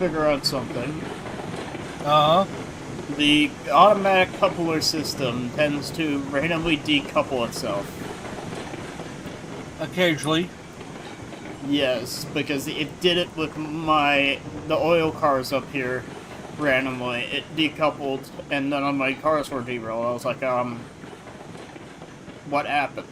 figure out something. Uh-huh. The automatic coupler system tends to randomly decouple itself. Occasionally. Yes, because it did it with the oil cars up here randomly. It decoupled, and none of my cars were derailed. I was like, what happened?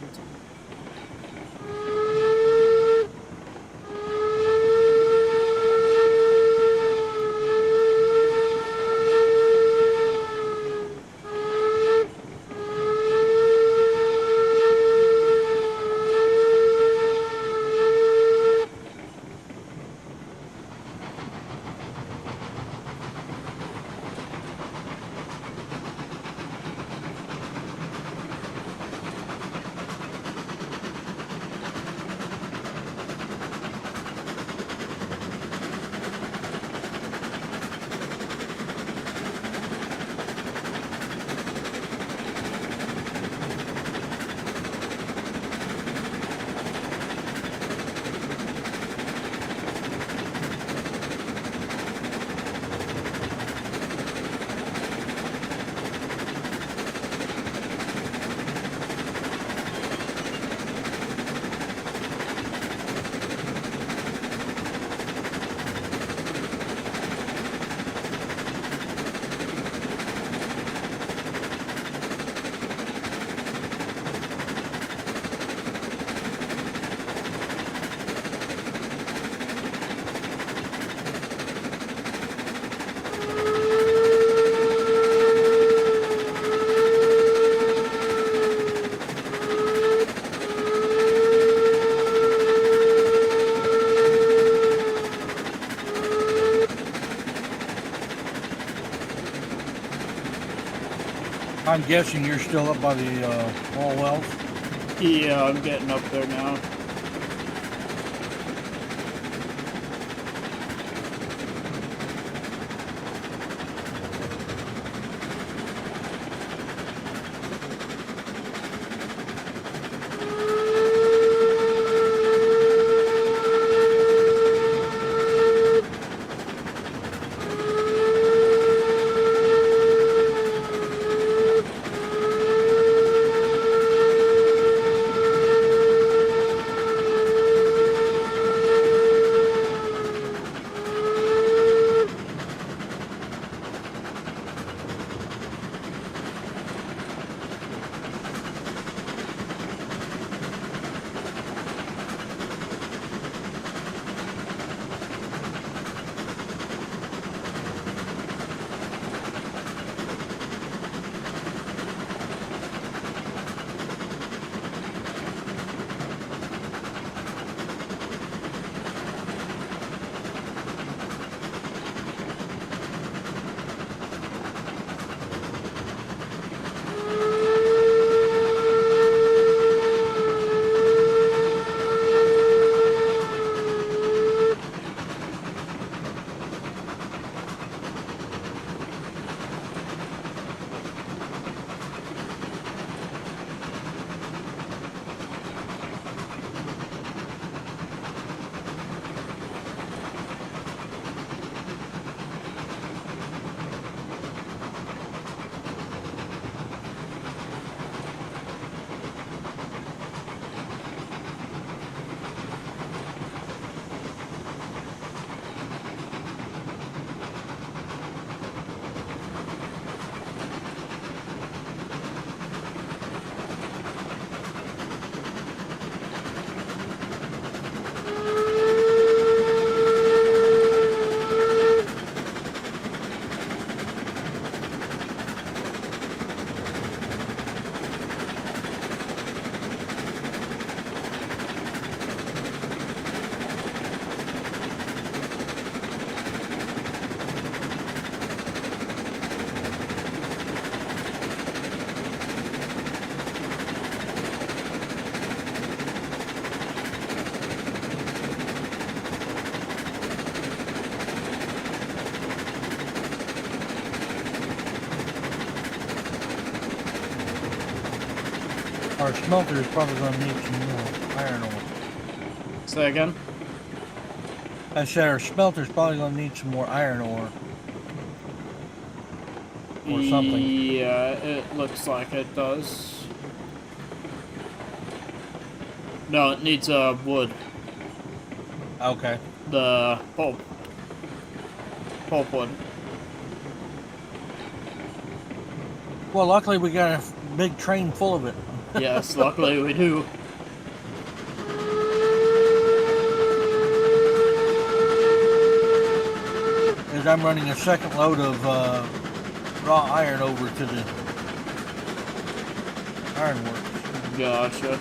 I'm guessing you're still up by the oil wells. Yeah, I'm getting up there now. Our smelter is probably going to need some more iron ore. Say again? I said our smelter's probably gonna need some more iron ore. Or something. Yeah, it looks like it does. No, it needs wood. Okay. The pulpwood. Well, luckily we got a big train full of it. Yes, luckily we do. As I'm running a second load of raw iron over to the ironworks. Gotcha.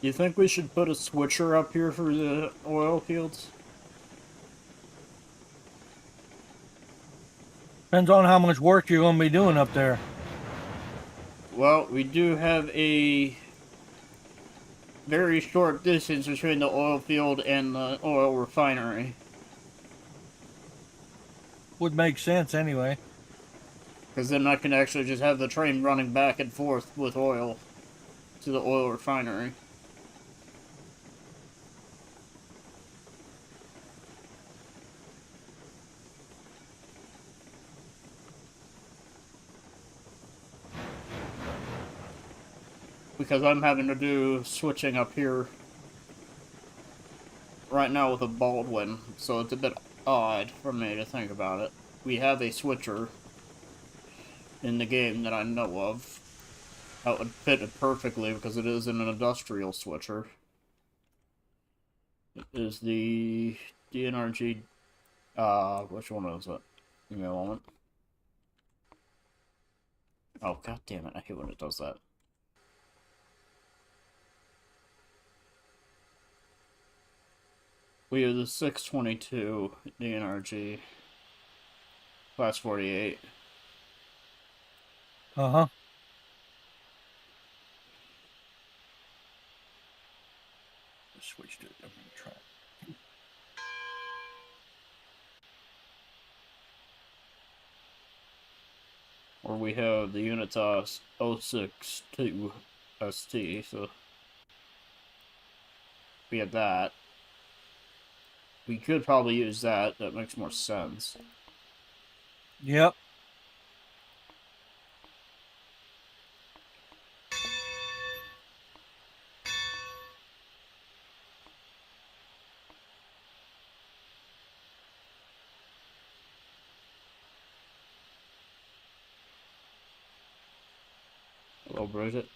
You think we should put a switcher up here for the oil fields? Depends on how much work you're going to be doing up there. Well, we do have a very short distance between the oil field and the oil refinery. Would make sense anyway. Because then I can actually just have the train running back and forth with oil to the oil refinery. Because I'm having to do switching up here right now with a Baldwin, so it's a bit odd for me to think about it. We have a switcher in the game that I know of that would fit it perfectly because it is an industrial switcher. It is the DNRG. Which one is it? Give me a moment. Oh, god damn it, I hate when it does that. We have the 622 DNRG Class 48. Uh-huh. Switch to a different track. Or we have the Unitas 062 ST, so we have that. We could probably use that, that makes more sense. Yep. Hello, Bridget.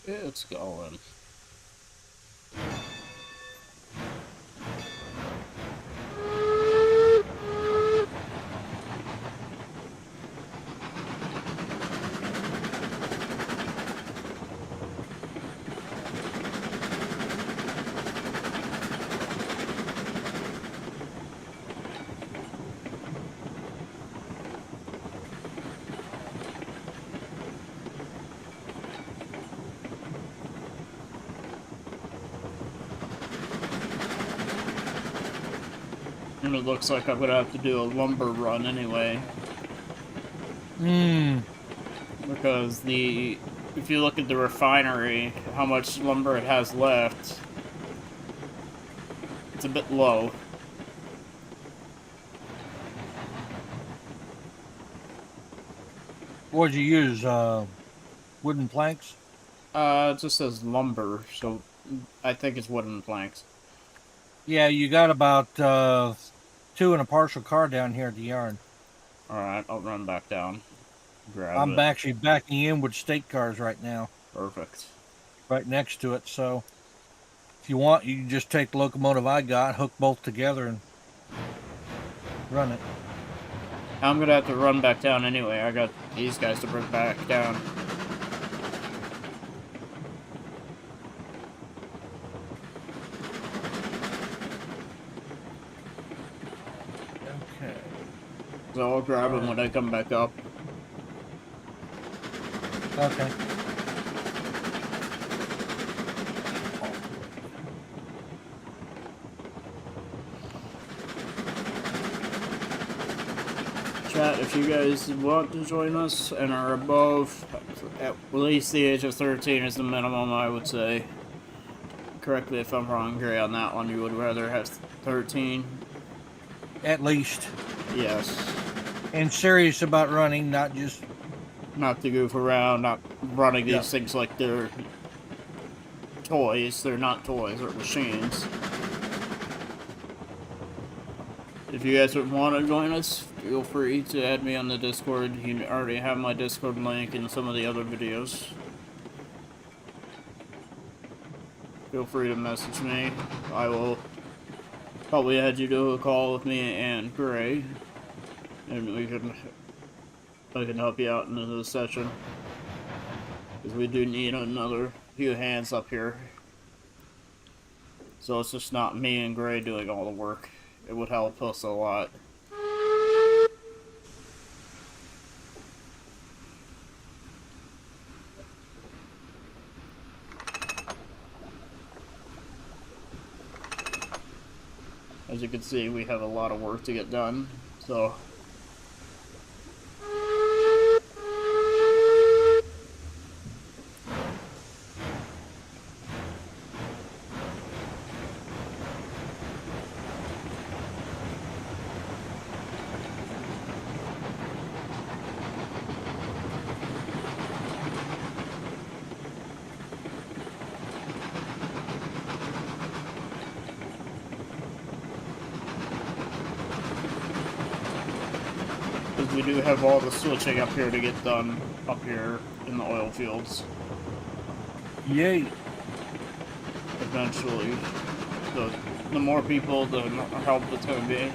It's going. And it looks like I'm gonna have to do a lumber run anyway. Because if you look at the refinery, how much lumber it has left, it's a bit low. What'd you use? Wooden planks? It just says lumber, so I think it's wooden planks. Yeah, you got about 2 and a partial car down here at the yard. Alright, I'll run back down. Grab I'm it. actually backing in with state cars right now. Perfect. Right next to it, so if you want, you can just take the locomotive I got, hook both together, and run it. I'm gonna have to run back down anyway. I got these guys to bring back down. Okay. So I'll grab them when I come back up. Okay. Chat, if you guys want to join us and are above at least the age of 13 is the minimum, I would say. Correct me if I'm wrong, Gray, on that one. You would rather have 13? At least. Yes. And serious about running, not just... Not to goof around, not running these things like they're toys. They're not toys, they're machines. If you guys would want to join us, feel free to add me on the Discord. You already have my Discord link in some of the other videos. Feel free to message me. I will probably add you to a call with me and Gray, and I can help you out in the session, because we do need another few hands up here. So it's just not me and Gray doing all the work. It would help us a lot. As you can see, we have a lot of work to get done, so we do have all the switching up here to get done up here in the oil fields. Yay. Eventually. The more people, the more help it's going to be.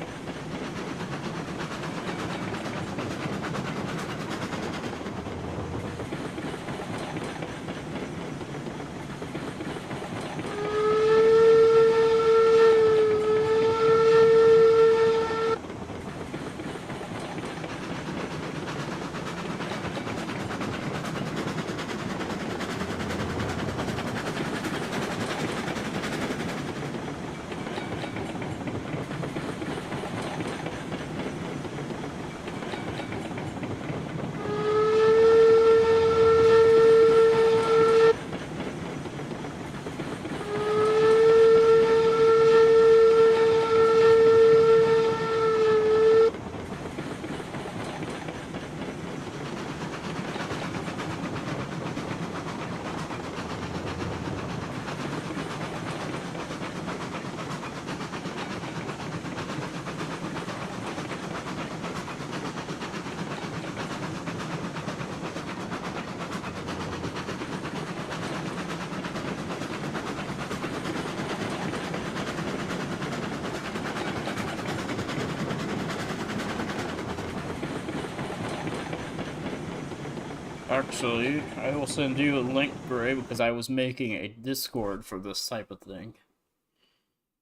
Actually, I will send you a link, Gray, because I was making a Discord for this type of thing.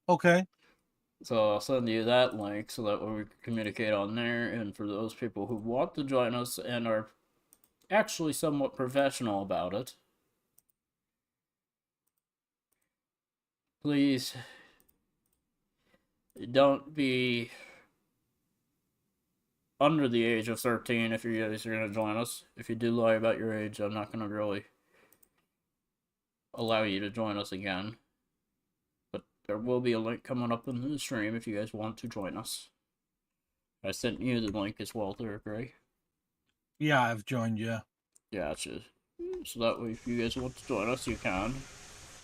Okay. So I'll send you that link so that we can communicate on there, and for those people who want to join us and are actually somewhat professional about it, please don't be under the age of 13 if you guys are going to join us. If you do lie about your age, I'm not going to really allow you to join us again. But there will be a link coming up in the stream if you guys want to join us. I sent you the link as well there, Gray. Yeah, I've joined you. Gotcha. So that way, if you guys want to join us, you can.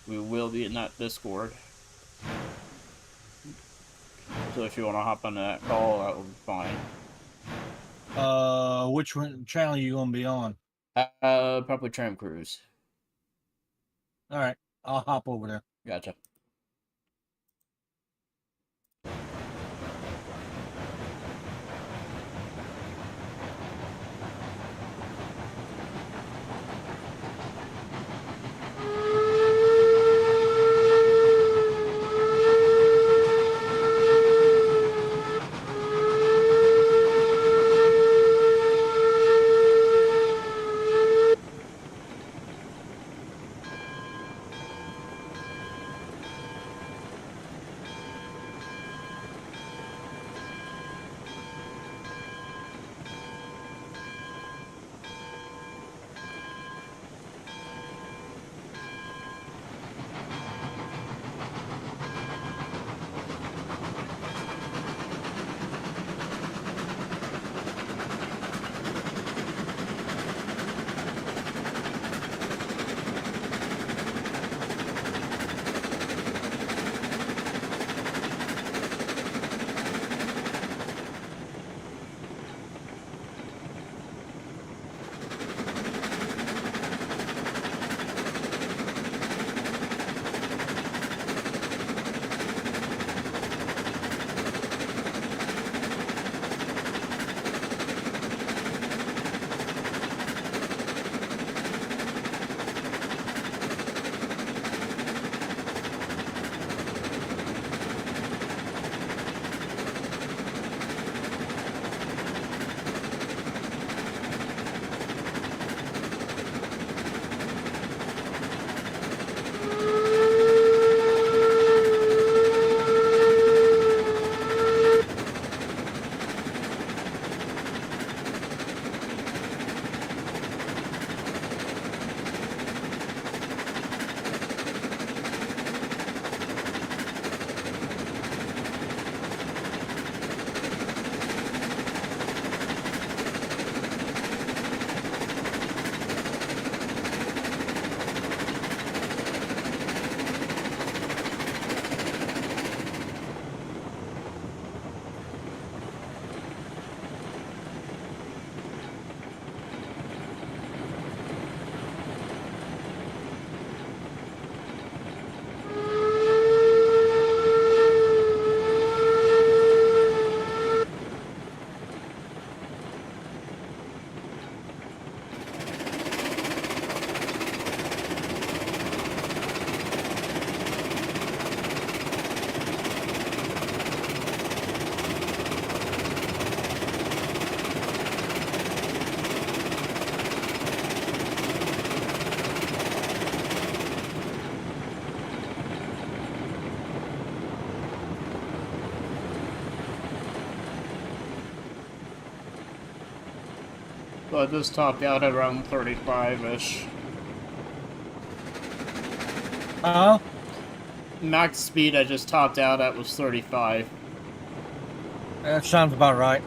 We will be in that Discord. So if you want to hop on that call, that will be fine. Which channel are you gonna be on? Probably Tram Cruise. All right, I'll hop over there. Gotcha. But this topped out at around 35-ish. Max speed I just topped out at was 35. That sounds about right.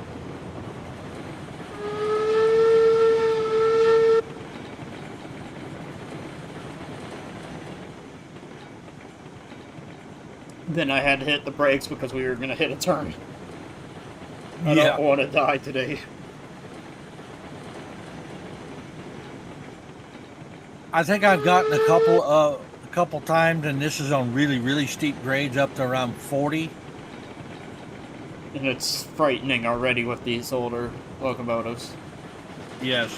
Then I had to hit the brakes because we were going to hit a turn. I Yeah. don't want to die today. I think I've gotten a couple times, and this is on really, really steep grades up to around 40. And it's frightening already with these older locomotives. Yes.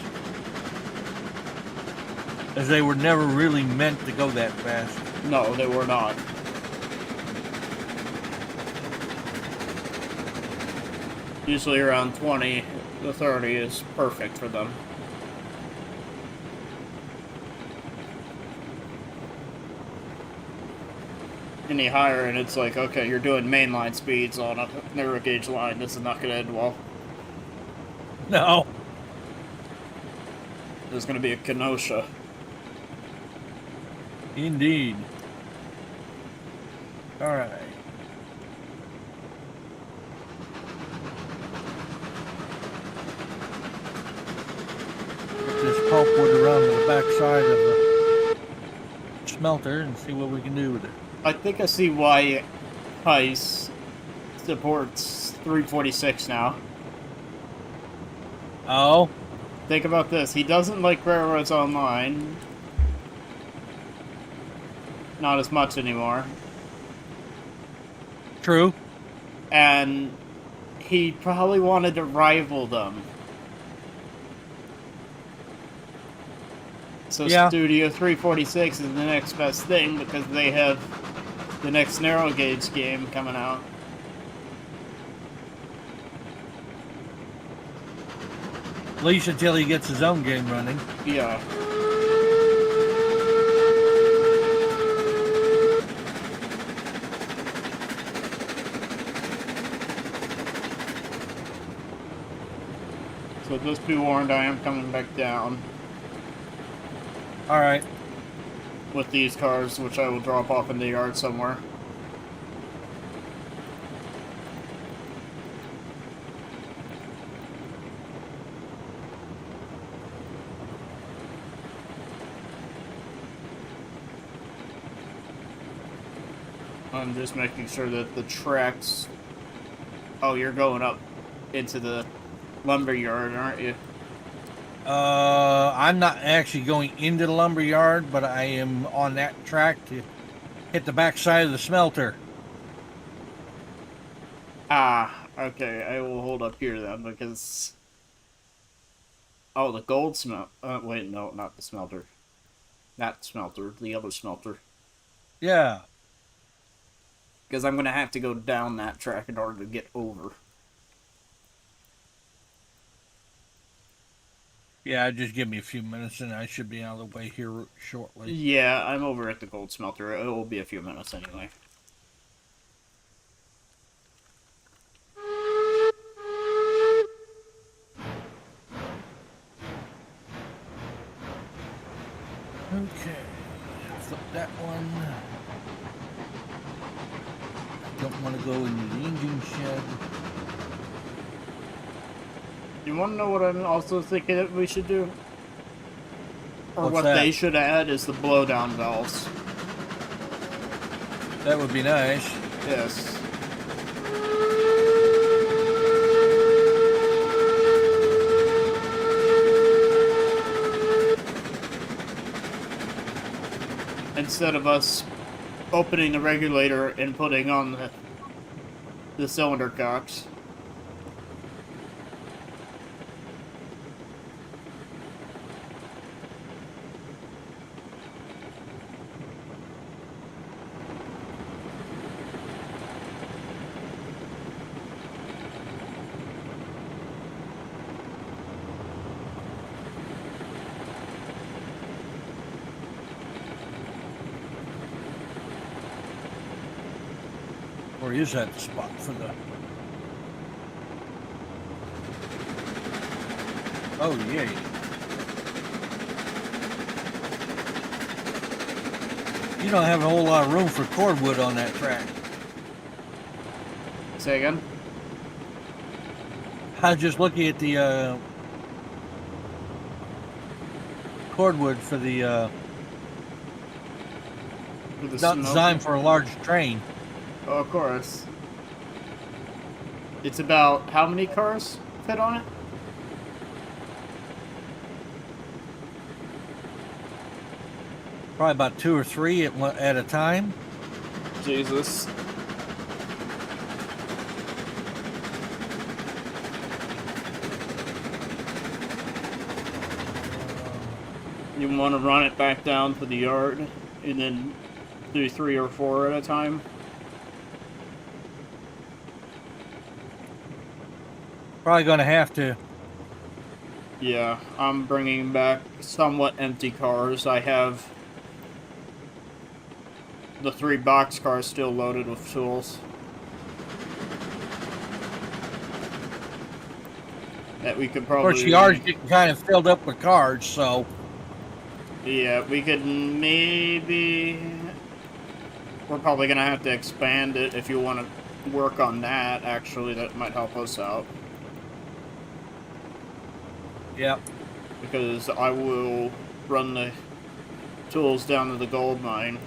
As they were never really meant to go that fast. No, they were not. Usually around 20 to 30 is perfect for them. Any higher and it's like, okay, you're doing mainline speeds on a narrow gauge line. This is not going to end well. No. There's going to be a Kenosha. Indeed. All right. Get this pulpwood around to the back side of the smelter and see what we can do with it. I think I see why Heiss supports 346 now. Oh? Think about this. He doesn't like Railroads Online. Not as much anymore. True. And he probably wanted to rival them. So Yeah. Studio 346 is the next best thing because they have the next narrow gauge game coming out. At least until he gets his own game running. Yeah. So just be warned, I am coming back down All right. with these cars, which I will drop off in the yard somewhere. I'm just making sure that the tracks... Oh, you're going up into the lumber yard, aren't you? I'm not actually going into the lumber yard, but I am on that track to hit the back side of the smelter. Ah, okay, I will hold up here then, because... Oh, the gold smelt... wait, no, not the smelter. Not smelter, the other smelter. Yeah. Because I'm going to have to go down that track in order to get over. Yeah, just give me a few minutes and I should be out of the way here shortly. Yeah, I'm over at the gold smelter. It will be a few minutes anyway. Okay. Flip that one. Don't want to go into the engine shed. You want to know what I'm also thinking that we should do? Or What's what that? they should add is the blowdown valves. That would be nice. Yes. Instead of us opening the regulator and putting on the cylinder cocks. Or is that the spot for the... Oh, yeah. You don't have a whole lot of room for cordwood on that track. Say again? I was just looking at the cordwood for the With the not snow? designed for a large train. Oh, of course. It's about how many cars fit on it? Probably about 2 or 3 at a time. Jesus. You want to run it back down to the yard and then do 3 or 4 at a time? Probably going to have to. Yeah, I'm bringing back somewhat empty cars. I have the 3 box cars still loaded with tools. That we could probably... Of course, the yard's getting kind of filled up with cars, so... Yeah, we could maybe... We're probably going to have to expand it if you want to work on that, actually. That might help us out. Yep. Because I will run the tools down to the gold mine.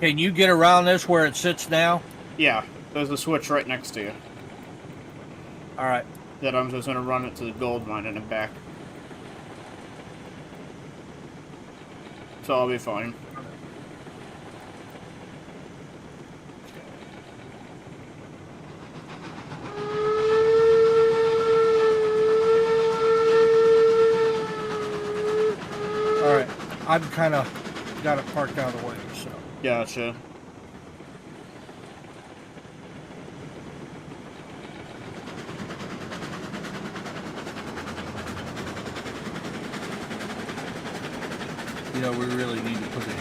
Can you get around this where it sits now? Yeah, there's a switch right next to you. Alright. That I'm just going to run it to the gold mine and then back. So I'll be fine. Alright. I've kind of got it parked out of the way, so... Gotcha. You know, we really need to put a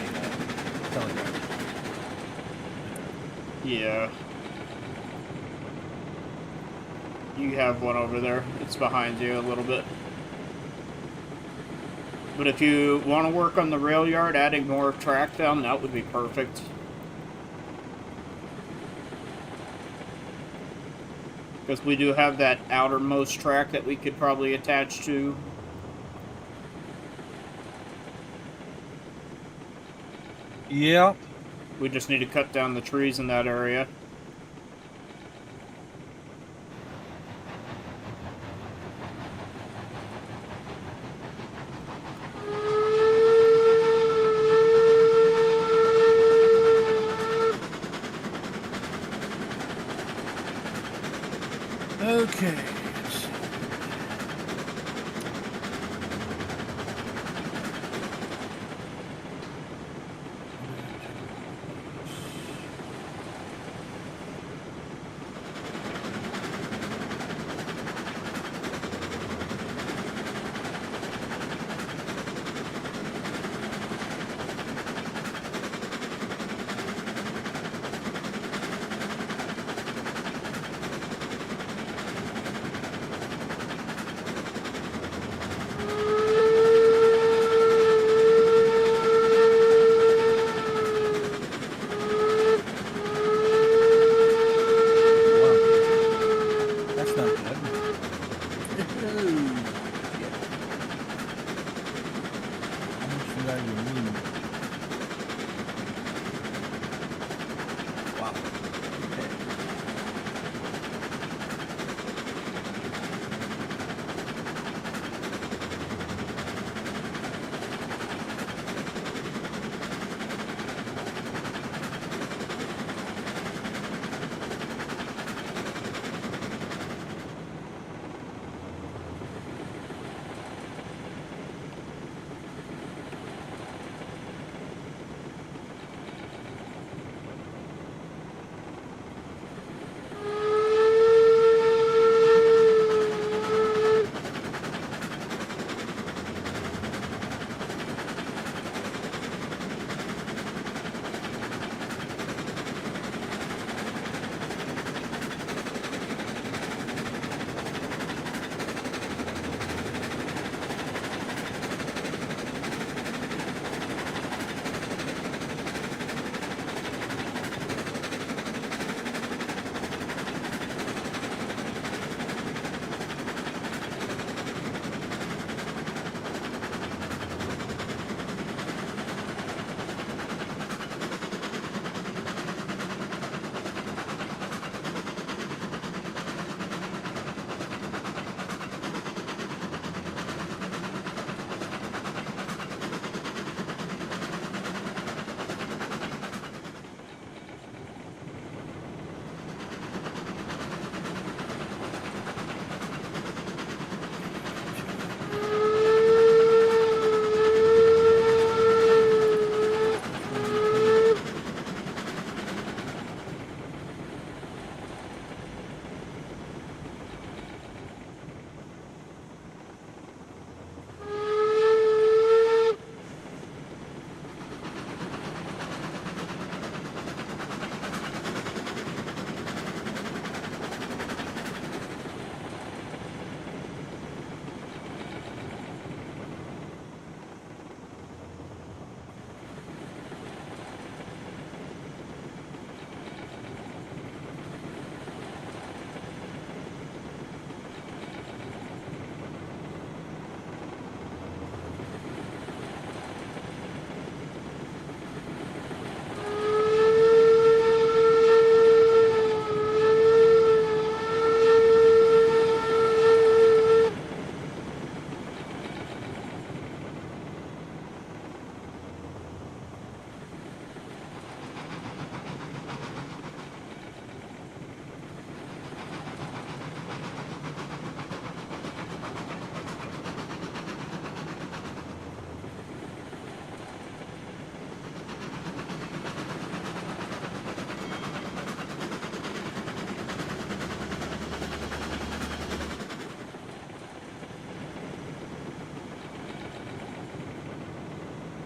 telegraph. Yeah. You have one over there. It's behind you a little bit. But if you want to work on the rail yard, adding more track down, that would be perfect. Because we do have that outermost track that we could probably attach to. Yeah. We just need to cut down the trees in that area. Okay. Let's see.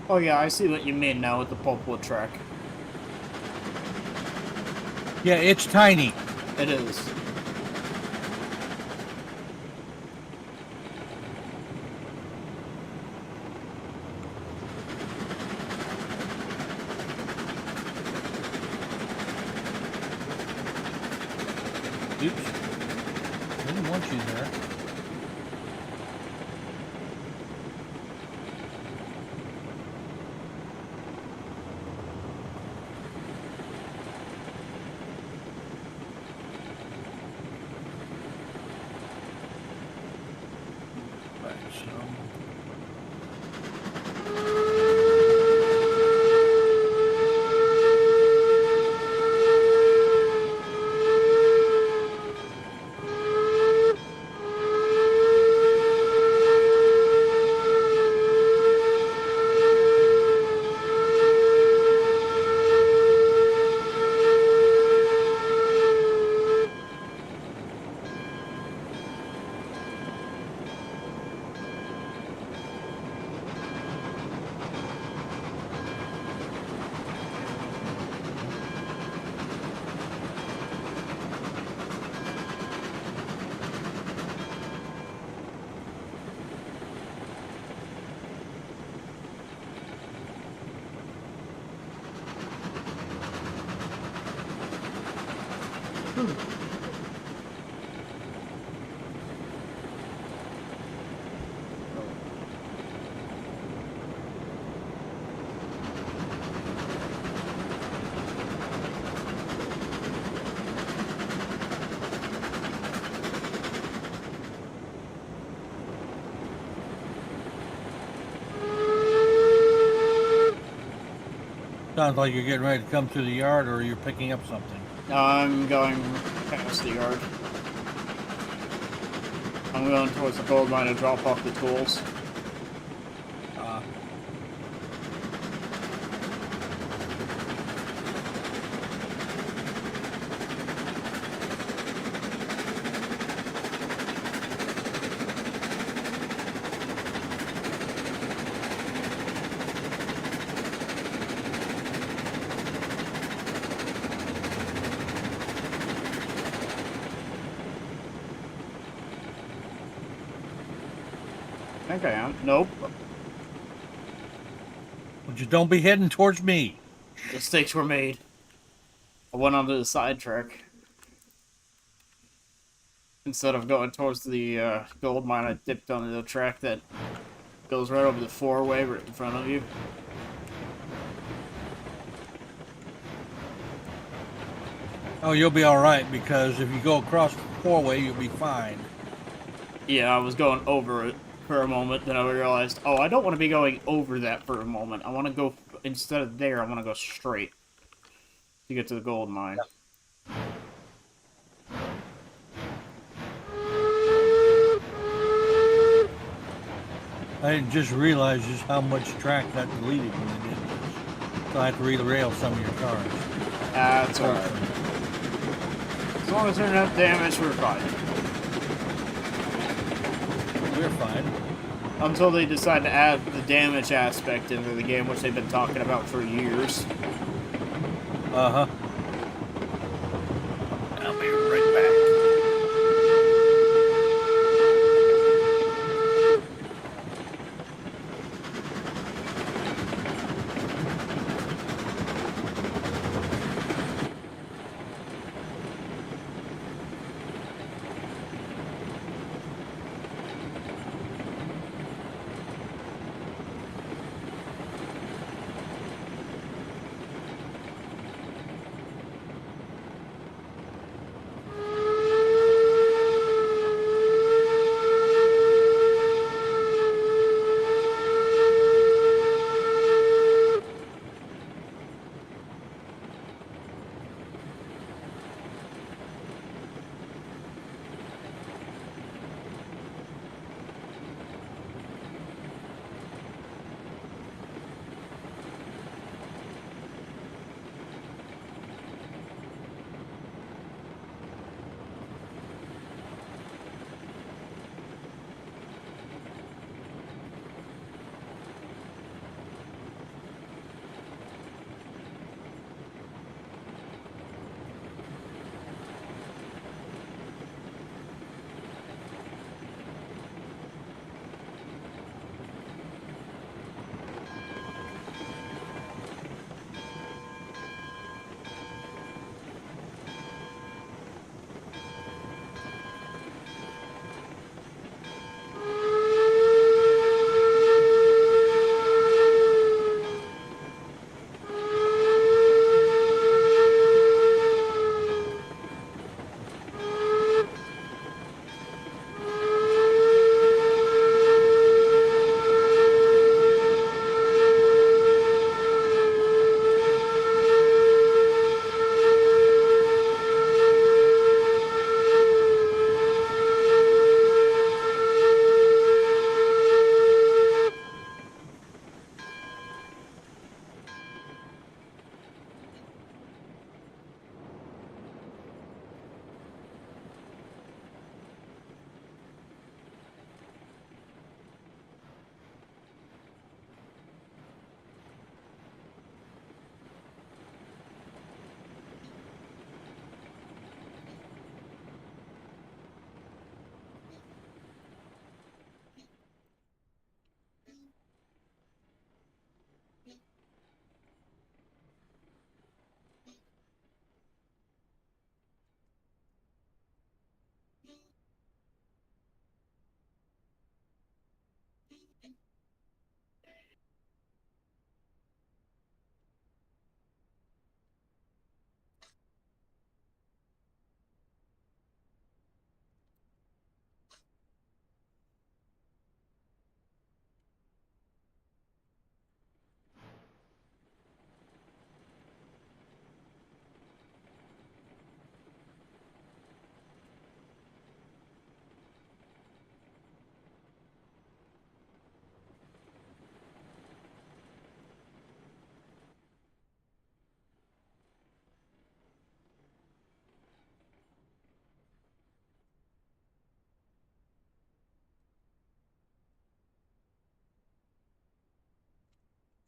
Oh yeah, I see what you mean now with the pulpwood track. Yeah, it's tiny. It is. Oops. Didn't want you there. Right, so. Sounds like you're getting ready to come through the yard, or you're picking up something. I'm going past the yard. I'm going towards the gold mine to drop off the tools. I think I am. Nope. But you don't be heading towards me. Mistakes were made. I went onto the side track. Instead of going towards the gold mine, I dipped onto the track that goes right over the four-way right in front of you. Oh, you'll be all right, because if you go across the four-way, you'll be fine. Yeah, I was going over it for a moment, then I realized, oh, I don't want to be going over that for a moment. I want to go, instead of there, I want to go straight to get to the gold mine. I just realized just how much track got deleted when they did this. So I have to re-rail some of your cars. That's alright. As long as they're not damaged, we're fine. We're fine. Until they decide to add the damage aspect into the game, which they've been talking about for years. Uh-huh. I'll be right back.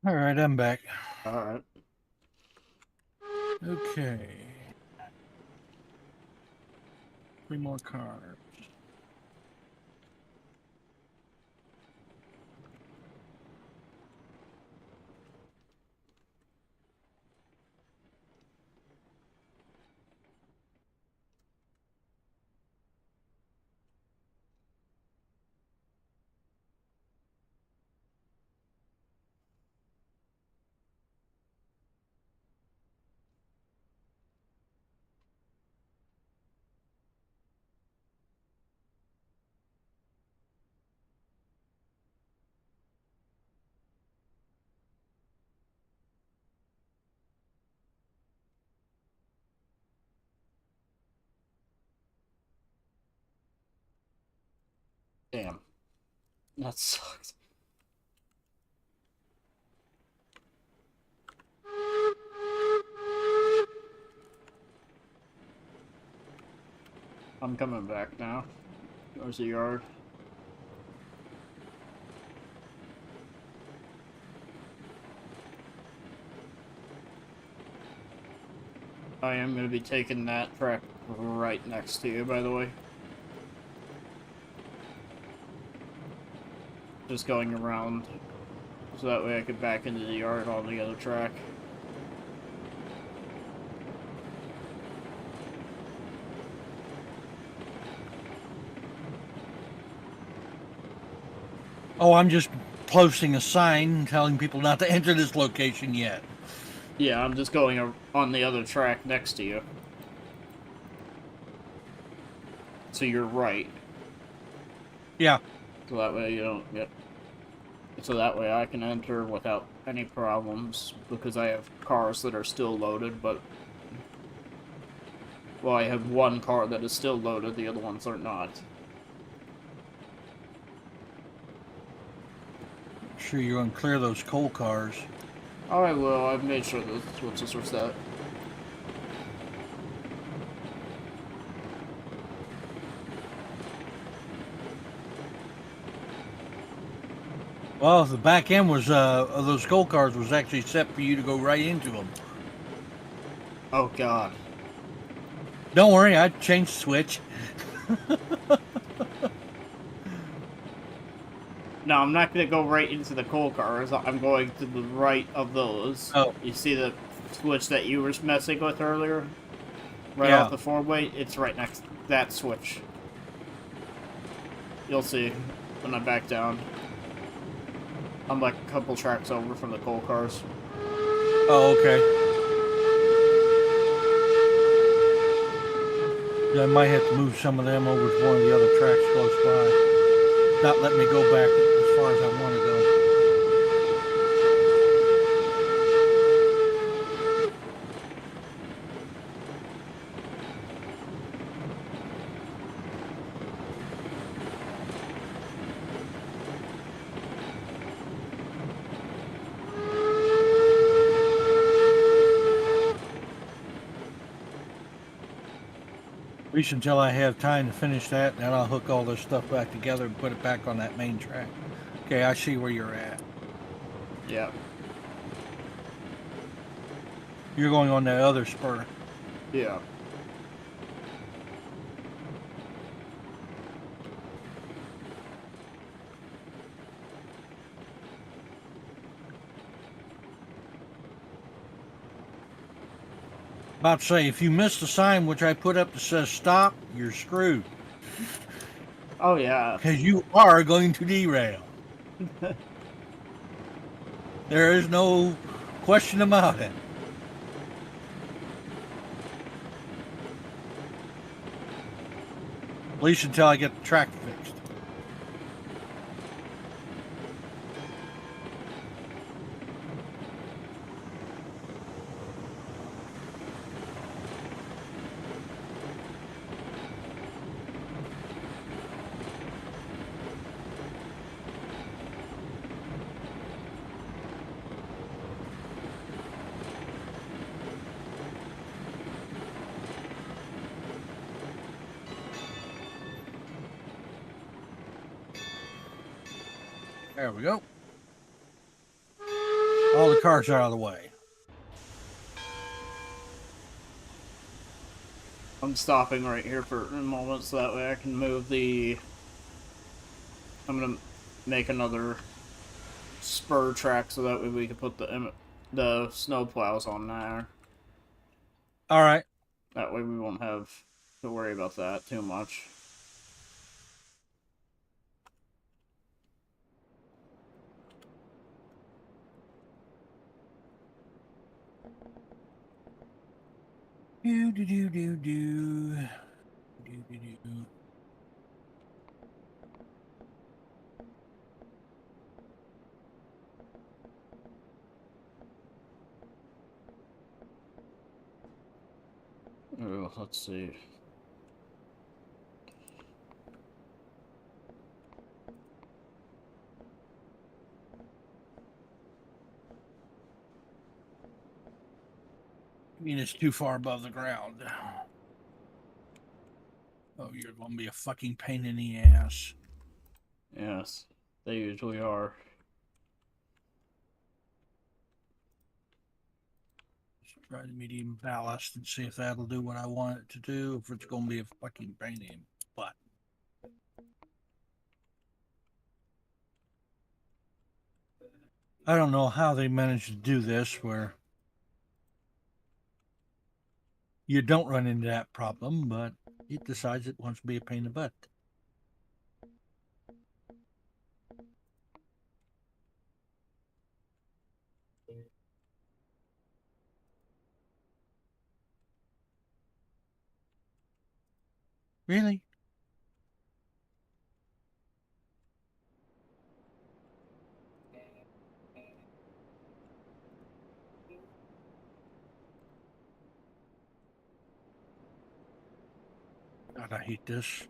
All right, I'm back. Alright. Okay. 3 more cars. Damn. That sucks. I'm coming back now. There's the yard. I am going to be taking that track right next to you, by the way. Just going around, so that way I could back into the yard on the other track. Oh, I'm just posting a sign telling people not to enter this location yet. Yeah, I'm just going on the other track next to you. So you're right. Yeah. So that way you don't get... So that way I can enter without any problems, because I have cars that are still loaded, but... Well, I have one car that is still loaded, the other ones are not. Sure, you're going to clear those coal cars. Oh, I will. I've made sure the switches are set. Well, the back end was of those coal cars was actually set for you to go right into them. Oh, God. Don't worry, I changed the switch. No, I'm not going to go right into the coal cars. I'm going to the right of those. Oh. You see the switch that you were messing with earlier? Right Yeah. off the four-way? It's right next to that switch. You'll see when I back down. I'm like a couple tracks over from the coal cars. Oh, okay. Yeah, I might have to move some of them over to one of the other tracks close by. Not let me go back as far as I want to go. At least until I have time to finish that, and then I'll hook all this stuff back together and put it back on that main track. Okay, I see where you're at. Yeah. You're going on that other spur. Yeah. About to say, if you miss the sign which I put up that says stop, you're screwed. Oh, yeah. Because you are going to derail. There is no question about it. At least until I get the track fixed. There we go. all the cars out of the way. I'm stopping right here for a moment so that way I can move the... I'm gonna make another spur track so that way we can put the snow plows on there. All right. That way we won't have to worry about that too much. Do do do do do do do do. Oh, let's see. I mean, it's too far above the ground. Oh, you're going to be a fucking pain in the ass. Yes, they usually are. Let's try the medium ballast and see if that'll do what I want it to do. If it's going to be a fucking pain in the butt. I don't know how they managed to do this where you don't run into that problem, but it decides it wants to be a pain in the butt. Really? God, I hate this.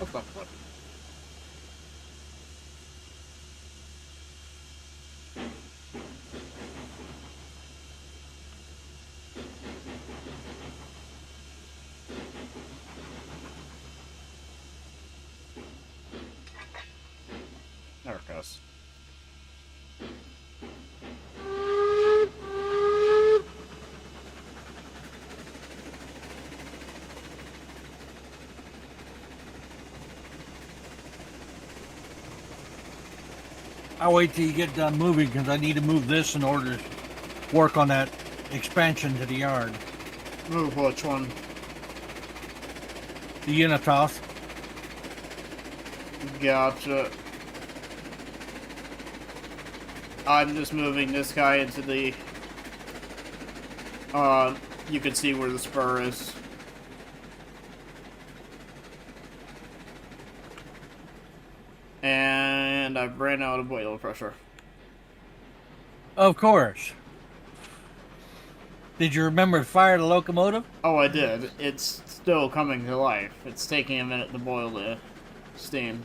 What the fuck? There it goes. I'll wait till you get done moving because I need to move this in order to work on that expansion to the yard. Move which one? The Unitas. Gotcha. I'm just moving this guy into the... you can see where the spur is. And I've ran out of boiler pressure. Of course. Did you remember to fire the locomotive? Oh, I did. It's still coming to life. It's taking a minute to boil the steam.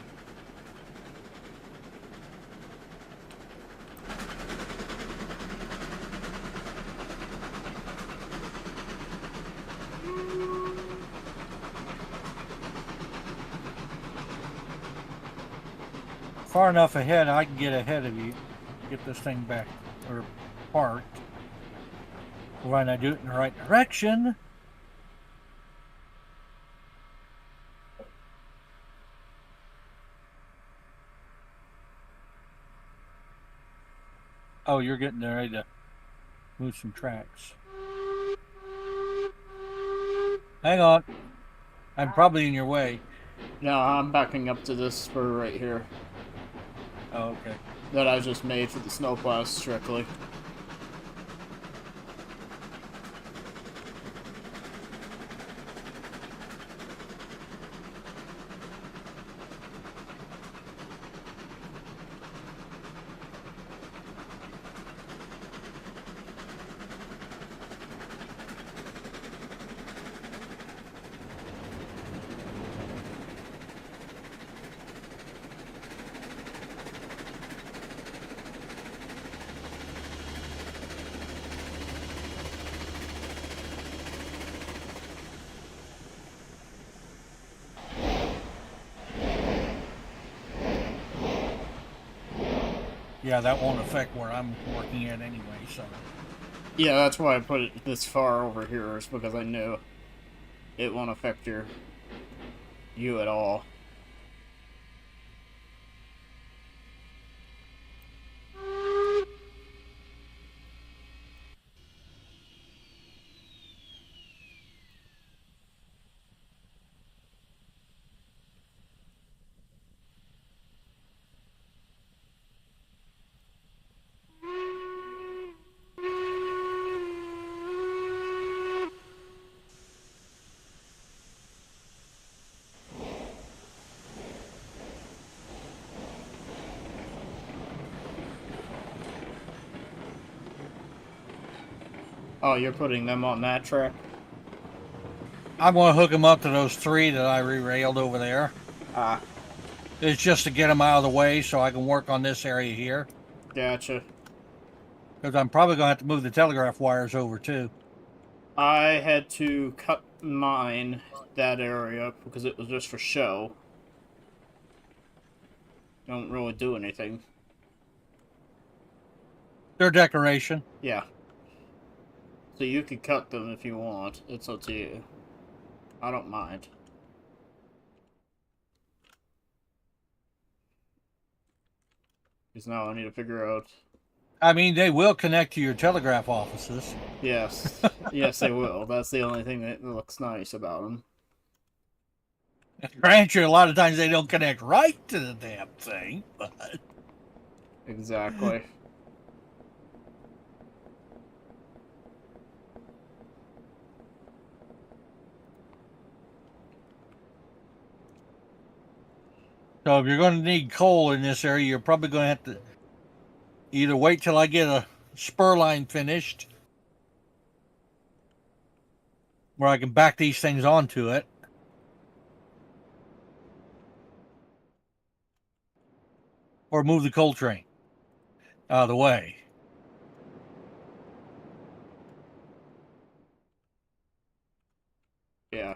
Far enough ahead, I can get ahead of you. Get this thing back, or parked. Provided I do it in the right direction. Oh, you're getting ready to move some tracks. Hang on. I'm probably in your way. No, I'm backing up to this spur right here Oh, okay. that I just made for the snowplow strictly. Yeah, that won't affect where I'm working at anyway, so. Yeah, that's why I put it this far over here, is because I knew it won't affect you at all. Oh, you're putting them on that track? I'm going to hook them up to those three that I re-railed over there. Ah, It's just to get them out of the way so I can work on this area here. gotcha. Because I'm probably going to have to move the telegraph wires over too. I had to cut mine, that area, because it was just for show. Don't really do anything. They're decoration. Yeah. So you could cut them if you want. It's up to you. I don't mind. Because now I need to figure out... I mean, they will connect to your telegraph offices. Yes. Yes, they will. That's the only thing that looks nice about them. Granted, a lot of times they don't connect right to the damn thing, but... Exactly. So if you're going to need coal in this area, you're probably going to have to either wait till I get a spur line finished, where I can back these things onto it, or move the coal train out of the way. Yeah.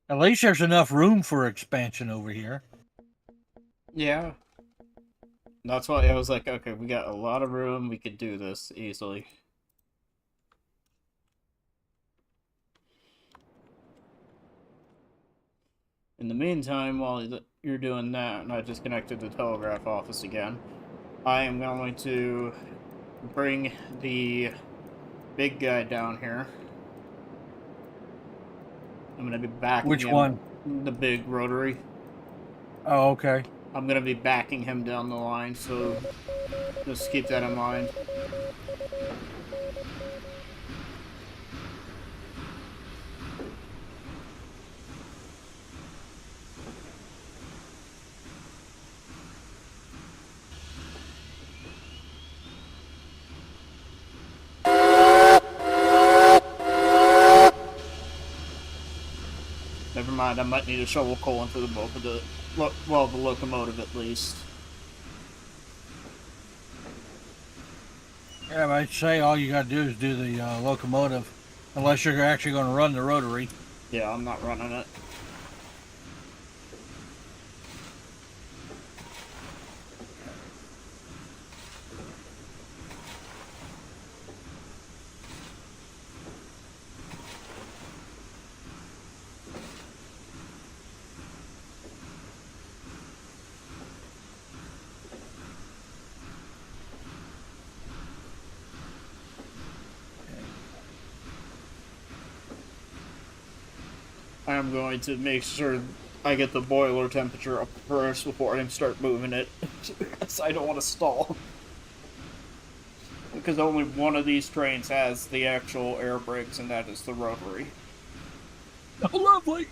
At least there's enough room for expansion over here. Yeah. That's why I was like, okay, we got a lot of room. We could do this easily. In the meantime, while you're doing that, and I disconnected the telegraph office again, I am going to bring the big guy down here. I'm going to be backing Which him. one? The big rotary. Oh, okay. I'm going to be backing him down the line, so just keep that in mind. Never mind, I might need a shovel coal into the both of the, well, the locomotive at least. Yeah, I'd say all you got to do is do the locomotive, unless you're actually going to run the rotary. Yeah, I'm not running it. I'm going to make sure I get the boiler temperature up first before I start moving it, because I don't want to stall. Because only one of these trains has the actual air brakes, and that is the rotary. Oh, lovely.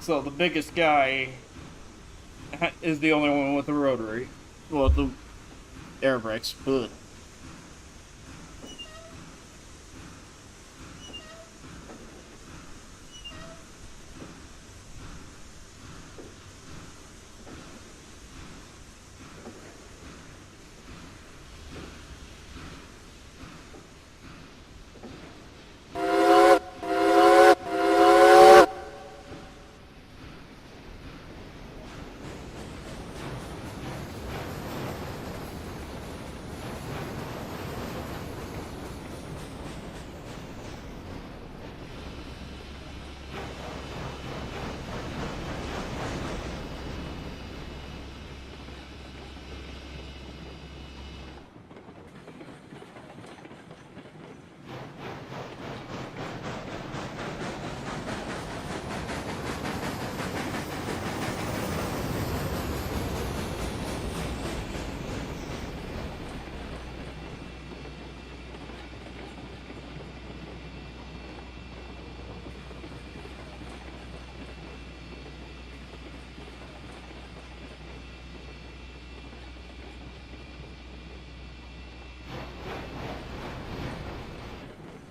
So the biggest guy is the only one with the rotary. Well, the air brakes, but...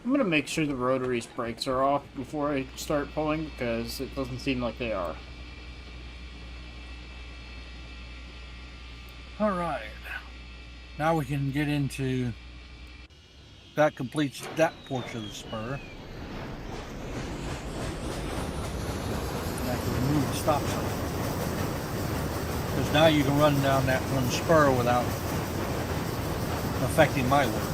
I'm gonna make sure the rotary's brakes are off before I start pulling, because it doesn't seem like they are. All right. Now we can get into... That completes that portion of the spur. And I can remove the stop sign. Because now you can run down that one spur without affecting my work.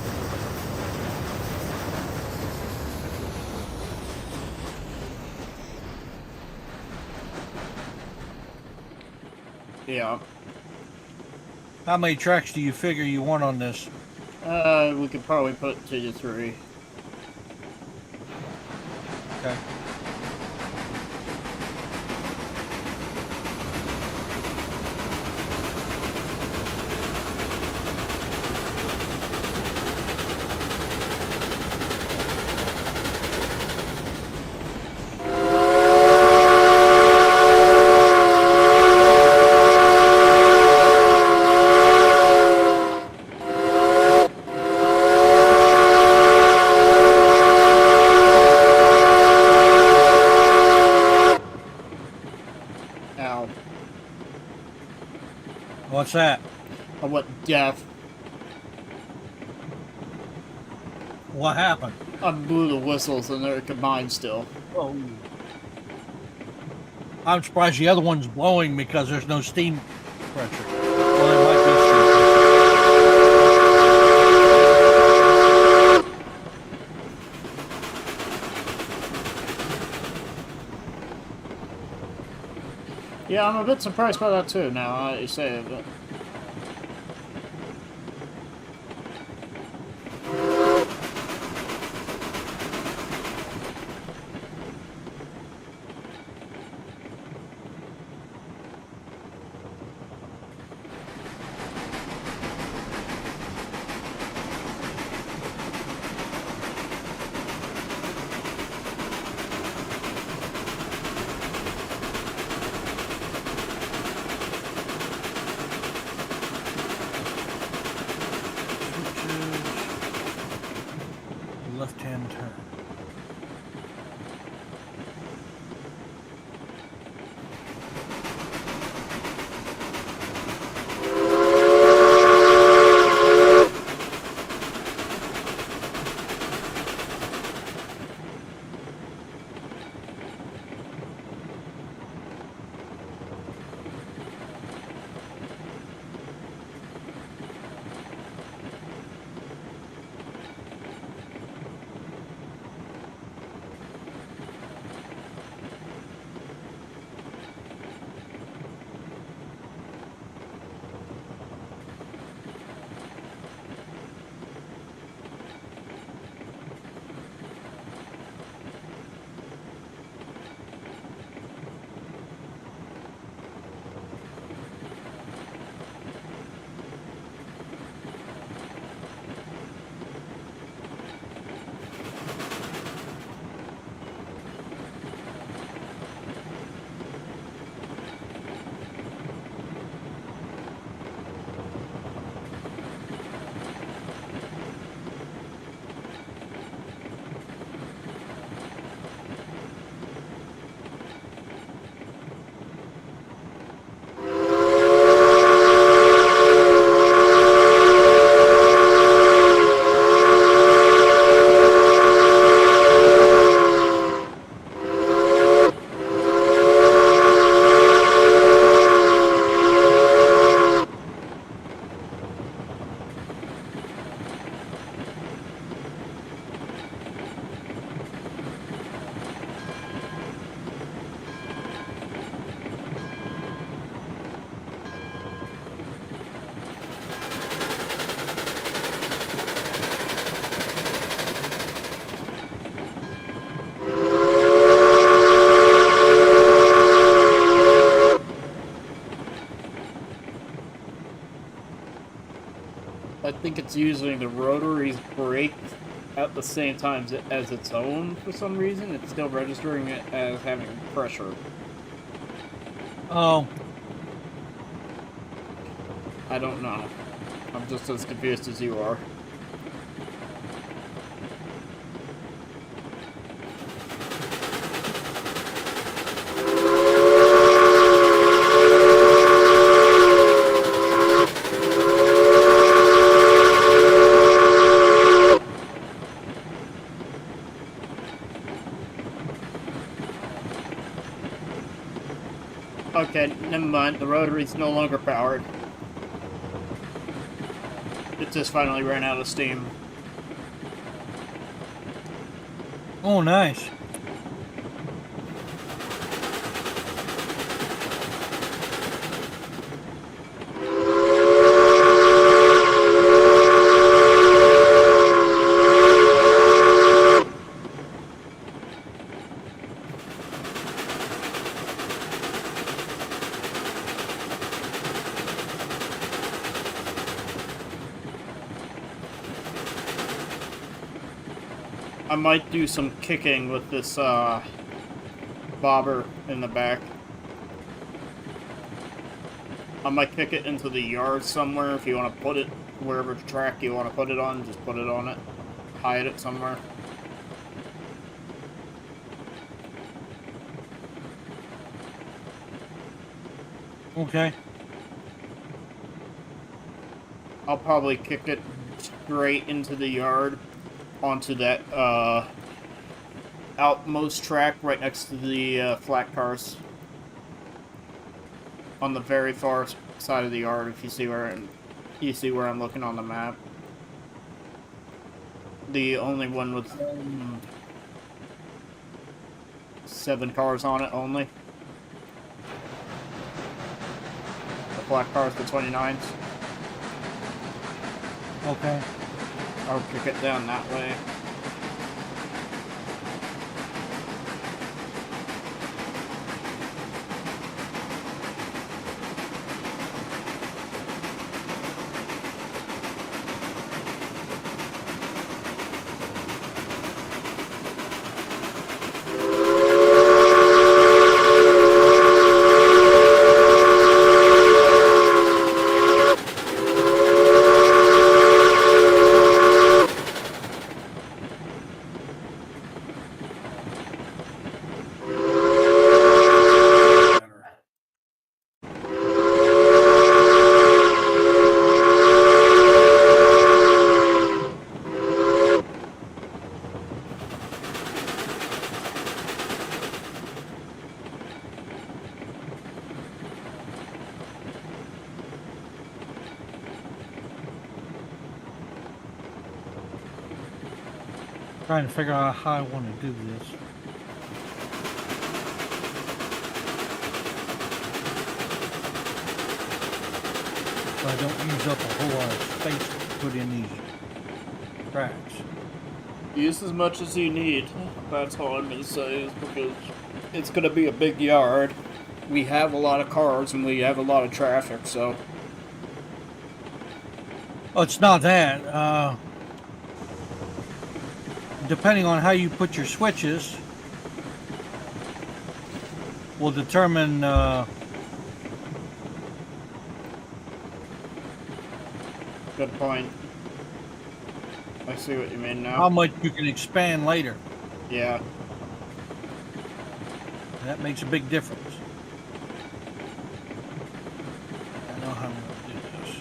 Yeah. How many tracks do you figure you want on this? We could probably put 2 to 3. Okay. What's that? I went deaf. What happened? I blew the whistles and they're combined still. Oh. I'm surprised the other one's blowing because there's no steam pressure. Well, there might be steam Yeah, I'm a bit surprised by that too now that you say it, but... switches. Left-hand turn. I think it's using the rotary's brake at the same time as its own for some reason. It's still registering it as having pressure. Oh. I don't know. I'm just as confused as you are. Okay, never mind. The rotary's no longer powered. It just finally ran out of steam. Oh, nice. I might do some kicking with this bobber in the back. I might kick it into the yard somewhere. If you want to put it wherever track you want to put it on, just put it on it. Hide it somewhere. Okay. I'll probably kick it straight into the yard onto that outmost track right next to the flat cars on the very far side of the yard. If you see where I'm looking on the map, the only one with 7 cars on it only. The black cars, the 29s. Okay. I'll kick it down that way. Trying to figure out how I want to do this. So I don't use up a whole lot of space to put in these tracks. Use as much as you need. That's all I'm gonna say, is because it's gonna be a big yard. We have a lot of cars and we have a lot of traffic, so. Oh, it's not that. Depending on how you put your switches will determine Good point. I see what you mean now. how much you can expand later. Yeah. And that makes a big difference. I know how I'm going to do this.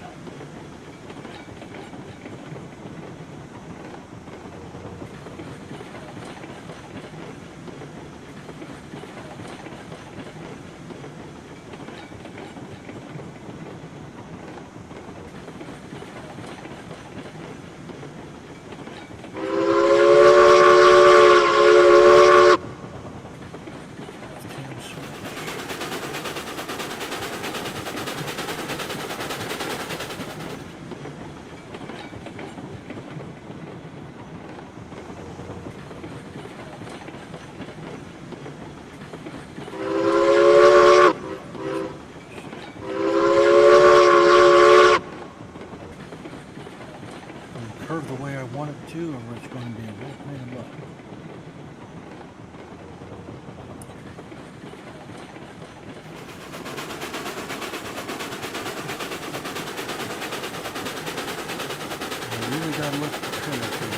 Curve the way I want it to, or it's going to be a real pain in the butt. I really got to look at the curve here.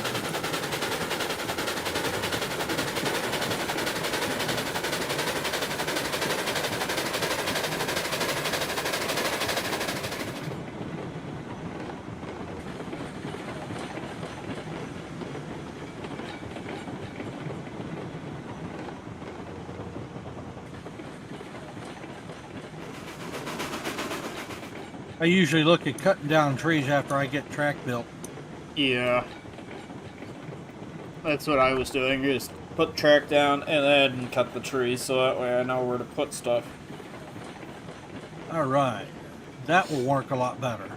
I usually look at cutting down trees after I get track built. Yeah. That's what I was doing, is put track down and then cut the trees so that way I know where to put stuff. Alright, that will work a lot better.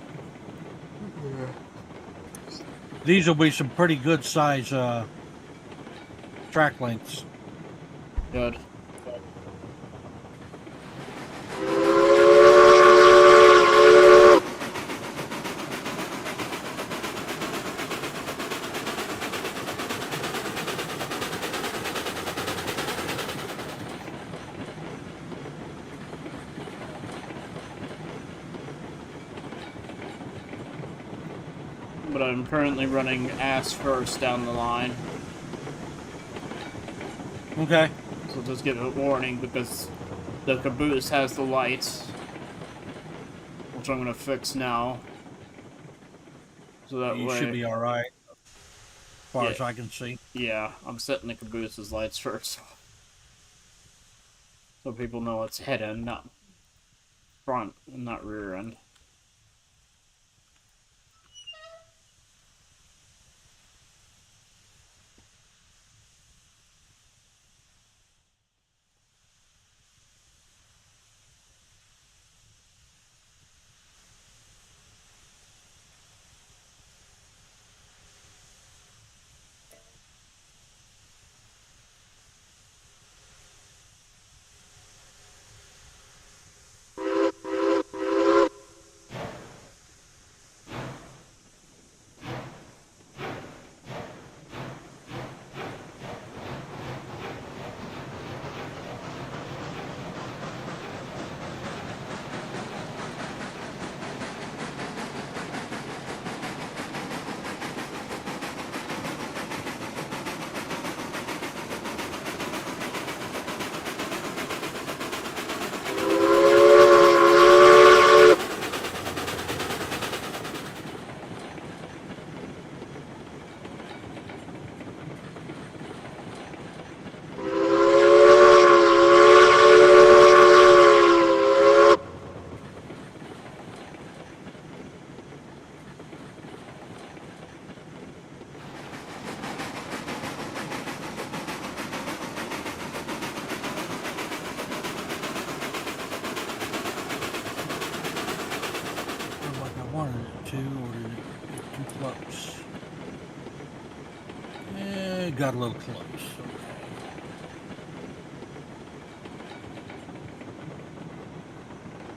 These will be some pretty good size track lengths. Good. But I'm currently running ass first down the line. Okay. So just give a warning, because the caboose has the lights, which I'm gonna fix now. So that You should way, be all right, as far yeah, as I can see. yeah, I'm setting the caboose's lights first, so people know it's head end, not front, and not rear end. Feels like I wanted it to, or did it get too close? It got a little close. Okay.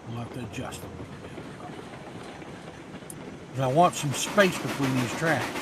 We'll have to adjust a little bit. 'Cause I want some space between these tracks.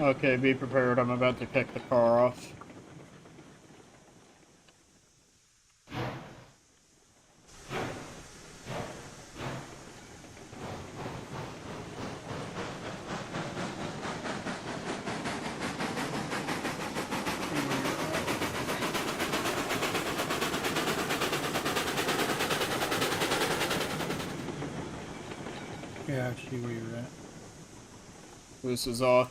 Okay, be prepared. I'm about to kick the car off. Yeah, I see where you're at. This is off.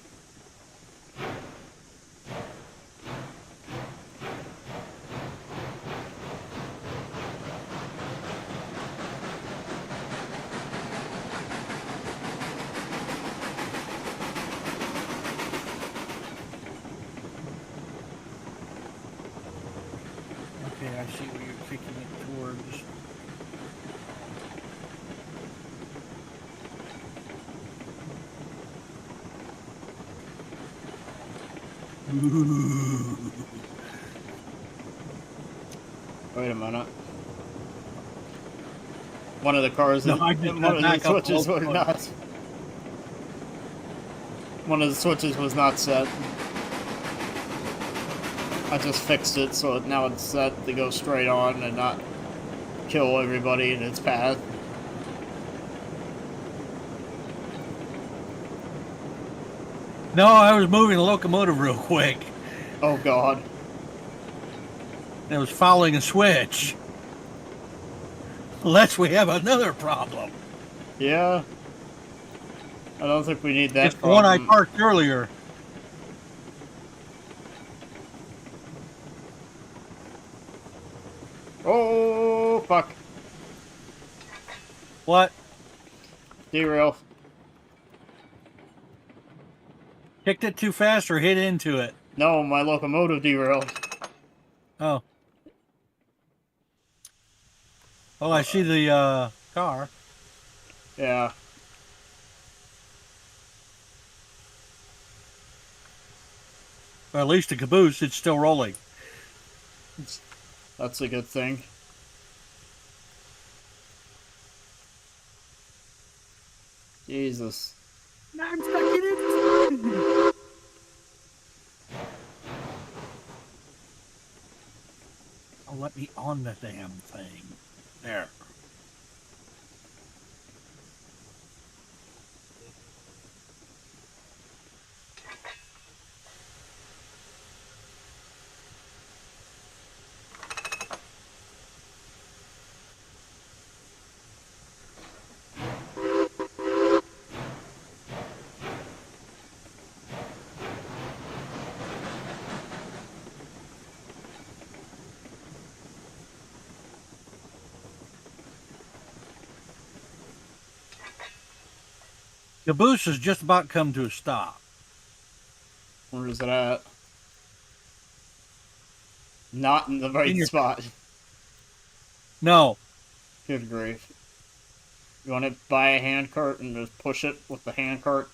Wait a minute. One of the cars, No, I just one got of the back up the switches were locomotive. not. One of the switches was not set. I just fixed it, so now it's set to go straight on and not kill everybody in its path. No, I was moving the locomotive real quick. Oh god. It was following a switch. Unless we have another problem. Yeah. I don't think we need that It's the one I problem. parked earlier. Oh, fuck. What? Derail. Kicked it too fast or hit into it? No, my locomotive derailed. Oh. Well, I see the car. Yeah. Or at least the caboose, it's still rolling. That's a good thing. Jesus. I'm stuck in it. Oh, let me on the damn thing. There. Caboose has just about come to a stop. Where is it at? Not in the right In your... spot. No. Good grief. You want to buy a hand cart and just push it with the hand cart?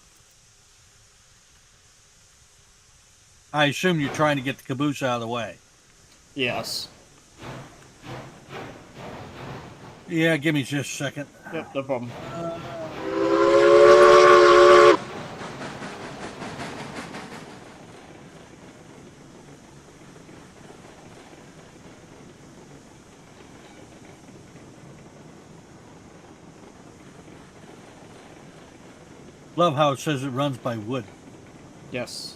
I assume you're trying to get the caboose out of the way. Yes. Yeah, give me just a second. Yep, no problem. Love how it says it runs by wood. Yes.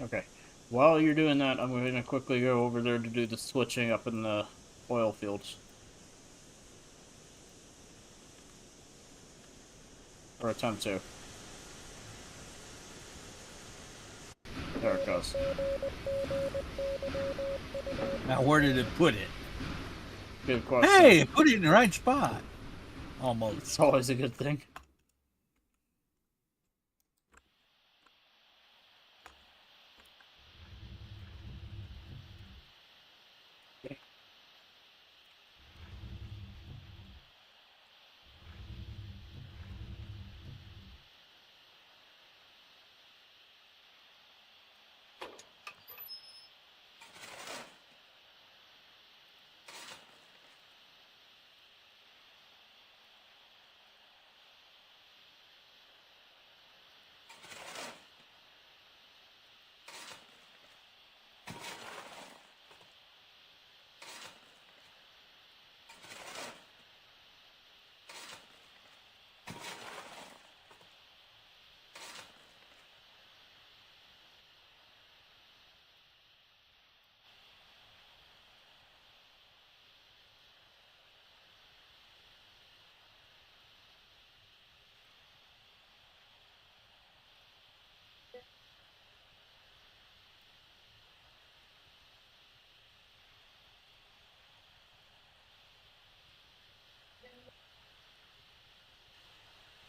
Okay. While you're doing that, I'm going to quickly go over there to do the switching up in the oil fields. Or attempt to. There it goes. Now, where did it put it? Good question. Hey, it put it in the right spot. Almost. It's always a good thing. Okay.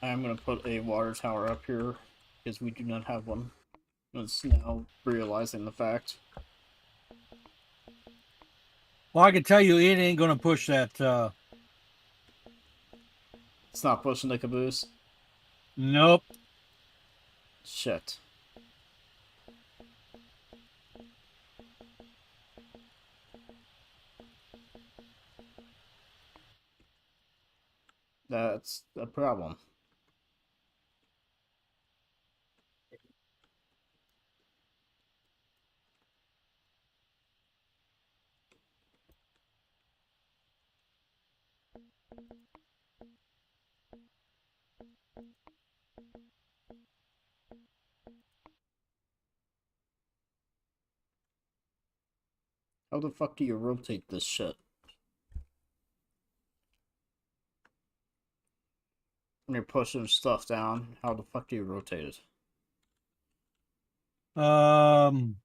I'm going to put a water tower up here because we do not have one. It's now realizing the fact. Well, I can tell you, it ain't gonna push that. It's not pushing the caboose. Nope. Shit. That's a problem. How the fuck do you rotate this shit? When you're pushing stuff down, how the fuck do you rotate it? Um,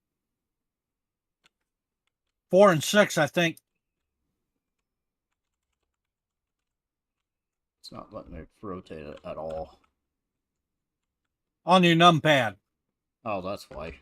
4 and 6, I think. It's not letting me rotate it at all. On your numpad. Oh, that's why.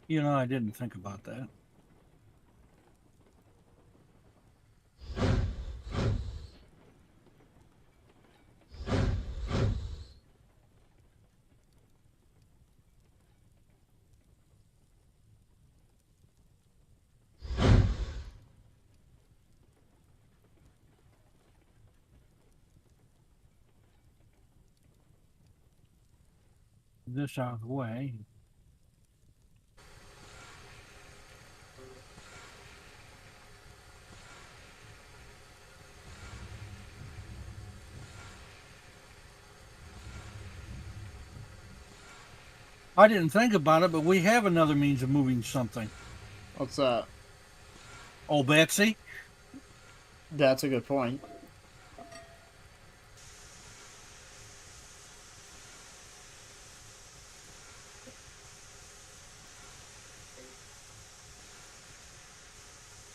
You know, I didn't think about that. This out of the way. I didn't think about it, but we have another means of moving something. What's that? Oh, Betsy? That's a good point.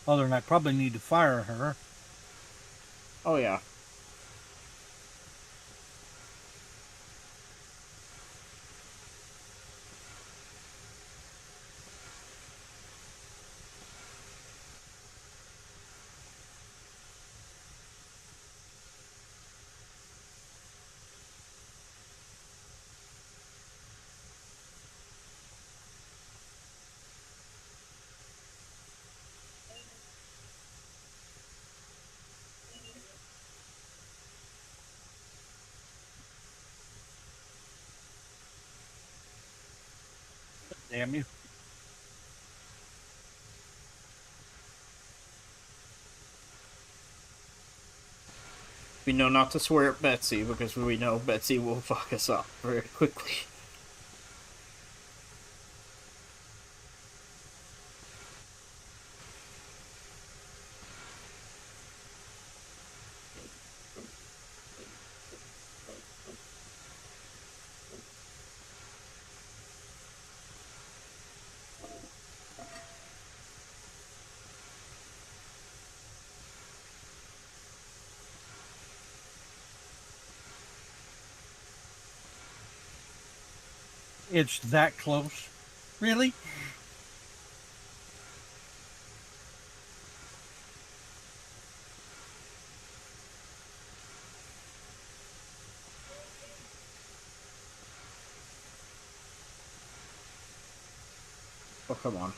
Other than I probably need to fire her. Oh, yeah. Damn you. We know not to swear at Betsy because we know Betsy will fuck us up very quickly. It's that close. Really? Oh, come on.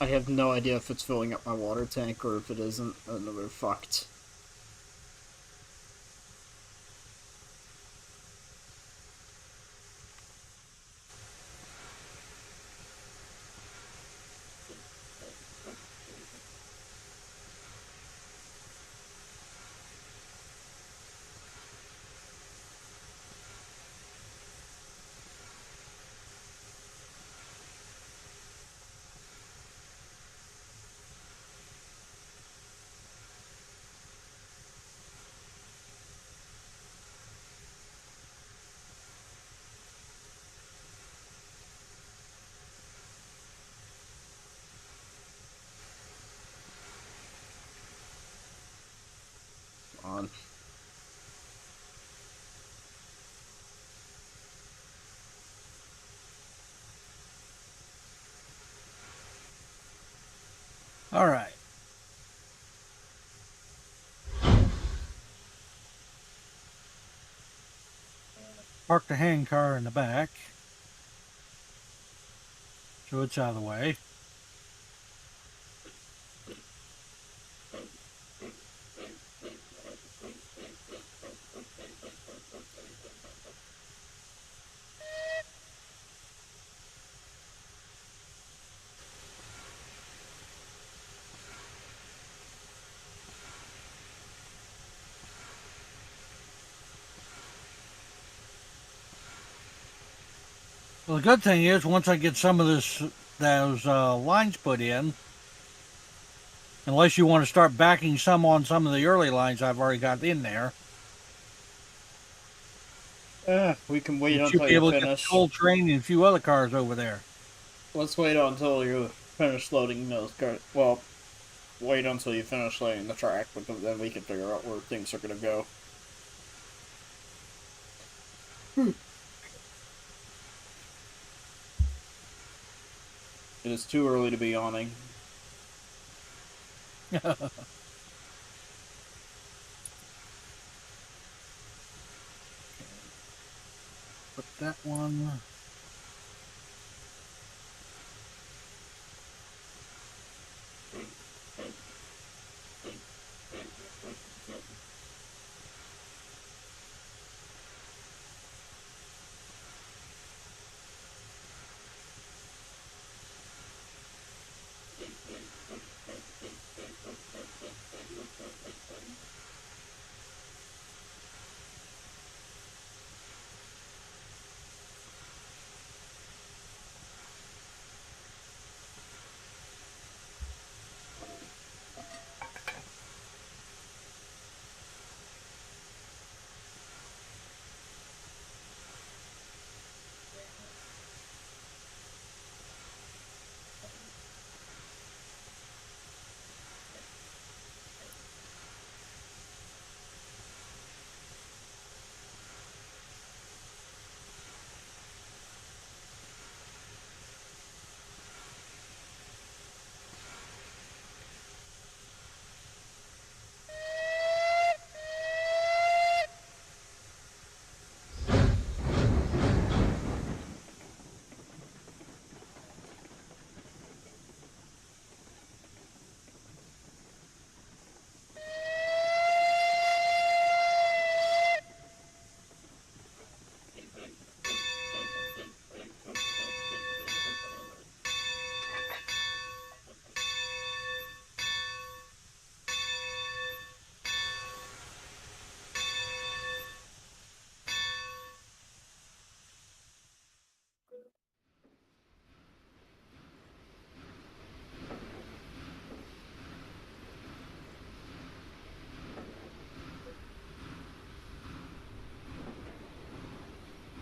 I have no idea if it's filling up my water tank or if it isn't, and we're fucked. On. All right. Park the hand car in the back, so it's out of the way. Well, the good thing is, once I get some of those lines put in, unless you want to start backing some on some of the early lines I've already got in there, We can wait you should until be you able to get the finish. coal train and a few other cars over there. Let's wait until you finish loading those cars. Well, wait until you finish laying the track, because then we can figure out where things are gonna go. It is too early to be yawning. Put that one.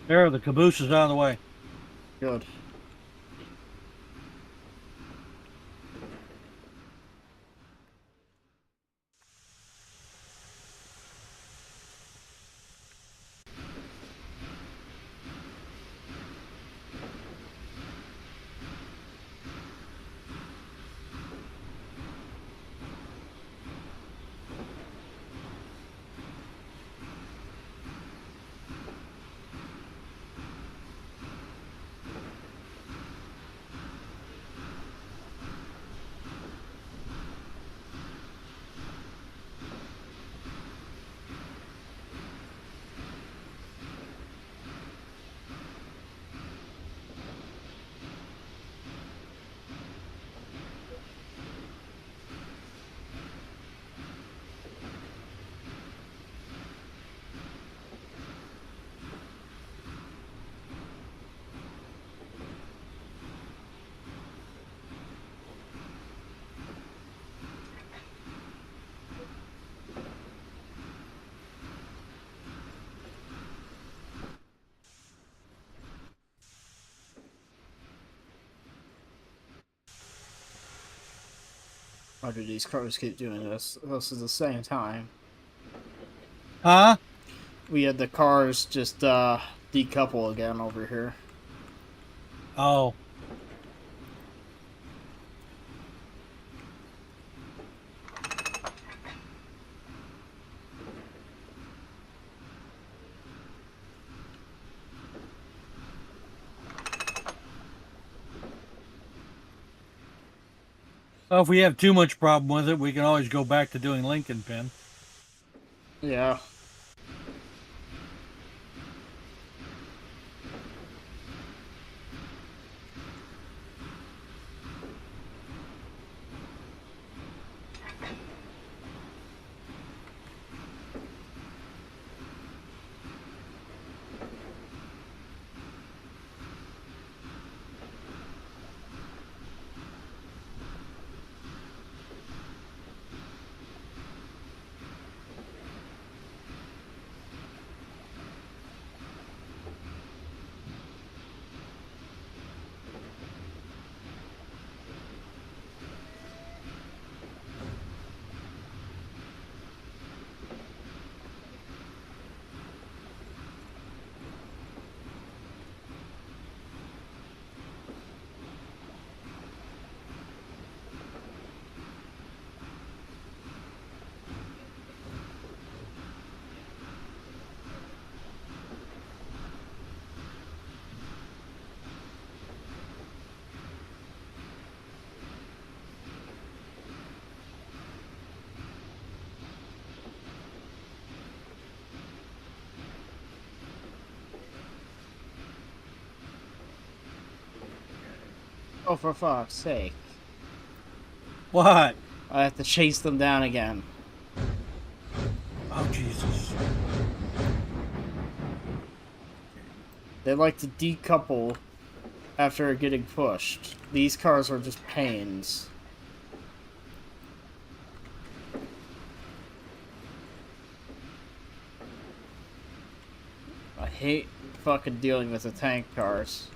There, the caboose is out of the way. Good. Why do these cars keep doing this? This is the same time. Huh? We had the cars just decouple again over here. Oh. Well, if we have too much problem with it, we can always go back to doing Lincoln Pin. Yeah. Oh, for fuck's sake. What? I have to chase them down again. Oh, Jesus. They like to decouple after getting pushed. These cars are just pains. I hate fucking dealing with the tank cars.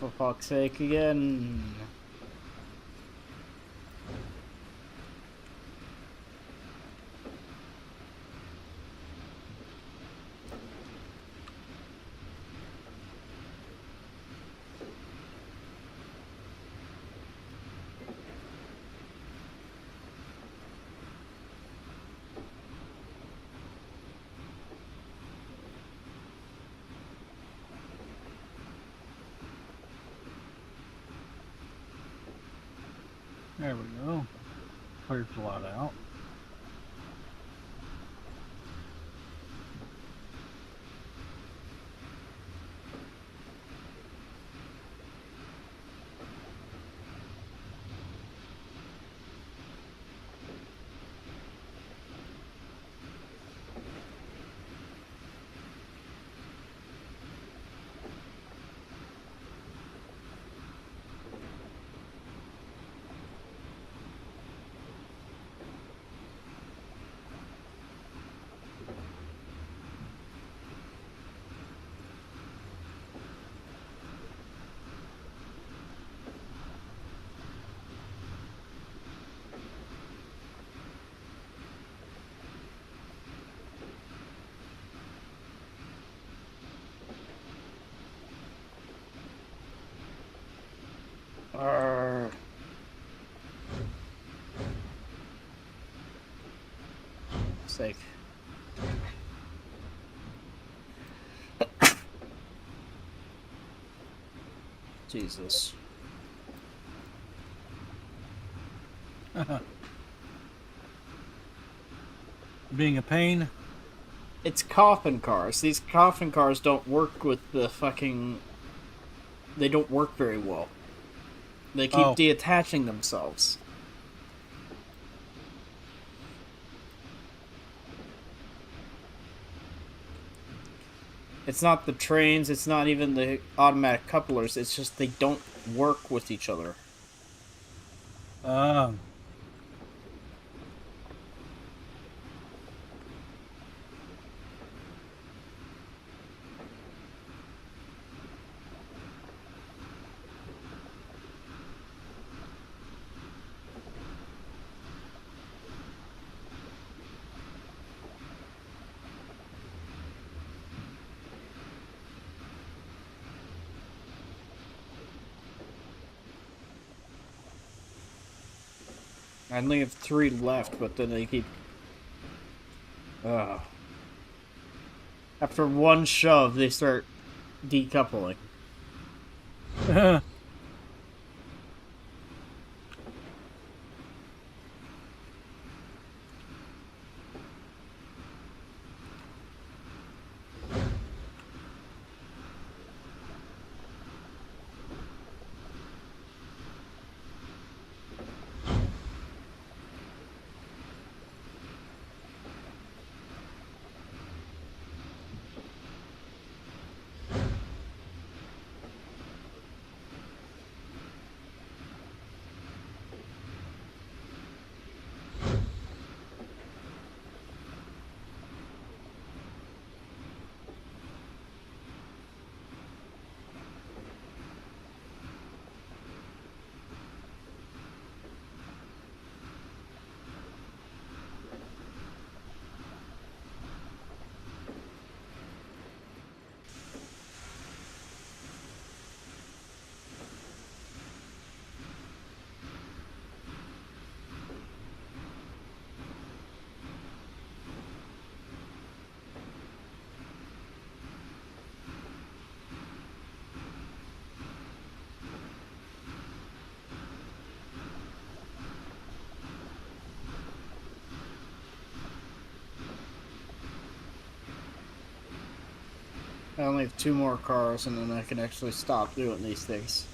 For fuck's sake again. There we go. Clears a lot out. Arrgh. Sake. Jesus. Being a pain. It's coffin cars. These coffin cars don't work with the fucking... They don't work very well. They keep detaching themselves. It's not the trains, it's not even the automatic couplers, it's just they don't work with each other. Um, I only have 3 left, but then they keep... After one shove, they start decoupling. I only have 2 more cars, and then I can actually stop doing these things.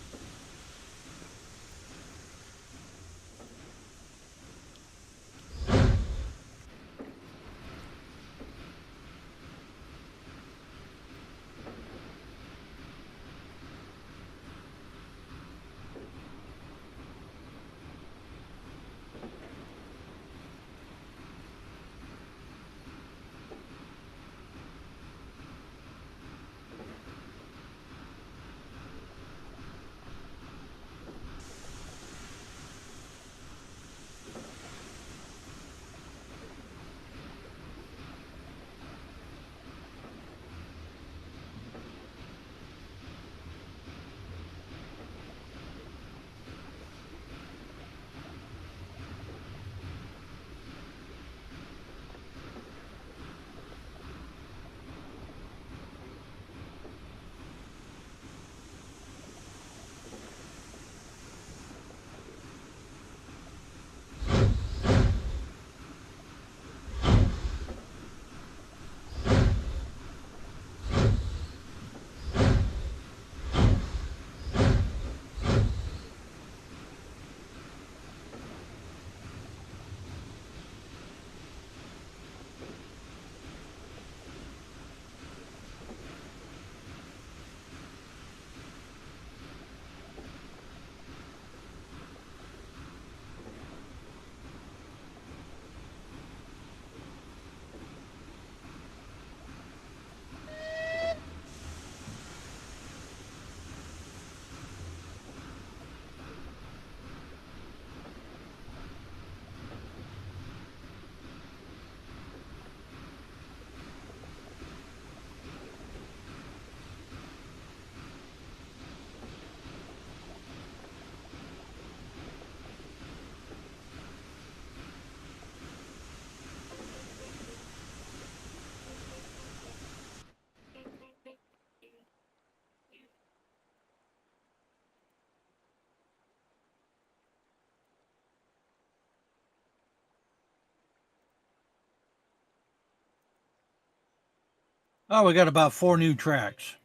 oh, we got about 4 new tracks.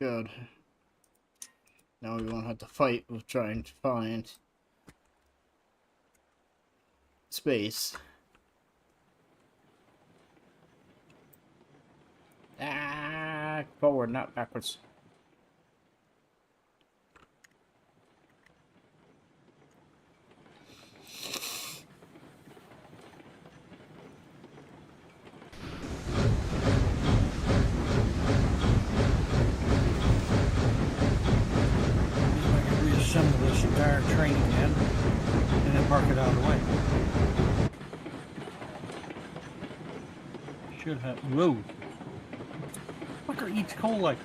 Good. Now we won't have to fight with trying to find space. Ah, forward, not backwards. Should have. Whoa. Fucker eats coal like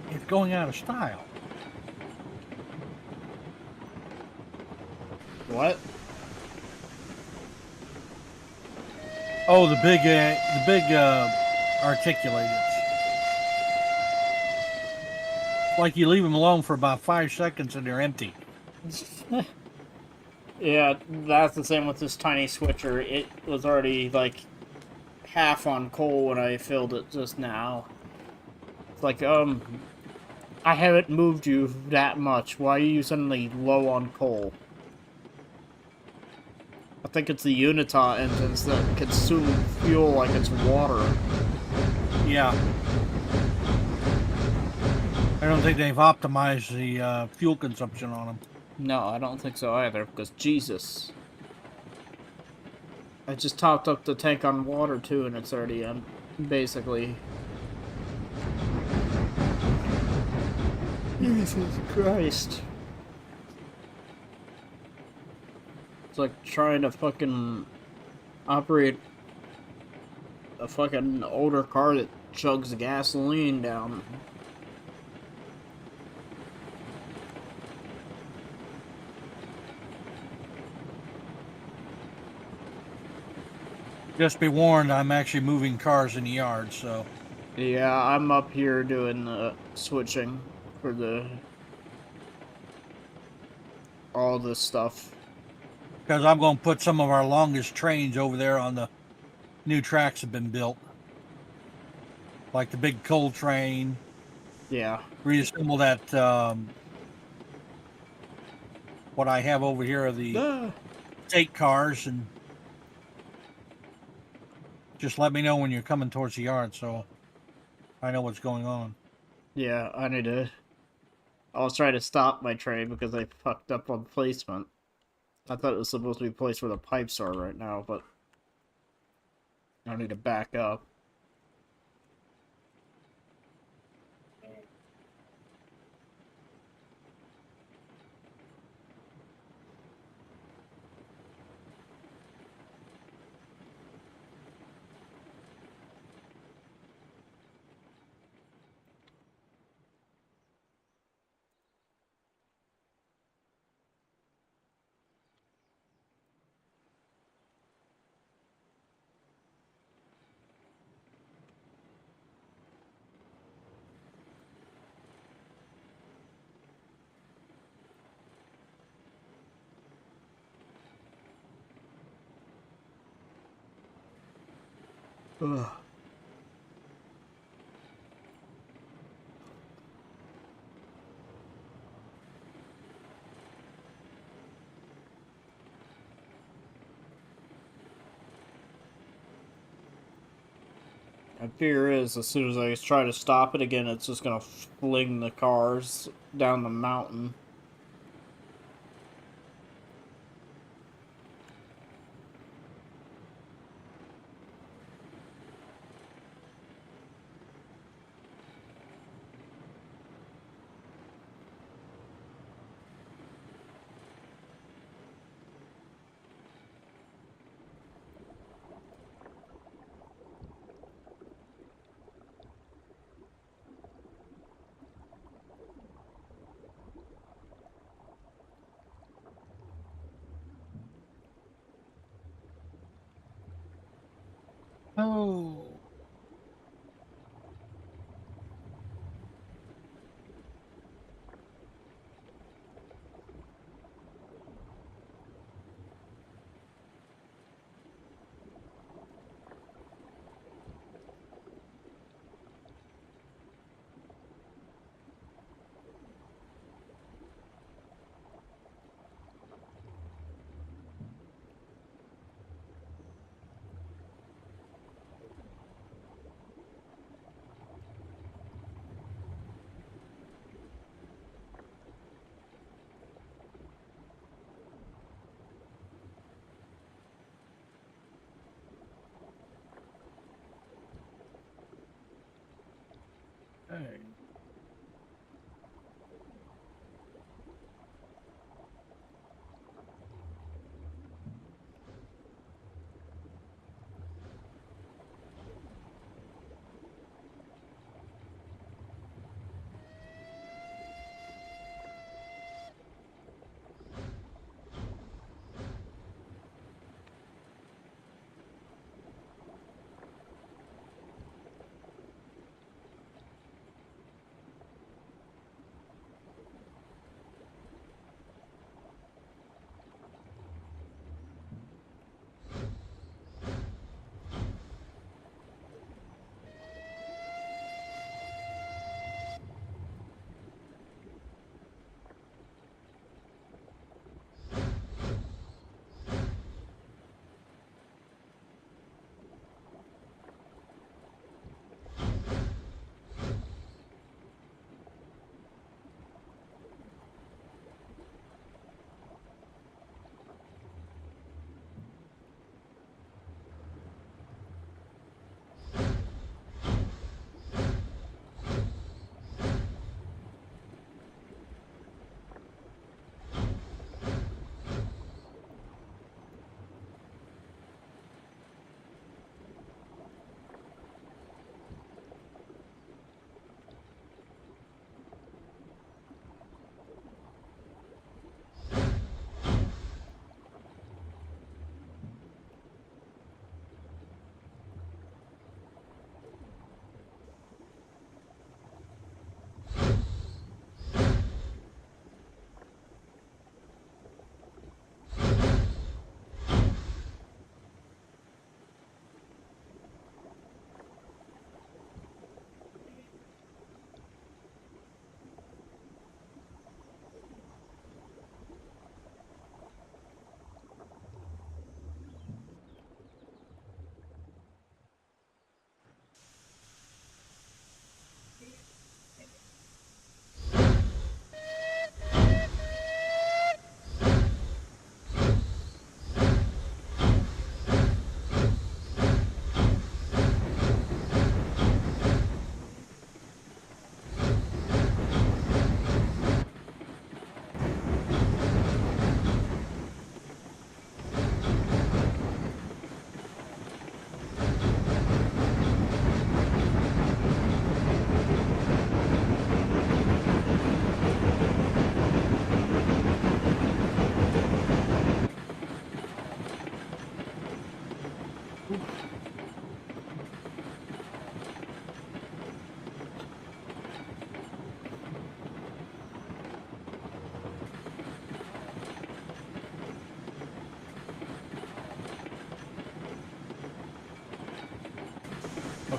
it's going out of style. What? Oh, the big articulators. Like you leave them alone for about 5 seconds and they're empty. Yeah, that's the same with this tiny switcher. It was already, like, half on coal when I filled it just now. It's like, I haven't moved you that much. Why are you suddenly low on coal? I think it's the Unita engines that consume fuel like it's water. Yeah. I don't think they've optimized the fuel consumption on them. No, I don't think so either, because Jesus. I just topped up the tank on water too, and it's already basically. Jesus Christ. It's like trying to fucking operate a fucking older car that chugs gasoline down. Just be warned, I'm actually moving cars in the yard, so. Yeah, I'm up here doing the switching for all this stuff. Because I'm going to put some of our longest trains over there on the new tracks have been built. Like the big coal train. Yeah. Reassemble that, what I have over here are the state cars, and just let me know when you're coming towards the yard so I know what's going on. Yeah, I need to. I was trying to stop my train because I fucked up on placement. I thought it was supposed to be placed where the pipes are right now, but I need to back up. Ugh. My fear is, as soon as I try to stop it again, it's just gonna fling the cars down the mountain. Oh. Hey.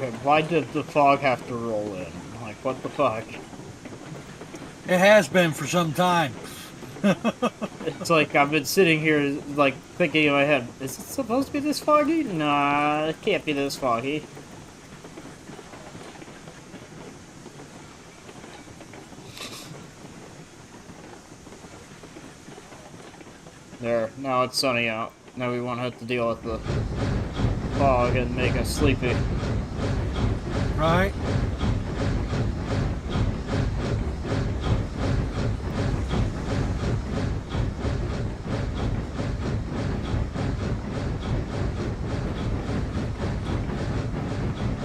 Okay, why did the fog have to roll in? Like, what the fuck? It has been for some time. It's like I've been sitting here, like, thinking in my head, is it supposed to be this foggy? Nah, it can't be this foggy. There, now it's sunny out. Now we won't have to deal with the fog and make us sleepy. Right?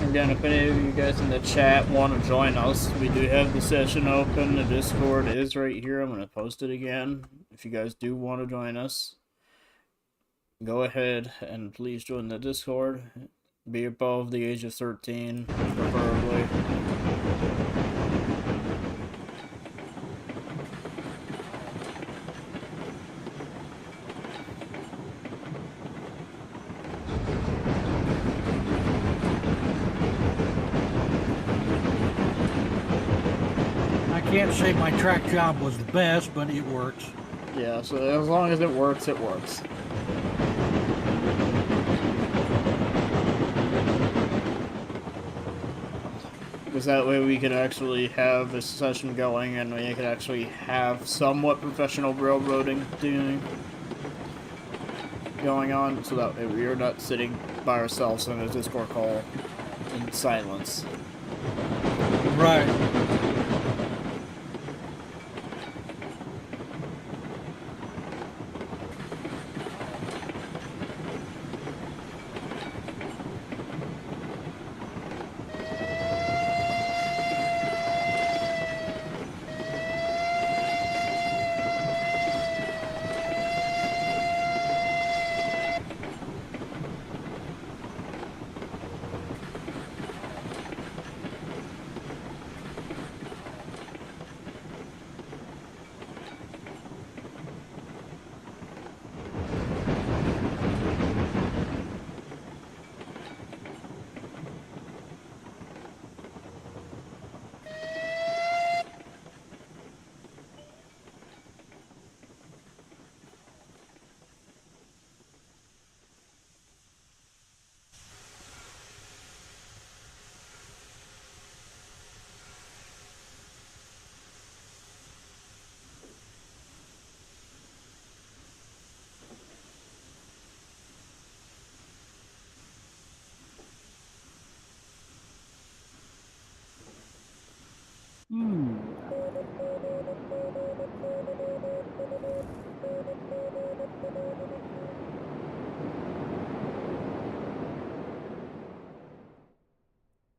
Again, if any of you guys in the chat want to join us, we do have the session open. The Discord is right here. I'm going to post it again. If you guys do want to join us, go ahead and please join the Discord. Be above the age of 13, preferably. I can't say my track job was the best, but it works. Yeah, so as long as it works, it works. Because that way we could actually have this session going and we could actually have somewhat professional railroading doing going on, so that way we are not sitting by ourselves in a Discord call in silence. Right.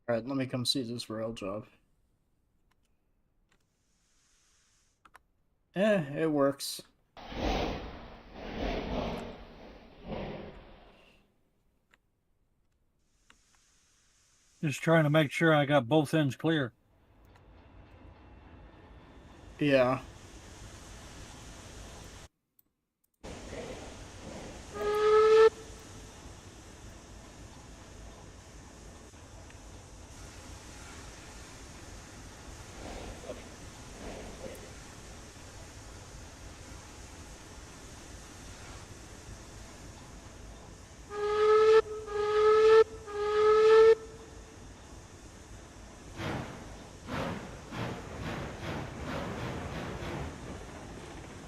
Alright, let me come see this rail job. It works. Just trying to make sure I got both ends clear. Yeah.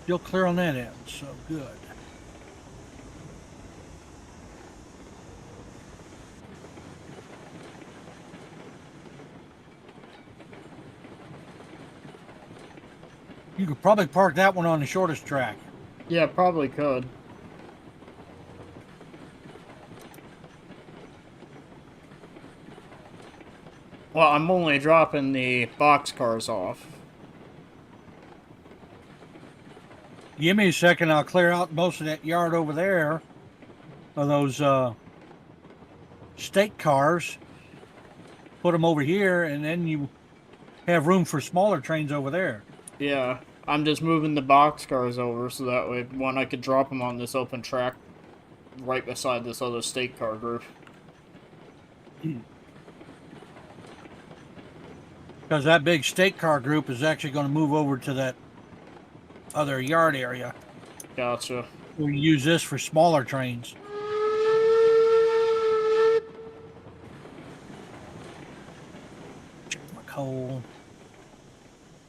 Still clear on that end, so good. You could probably park that one on the shortest track. Yeah, probably could. Well, I'm only dropping the boxcars off. Give me a second, I'll clear out most of that yard over there of those state cars. Put them over here, and then you have room for smaller trains over there. Yeah, I'm just moving the boxcars over so that way one I could drop them on this open track right beside this other state car group. Because that big state car group is actually going to move over to that other yard area. Gotcha. We use this for smaller trains. Check my coal.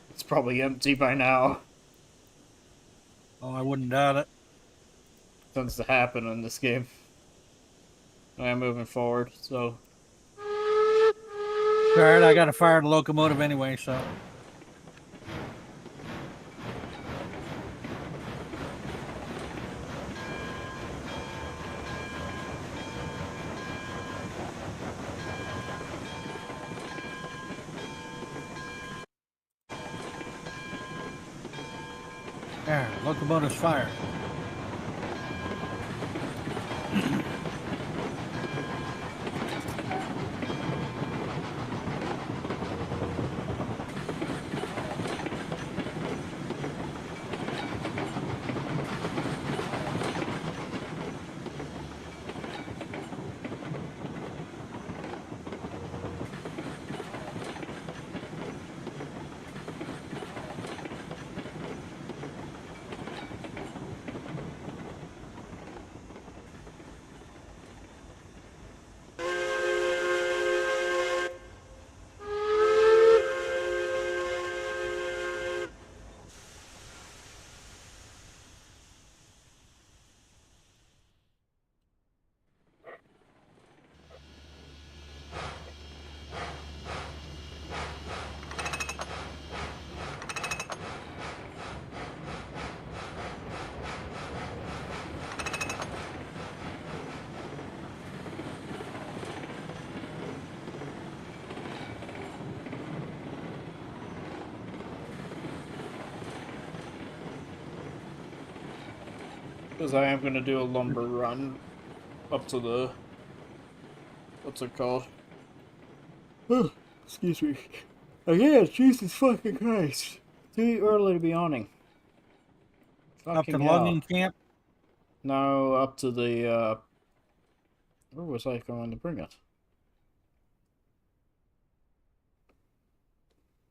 It's probably empty by now. Oh, I wouldn't doubt it. Tends to happen in this game. I am moving forward, so. Alright, I got to fire the locomotive anyway, so. There, locomotive's fired. Because I am going to do a lumber run up to the. What's it called? Oh, excuse me. Again, Jesus fucking Christ. Too early to be awning. Up to the hell. logging camp? No, up to the, where was I going to bring it?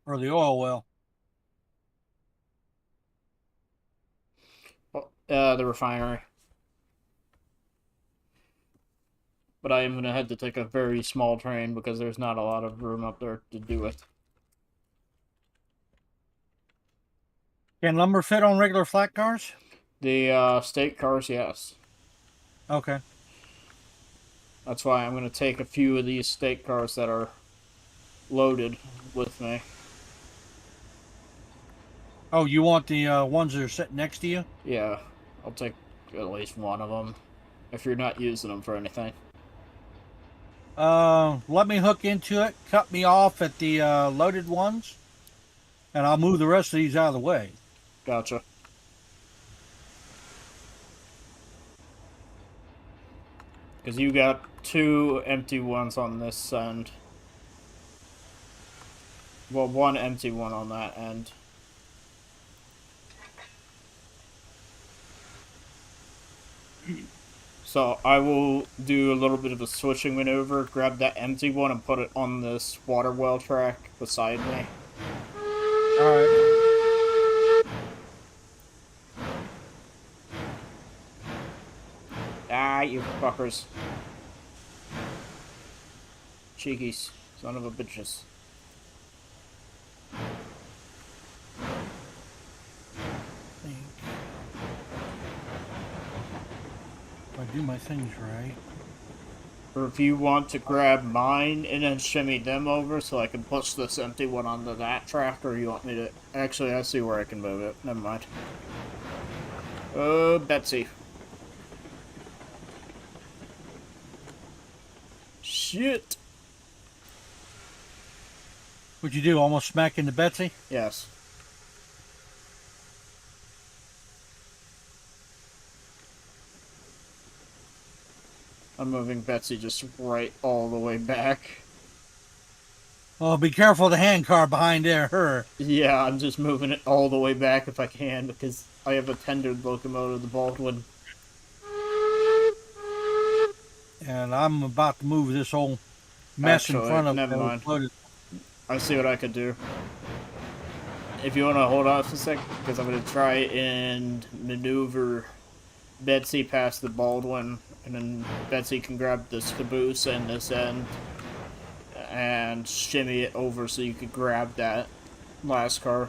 Or the oil well? Oh, the refinery. But I am going to have to take a very small train because there's not a lot of room up there to do it. Can lumber fit on regular flat cars? The state cars, yes. Okay. That's why I'm going to take a few of these state cars that are loaded with me. Oh, you want the ones that are sitting next to you? Yeah, I'll take at least one of them if you're not using them for anything. Let me hook into it, cut me off at the loaded ones, and I'll move the rest of these out of the way. Gotcha. Because you got 2 empty ones on this end. Well, 1 empty one on that end. So I will do a little bit of a switching maneuver, grab that empty one and put it on this water well track beside me. Alright. Ah, you fuckers. Cheekies. Son of a bitches. If I do my things right. Or if you want to grab mine and then shimmy them over so I can push this empty one onto that track, or you want me to... Actually, I see where I can move it. Never mind. Oh, Betsy. Shit. What'd you do? Almost smack into Betsy? Yes. I'm moving Betsy just right all the way back. Oh, be careful of the hand car behind there, her. Yeah, I'm just moving it all the way back if I can because I have a tendered locomotive, the Baldwin. And I'm about to move this whole mess Actually, in front of never me. mind. Loaded. I see what I could do. If you want to hold off a sec, because I'm going to try and maneuver Betsy past the Baldwin, and then Betsy can grab this caboose and this end and shimmy it over so you could grab that last car.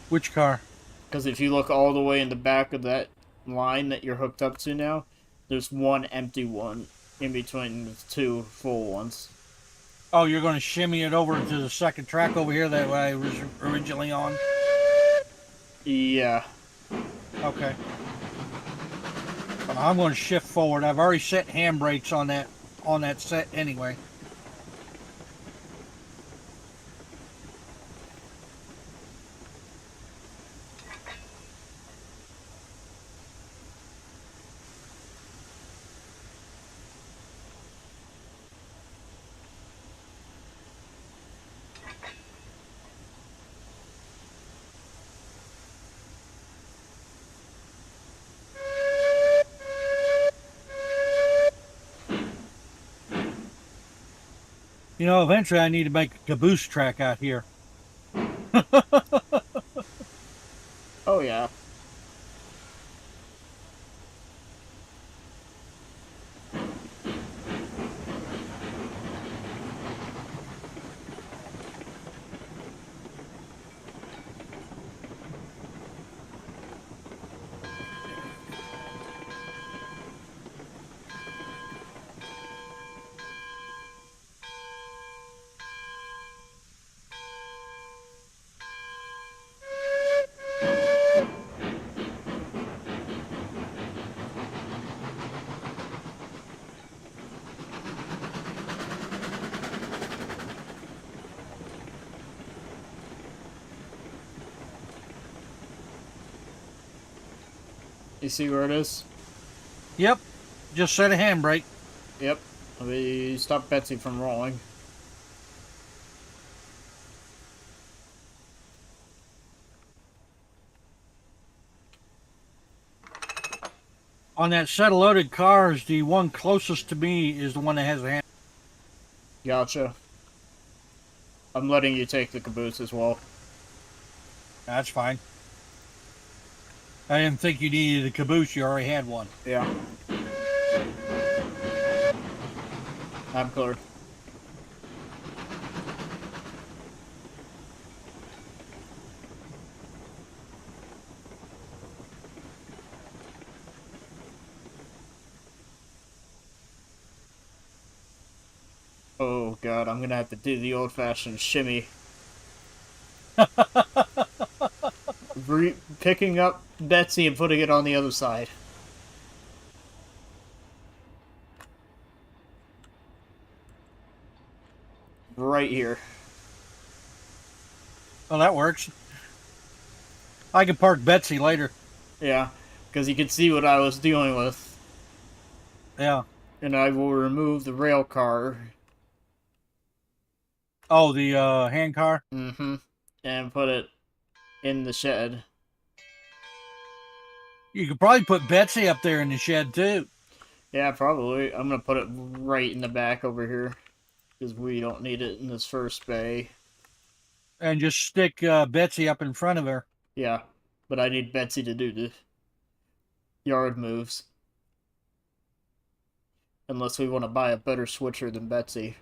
Which car? Because if you look all the way in the back of that line that you're hooked up to now, there's one empty one in between the two full ones. Oh, you're going to shimmy it over to the second track over here that I was originally on? Yeah. Okay. I'm going to shift forward. I've already set handbrakes on that set anyway. You know, eventually I need to make a caboose track out here. Oh, yeah. You see where it is? Yep. Just set a handbrake. Yep. We stop Betsy from rolling. On that set of loaded cars, the one closest to me is the one that has a hand. Gotcha. I'm letting you take the caboose as well. That's fine. I didn't think you needed a caboose. You already had one. Yeah. I'm clear. Oh god, I'm gonna have to do the old-fashioned shimmy. Picking up Betsy and putting it on the other side. Right here. Well, that works. I can park Betsy later. Yeah, because you can see what I was dealing with. Yeah. And I will remove the rail car. Oh, the hand car? Mm-hmm. And put it in the shed. You could probably put Betsy up there in the shed, too. Yeah, probably. I'm gonna put it right in the back over here. Because we don't need it in this first bay. And just stick Betsy up in front of her. Yeah, but I need Betsy to do the yard moves. Unless we want to buy a better switcher than Betsy.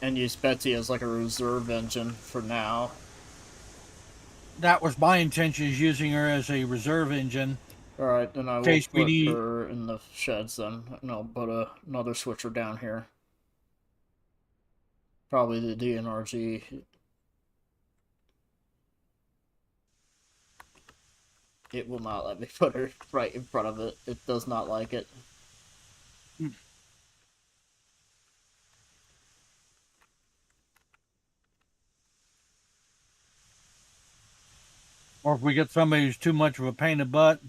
And use Betsy as like a reserve engine for now. That was my intention, is using her as a reserve engine. Alright, then I will Case we put need- her in the sheds then. And I'll put another switcher down here. Probably the DNRG. It will not let me put her right in front of it. It does not like it. Or if we get somebody who's too much of a pain in the butt,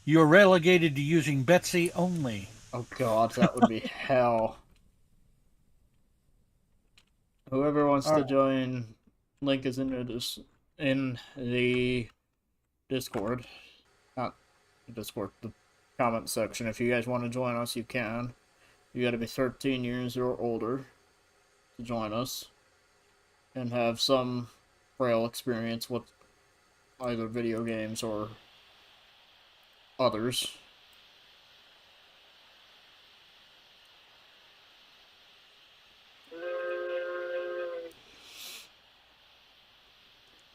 you're relegated to using Betsy only. Oh god, that would be hell. Whoever wants to join, link is in the Discord. the Discord, the comment section. If you guys want to join us, you can. You got to be 13 years or older to join us, and have some frail experience with either video games or others.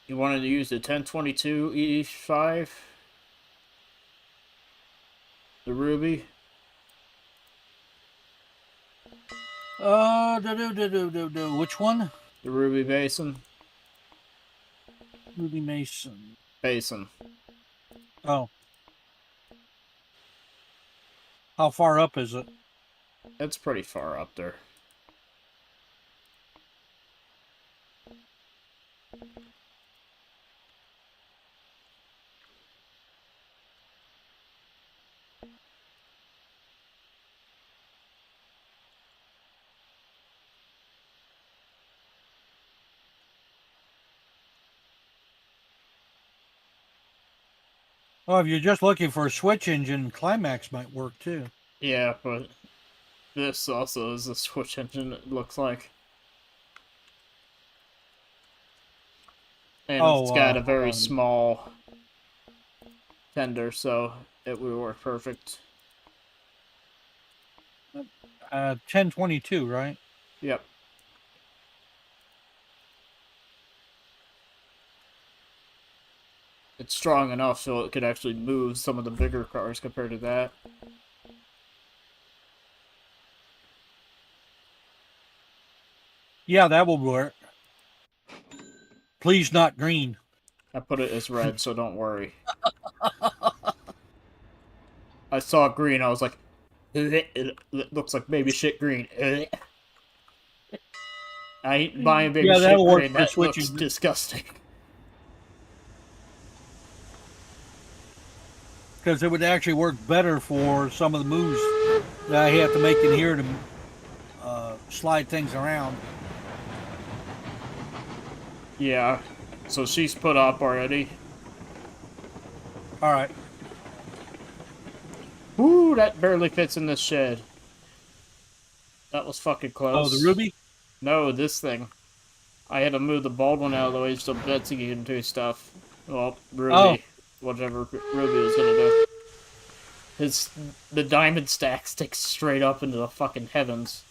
You wanted to use the 1022 E5, the Ruby. Which one? The Ruby Basin. Ruby Mason. Basin. Oh. How far up is it? It's pretty far up there. Oh, if you're just looking for a switch engine, Climax might work too. Yeah, but this also is a Switch engine, it looks like. And it's got a very small tender, so it would work perfect. 1022, right? Yep. It's strong enough so it could actually move some of the bigger cars compared to that. Yeah, that will work. Please not green. I put it as red, so don't worry. I saw green, I was like, it looks like baby shit green. I ain't buying baby shit green, that looks disgusting. Because it would actually work better for some of the moves that I have to make in here to slide things around. Yeah, so she's put up already. Alright. Ooh, that barely fits in this shed. That was fucking close. Oh, the Ruby? No, this thing. I had to move the bald one out of the way so Betsy can do stuff. Well, Ruby. Whatever Ruby was gonna do. The diamond stack sticks straight up into the fucking heavens.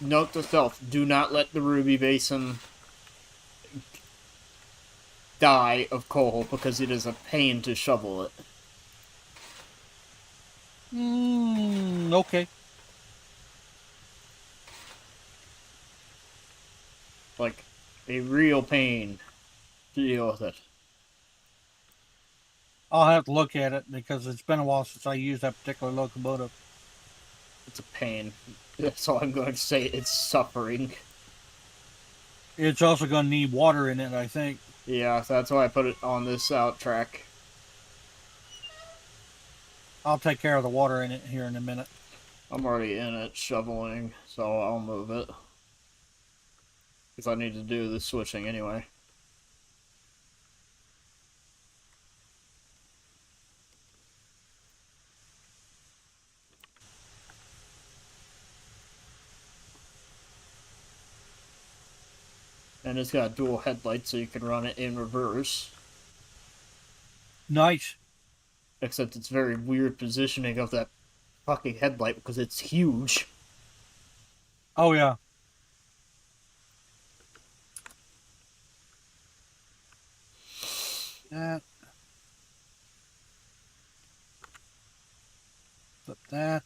Note to self, do not let the Ruby Basin die of coal, because it is a pain to shovel it. Okay. Like, a real pain to deal with it. I'll have to look at it because it's been a while since I used that particular locomotive. It's a pain. That's all I'm going to say. It's suffering. It's also going to need water in it, I think. Yeah, that's why I put it on this out track. I'll take care of the water in it here in a minute. I'm already in it shoveling, so I'll move it. Because I need to do the switching anyway. And it's got dual headlights, so you can run it in reverse. Nice. Except it's very weird positioning of that fucking headlight because it's huge. Oh, yeah. That. Flip that.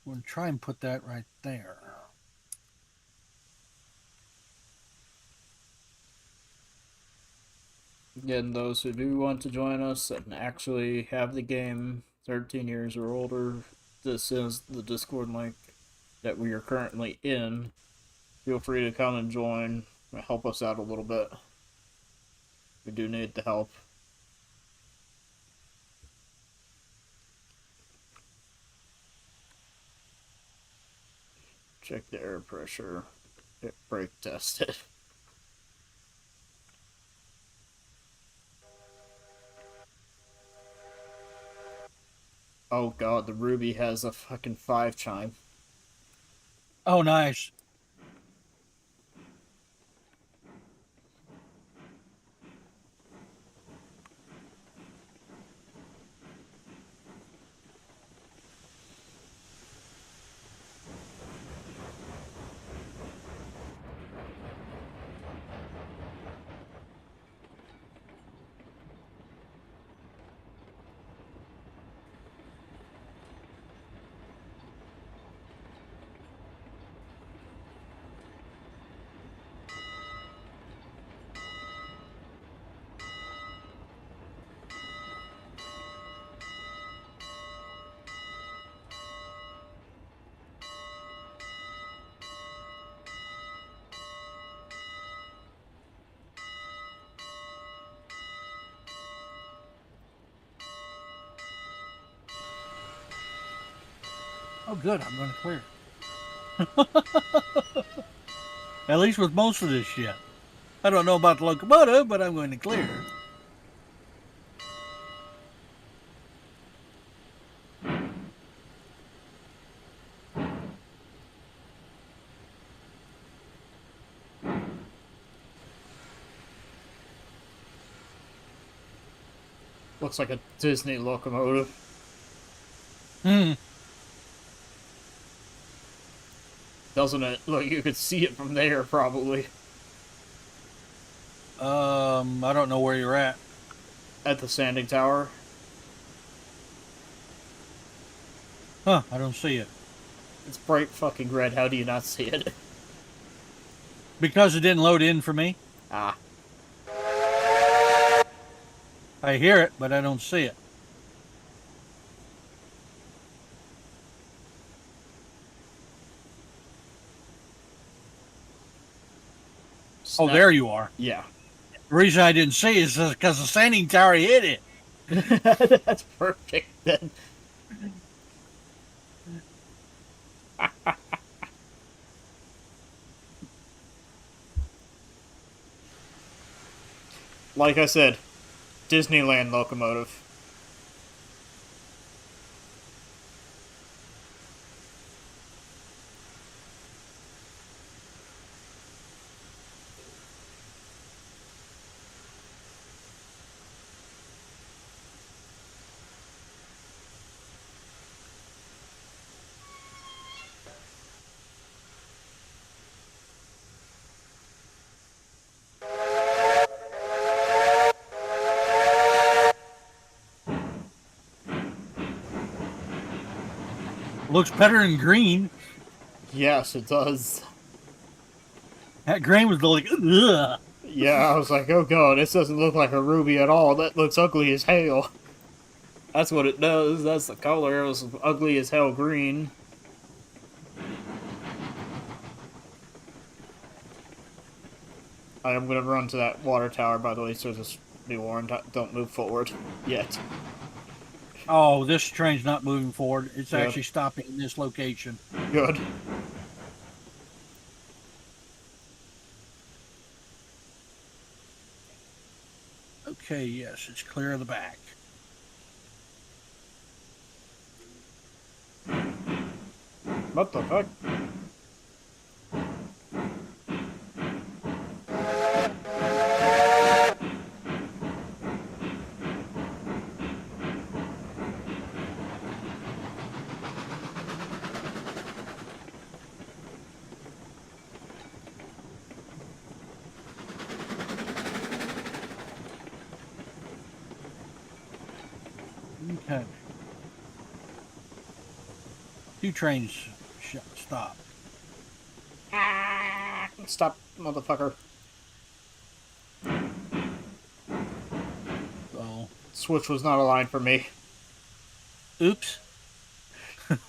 I'm going to try and put that right there. Again, those who do want to join us and actually have the game 13 years or older, this is the Discord link that we are currently in. If feel free to come and join. Help us out a little bit. We do need the help. Check the air pressure. Get brake tested. Oh god, the Ruby has a fucking 5 chime. Oh, nice. Oh, good. I'm going to clear. At least with most of this shit. I don't know about the locomotive, but I'm going to clear. Looks like a Disney locomotive. Hmm. Doesn't it? Look, you could see it from there, probably. I don't know where you're at. At the Sanding Tower. Huh, I don't see it. It's bright fucking red. How do you not see it? Because it didn't load in for me. Ah. I hear it, but I don't see it. Oh, there you are. Yeah. The reason I didn't see it is because the Sanding Tower hit it. That's perfect then. Like I said, Disneyland locomotive. Looks better than green. Yes, it does. That green was like, ugh. Yeah, I was like, oh god, this doesn't look like a ruby at all. That looks ugly as hell. That's what it does. That's the color. It was ugly as hell green. I am going to run to that water tower, by the way, so just be warned. Don't move forward yet. Oh, this train's not moving forward. It's Yep. actually stopping in this location. Good. Okay, yes, it's clear of the back. What the fuck? Okay. Two trains stop. Stop, motherfucker. So, Switch was not aligned for me. oops.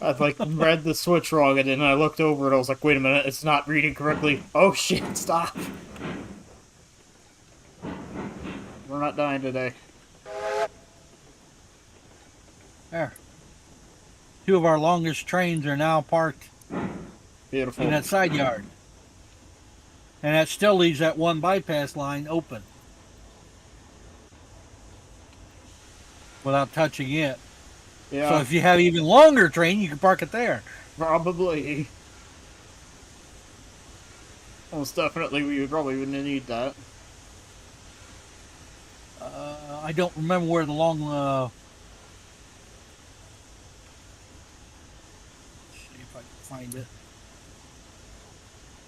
I like read the switch wrong, and then I looked over and I was like, wait a minute, it's not reading correctly. Oh shit, stop. We're not dying today. There. Two of our longest trains are now parked Beautiful. in that side yard. And that still leaves that one bypass line open without touching it. Yeah, So if you have even longer train, you can park it there. probably. Most definitely, we probably wouldn't need that. I don't remember where the long. Let's see if I can find it.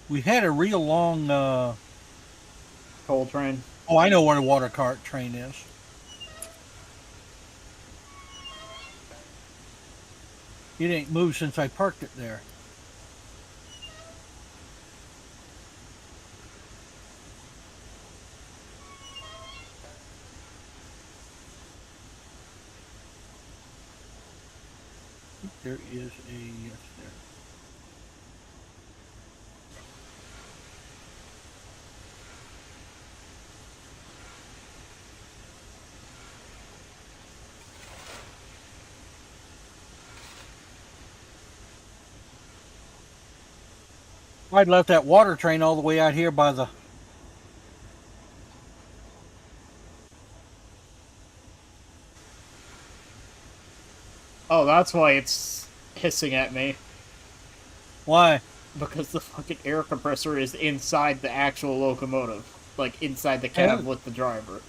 We had a real long. Coal train. Oh, I know where the water cart train is. It ain't moved since I parked it there. There is a yes there. I'd left that water train all the way out here by the. Oh, that's why it's hissing at me. Why? Because the fucking air compressor is inside the actual locomotive. Like, inside the cab Oh. with the driver.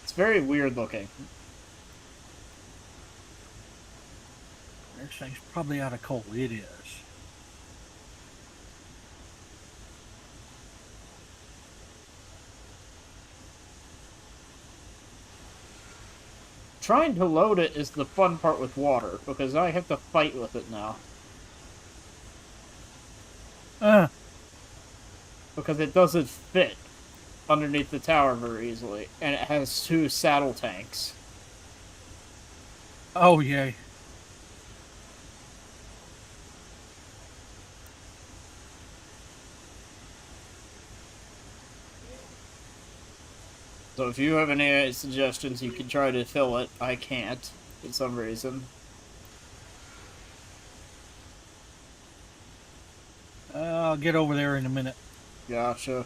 It's very weird looking. This thing's probably out of coal. It is. Trying to load it is the fun part with water, because I have to fight with it now. Because it doesn't fit underneath the tower very easily, and it has two saddle tanks. Oh, yay. So if you have any suggestions, you can try to fill it. I can't, for some reason. I'll get over there in a minute. Gotcha.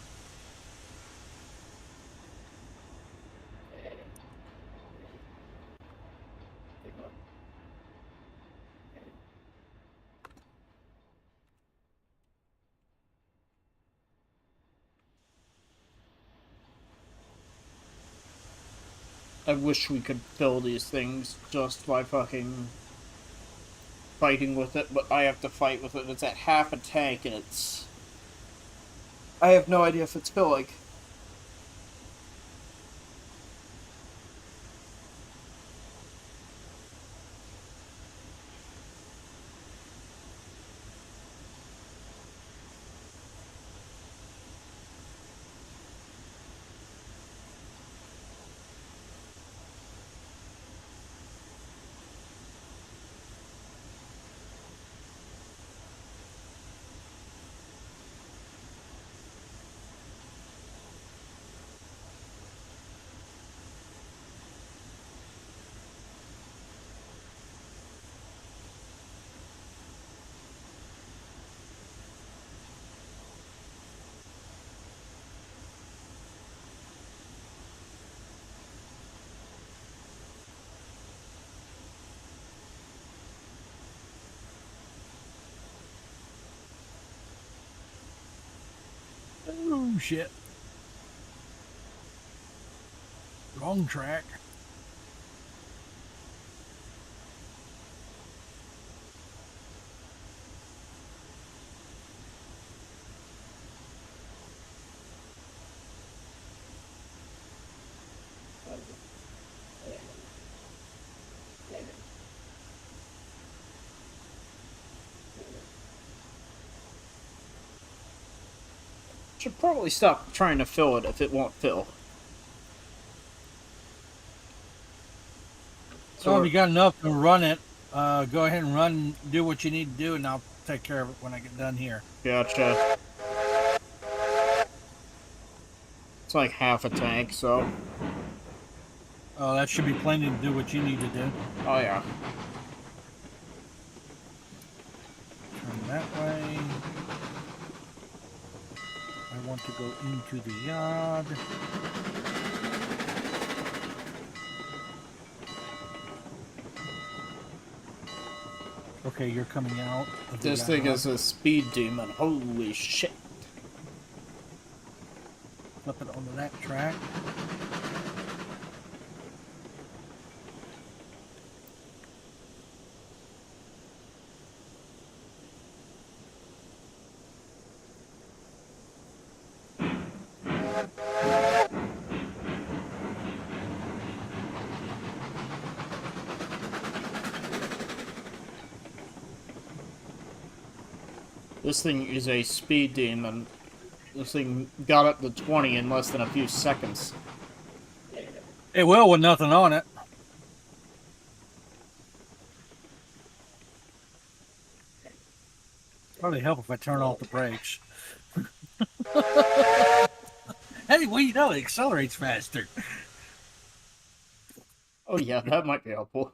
I wish we could fill these things just by fucking fighting with it, but I have to fight with it. It's at half a tank, and it's... I have no idea if it's filling. Oh, shit. Wrong track. Should probably stop trying to fill it if it won't fill. So if you got enough to run it, go ahead and run, do what you need to do, and I'll take care of it when I get done here. Gotcha. It's like half a tank, so. Oh, that should be plenty to do what you need to do. Oh, yeah. Turn that way. I want to go into the yard. Okay, you're coming out of the This thing yard. is a speed demon. Holy shit. Flip it onto that track. This thing is a speed demon. This thing got up to 20 in less than a few seconds. It will with nothing on it. Probably help if I turn off the brakes. Hey, well, you know, it accelerates faster. Oh yeah, that might be helpful.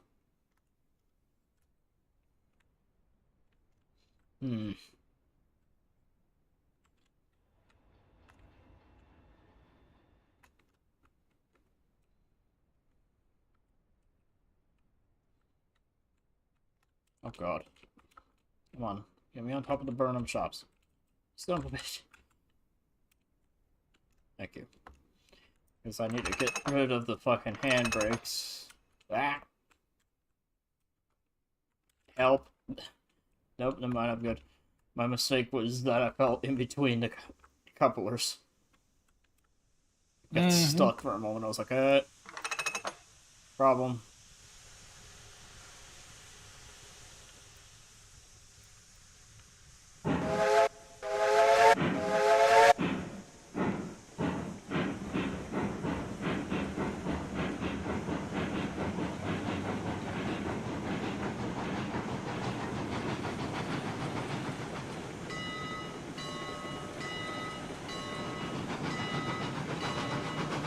Hmm. Oh god. Come on. Get me on top of the Burnham shops. Son of a bitch. Thank you. Because I need to get rid of the fucking handbrakes. Ah! Help. Nope, never mind, I'm good. My mistake was that I fell in between the couplers. Got stuck for a moment. I was like, problem.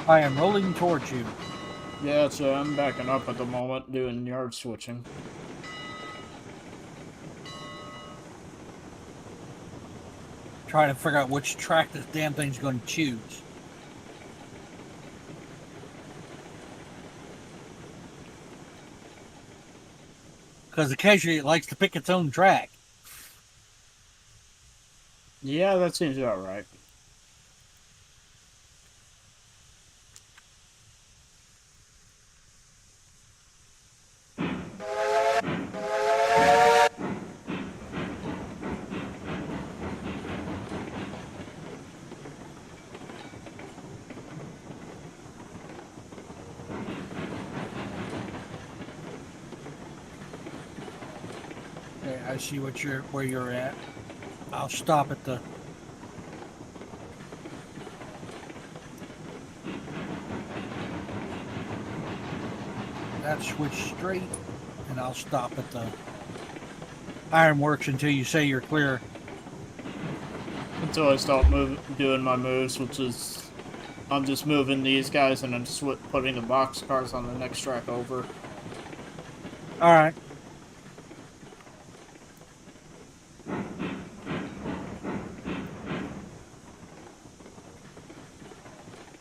I am rolling towards you. Yeah, so I'm backing up at the moment, doing yard switching. Trying to figure out which track this damn thing's going to choose. Because occasionally it likes to pick its own track. Yeah, that seems about right. Okay, I see where you're at. I'll stop at the... That switch straight, and I'll stop at the ironworks until you say you're clear. Until I start doing my moves, which is... I'm just moving these guys and then putting the box cars on the next track over. Alright.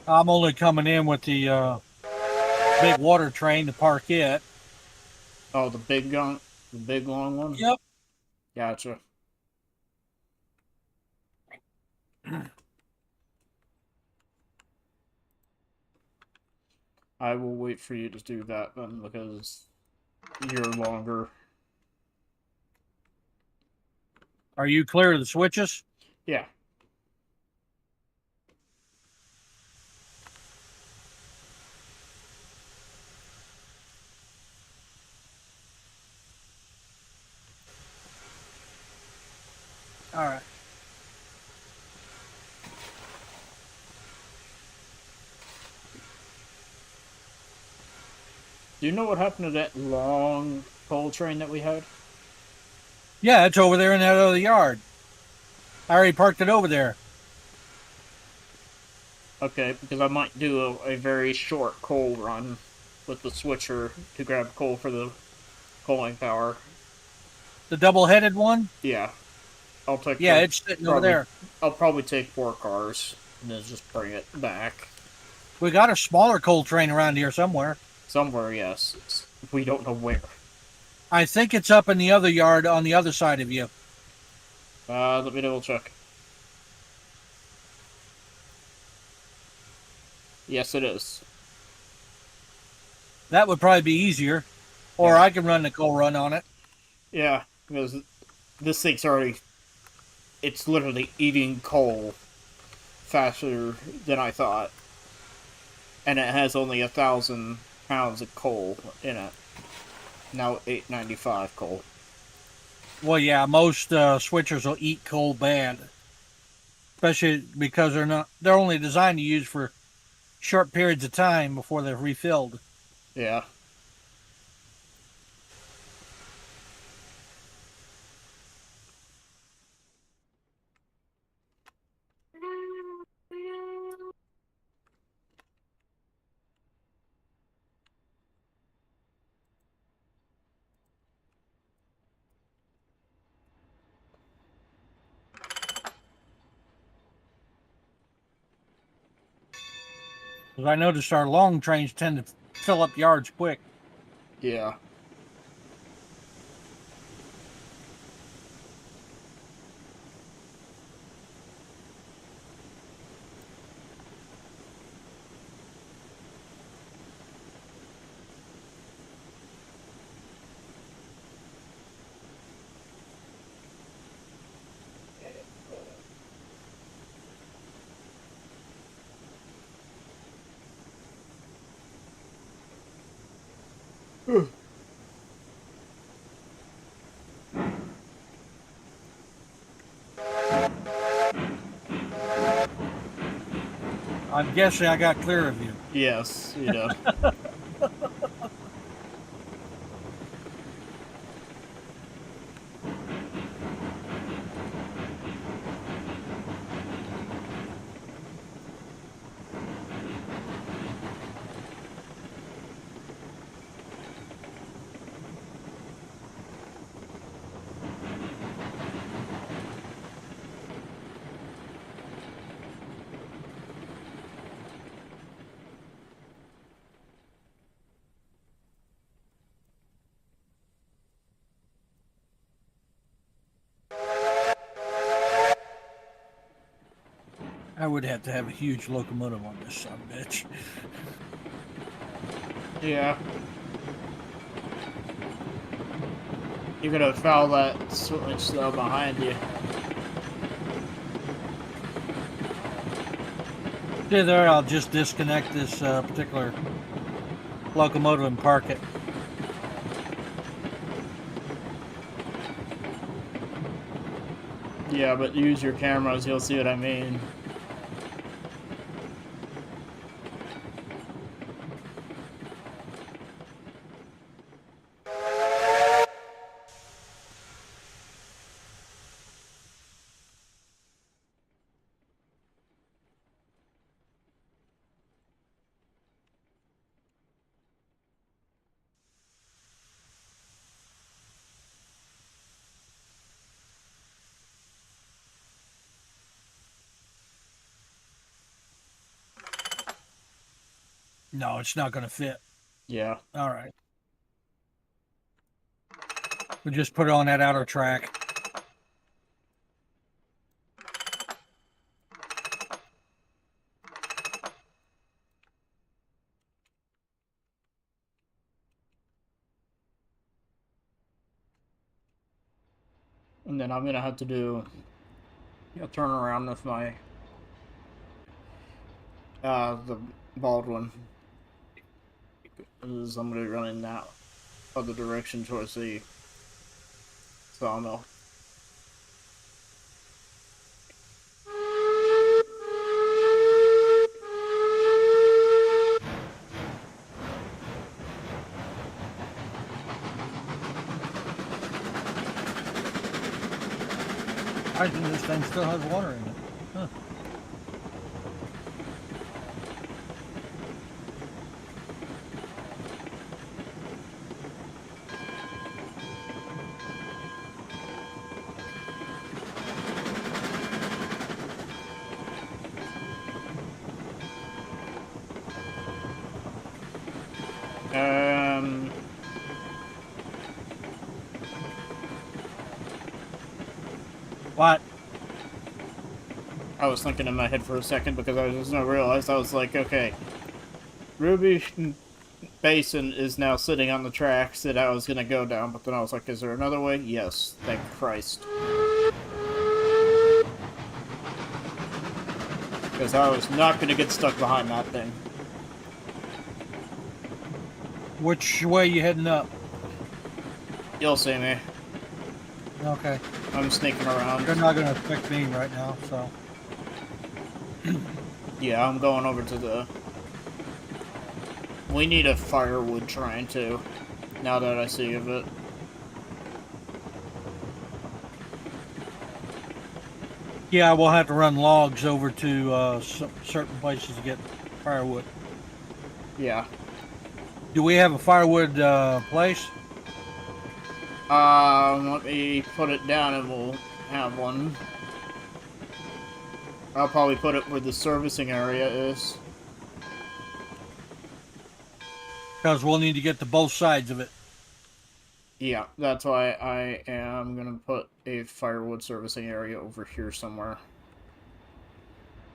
I'm only coming in with the big water train to park it. Oh, the big long one? Yep. Gotcha. I will wait for you to do that then, because you're longer. Are you clear of the switches? Yeah. All right. Do you know what happened to that long coal train that we had? Yeah, it's over there in that other yard. I already parked it over there. Okay, because I might do a very short coal run with the switcher to grab coal for the coaling tower. The double-headed one? Yeah, I'll take Yeah, the it's sitting over probably there. I'll probably take 4 cars and then just bring it back We got a smaller coal train around here somewhere. somewhere. Yes, we don't know where. I think it's up in the other yard on the other side of you. Let me double check. Yes, it is. That would probably be easier. Or Yeah. I can run the coal run on it. Yeah, because this thing's already. It's literally eating coal faster than I thought. And it has only 1,000 pounds of coal in it. Now 895 coal. Well, yeah, most switchers will eat coal bad, especially because they're only designed to use for short periods of time before they're refilled. Yeah. Because I noticed our long trains tend to fill up yards quick. Yeah. I'm guessing I got clear of you. Yes, you know. I would have to have a huge locomotive on this son of a bitch. Yeah. You're gonna foul that switch though behind you. Stay there, I'll just disconnect this particular locomotive and park it. Yeah, but use your cameras, you'll see what I mean. No, it's not going to fit. Yeah. All right. We'll just put it on that outer track. And then I'm gonna have to do a turnaround with my the Baldwin. Is I'm gonna run in that other direction towards the sawmill. think this thing still has water in it. Huh. What? I was thinking in my head for a second because I was just now realized I was like, okay, Ruby Basin is now sitting on the tracks that I was gonna go down, but then I was like, is there another way? Yes, thank Christ. Because I was not gonna get stuck behind that thing. Which way you heading up? You'll see me. Okay. I'm sneaking around. You're not going to affect me right now, so. Yeah, I'm going over to the... We need a firewood train, too. Now that I see of it. Yeah, we'll have to run logs over to certain places to get firewood. Yeah. Do we have a firewood place? Let me put it down and we'll have one. I'll probably put it where the servicing area is. Because we'll need to get to both sides of it. Yeah, that's why I am gonna put a firewood servicing area over here somewhere.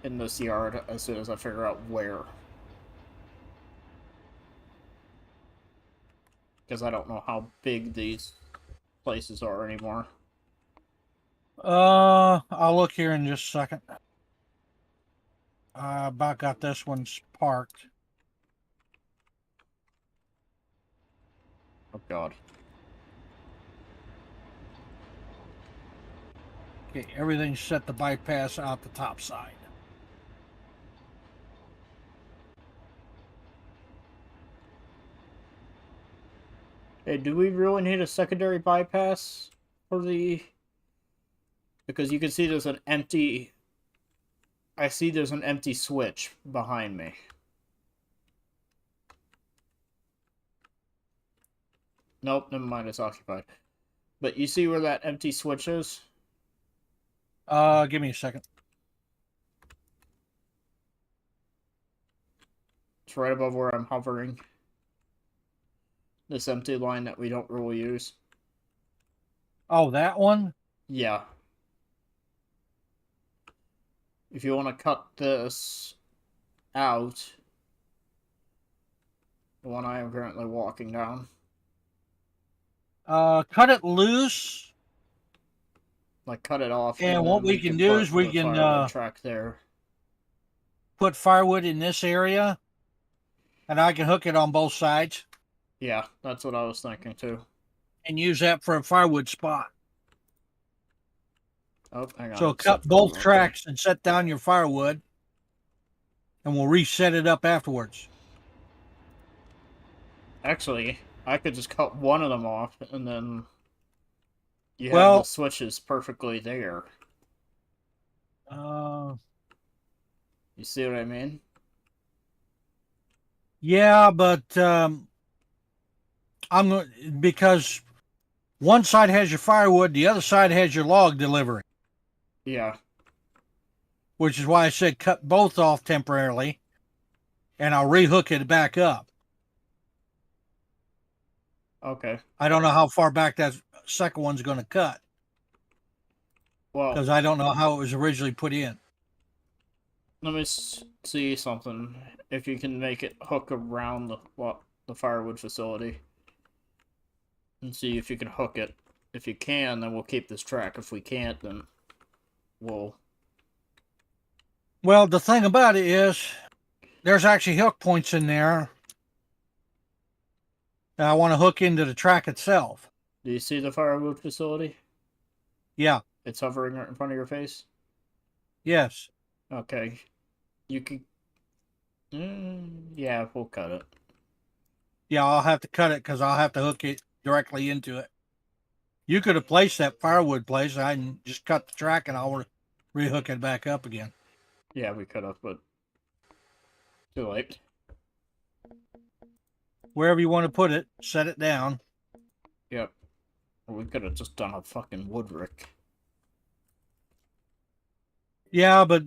In this yard, as soon as I figure out where. Because I don't know how big these places are anymore. I'll look here in just a second. I about got this one parked. Oh god. Okay, everything's set to bypass out the top side. Hey, do we really need a secondary bypass for the... Because you can see there's an empty... I see there's an empty switch behind me. Nope, never mind, it's occupied. But you see where that empty switch is? Give me a second. It's right above where I'm hovering. This empty line that we don't really use. Oh, that one? Yeah. If you want to cut this out, the one I am currently walking down. Cut it loose. Like, cut it off. And what we can do is we can track there. Put firewood in this area, and I can hook it on both sides. Yeah, that's what I was thinking too. And use that for a firewood spot. Oh, hang on. So cut both tracks and set down your firewood, and we'll reset it up afterwards. Actually, I could just cut one of them off, and then you have the switches perfectly there. You see what I mean? Yeah, but because one side has your firewood, the other side has your log delivery. Yeah. Which is why I said cut both off temporarily, and I'll rehook it back up. Okay. I don't know how far back that second one's going to cut. Well, because I don't know how it was originally put in. Let me see something. If you can make it hook around the firewood facility. And see if you can hook it. If you can, then we'll keep this track. If we can't, then we'll... Well, the thing about it is, there's actually hook points in there that I want to hook into the track itself. Do you see the firewood facility? Yeah. It's hovering right in front of your face? Yes. Okay. You could... yeah, we'll cut it. Yeah, I'll have to cut it because I'll have to hook it directly into it. You could have placed that firewood place. I can just cut the track and I'll rehook it back up again. Yeah, we could have, but too late. Wherever you want to put it, set it down. Yep. We could have just done a fucking wood rick. Yeah, but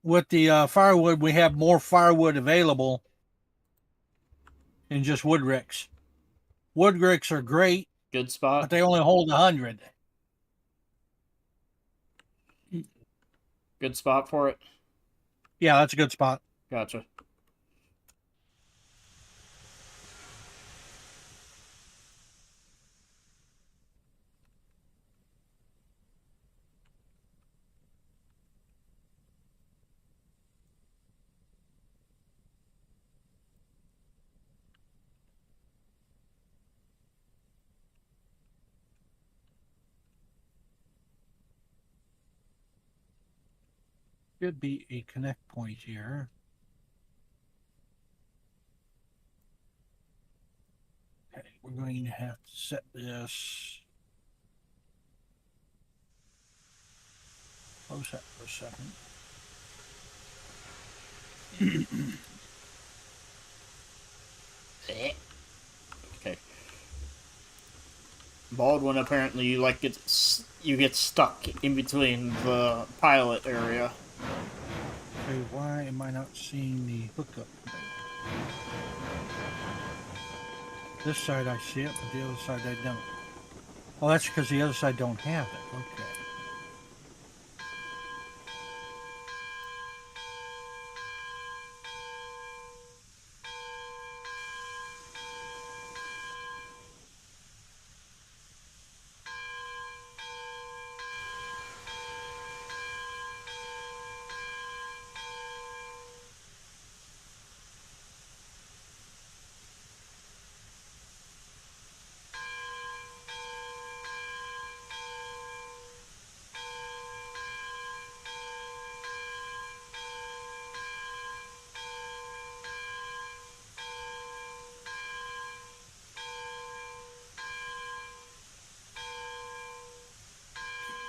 with the firewood, we have more firewood available than just wood ricks. Wood ricks are great, Good spot. but they only hold 100. Good spot for it. Yeah, that's a good spot. Gotcha. Should be a connect point here. Okay, we're going to have to set this. Close that for a second. Okay. Baldwin, apparently you get stuck in between the pilot area. Okay, why am I not seeing the hookup? This side I see it, but the other side I don't. Oh, that's because the other side don't have it. Okay.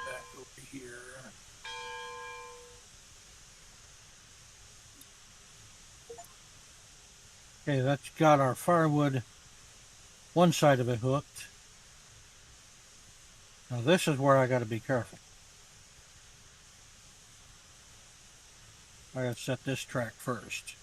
Back over here. Okay, that's got our firewood, one side of it hooked. Now this is where I got to be careful. I got to set this track first.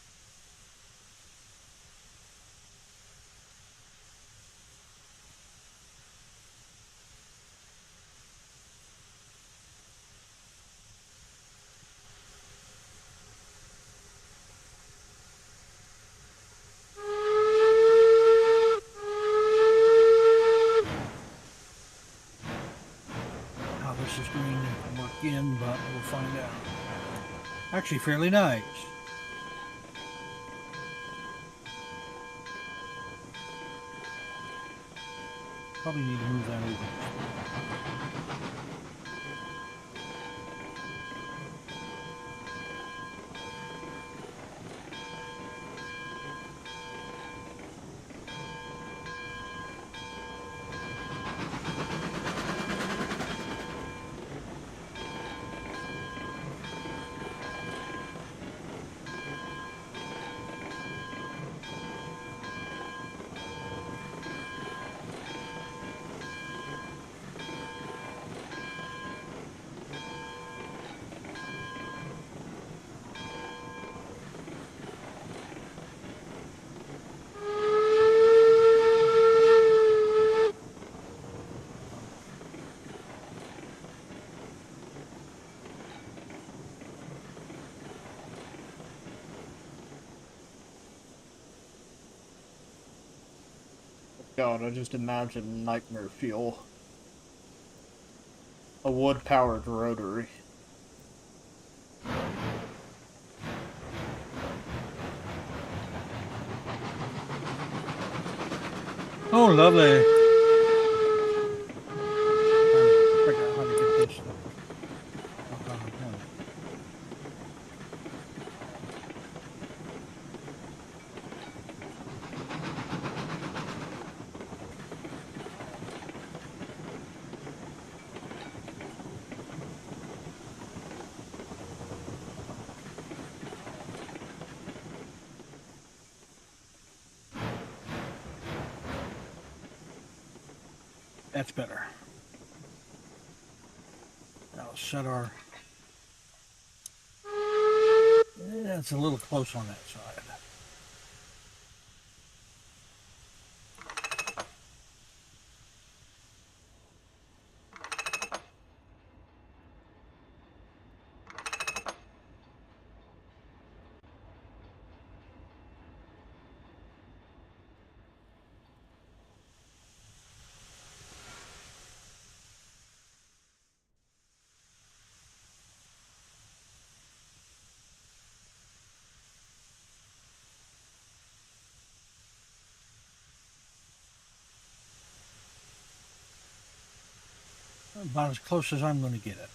How this is going to work in, but we'll find out. Actually, fairly nice. Probably need to move that over. God, I just imagined nightmare fuel. A wood-powered rotary. Oh, lovely. Figure out how to get this stuff. That's better. Now set our... That's a little close on that side. About as close as I'm going to get it.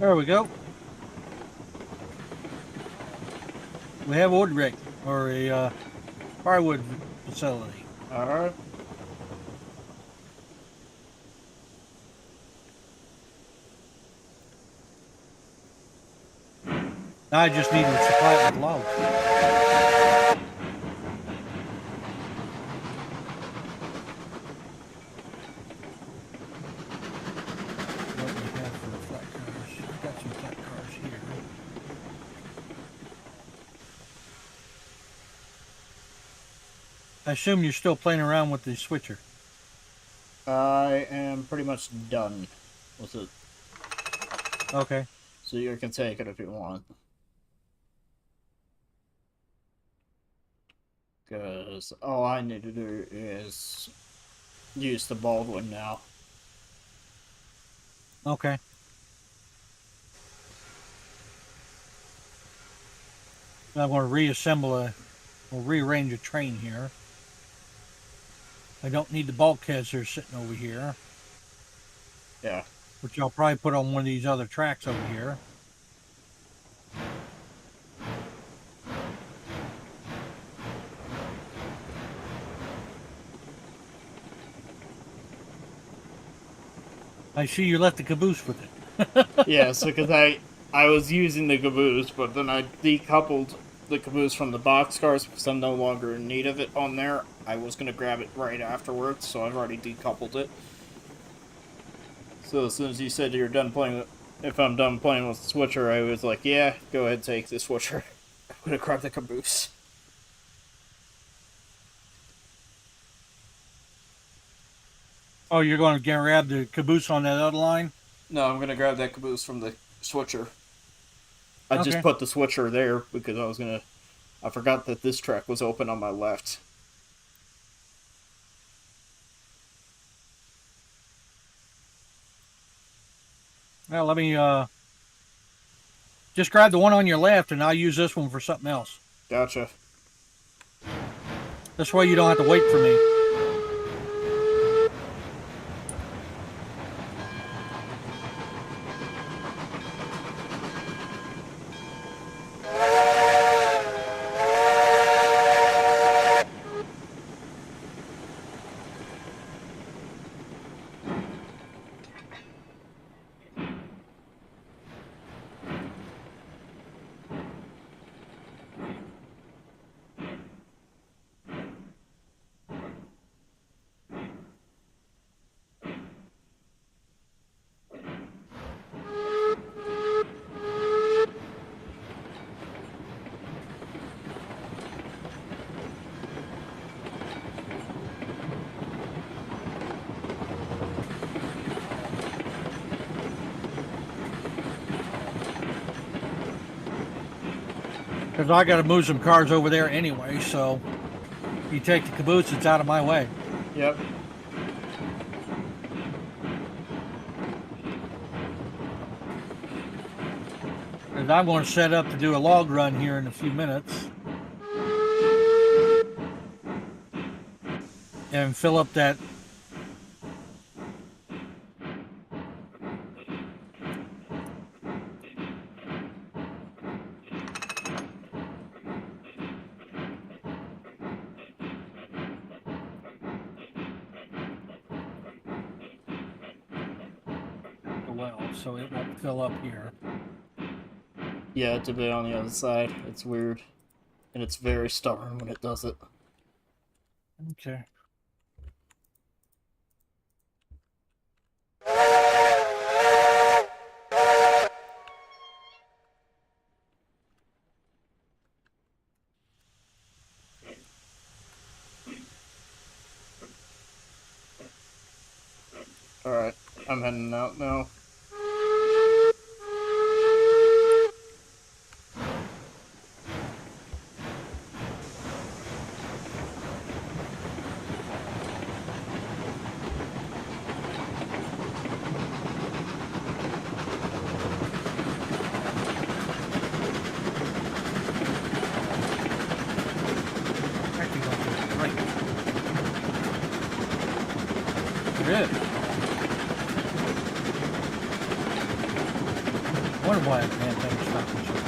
There we go. We have a wood rig, or a firewood facility. Alright. Now I just need to supply it with logs. What do we have for the flat cars? I've got some flat cars here. I assume you're still playing around with the switcher. I am pretty much done with it. Okay. So you can take it if you want. Because all I need to do is use the Baldwin now. Okay. I'm going to reassemble or rearrange a train here. I don't need the bulkheads that are sitting over here, Yeah. which I'll probably put on one of these other tracks over here. I see you left the caboose with it. Yes, because I was using the caboose, but then I decoupled the caboose from the boxcars because I'm no longer in need of it on there. I was going to grab it right afterwards, so I've already decoupled it. So as soon as you said you're done playing with, if I'm done playing with the switcher, I was like, yeah, go ahead, take the switcher. I'm going to grab the caboose. Oh, you're going to grab the caboose on that other line? No, I'm going to grab that caboose from the switcher. I Okay. just put the switcher there because I forgot that this track was open on my left. Well, let me just grab the one on your left, and I'll use this one for something else. Gotcha. This way you don't have to wait for me. Because I got to move some cars over there anyway, so if you take the caboose, it's out of my way. Yep. Because I'm going to set up to do a log run here in a few minutes. And fill up that well, so it won't fill up here. Yeah, it's a bit on the other side. It's weird. And it's very stubborn when it does it. Okay. Alright, I'm heading out now. Actually, going to the right. Good. I wonder why that damn thing stopped and shut.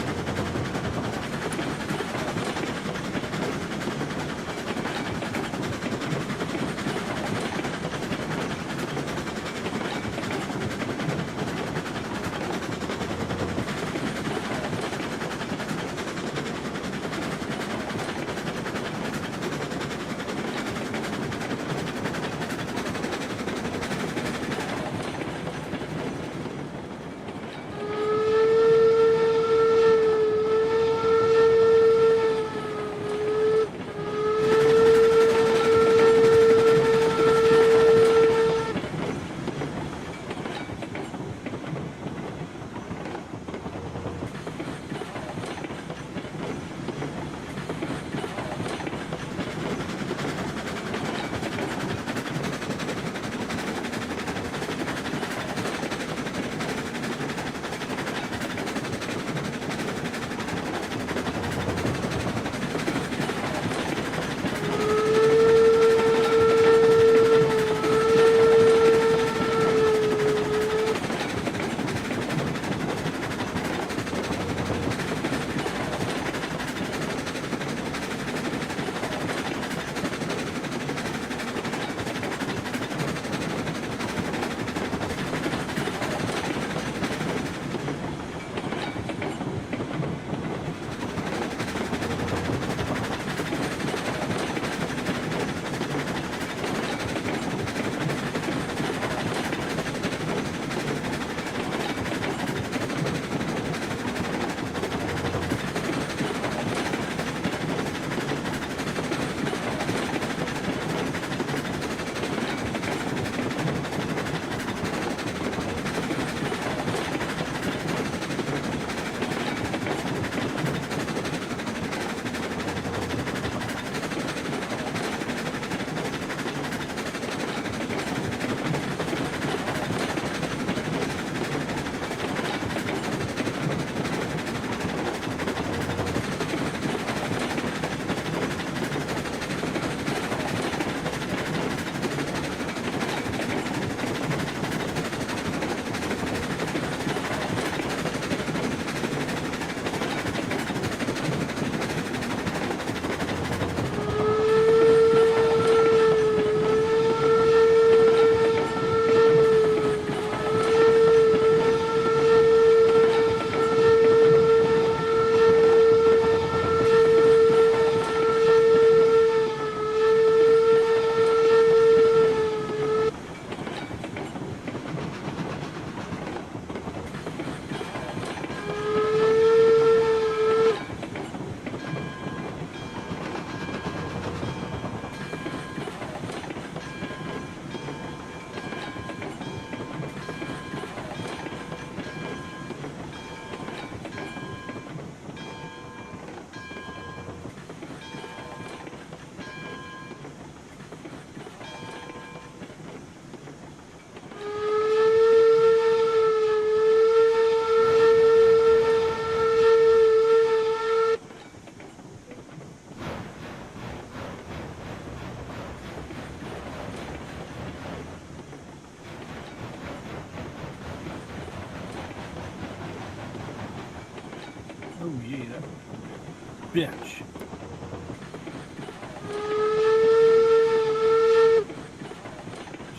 bitch.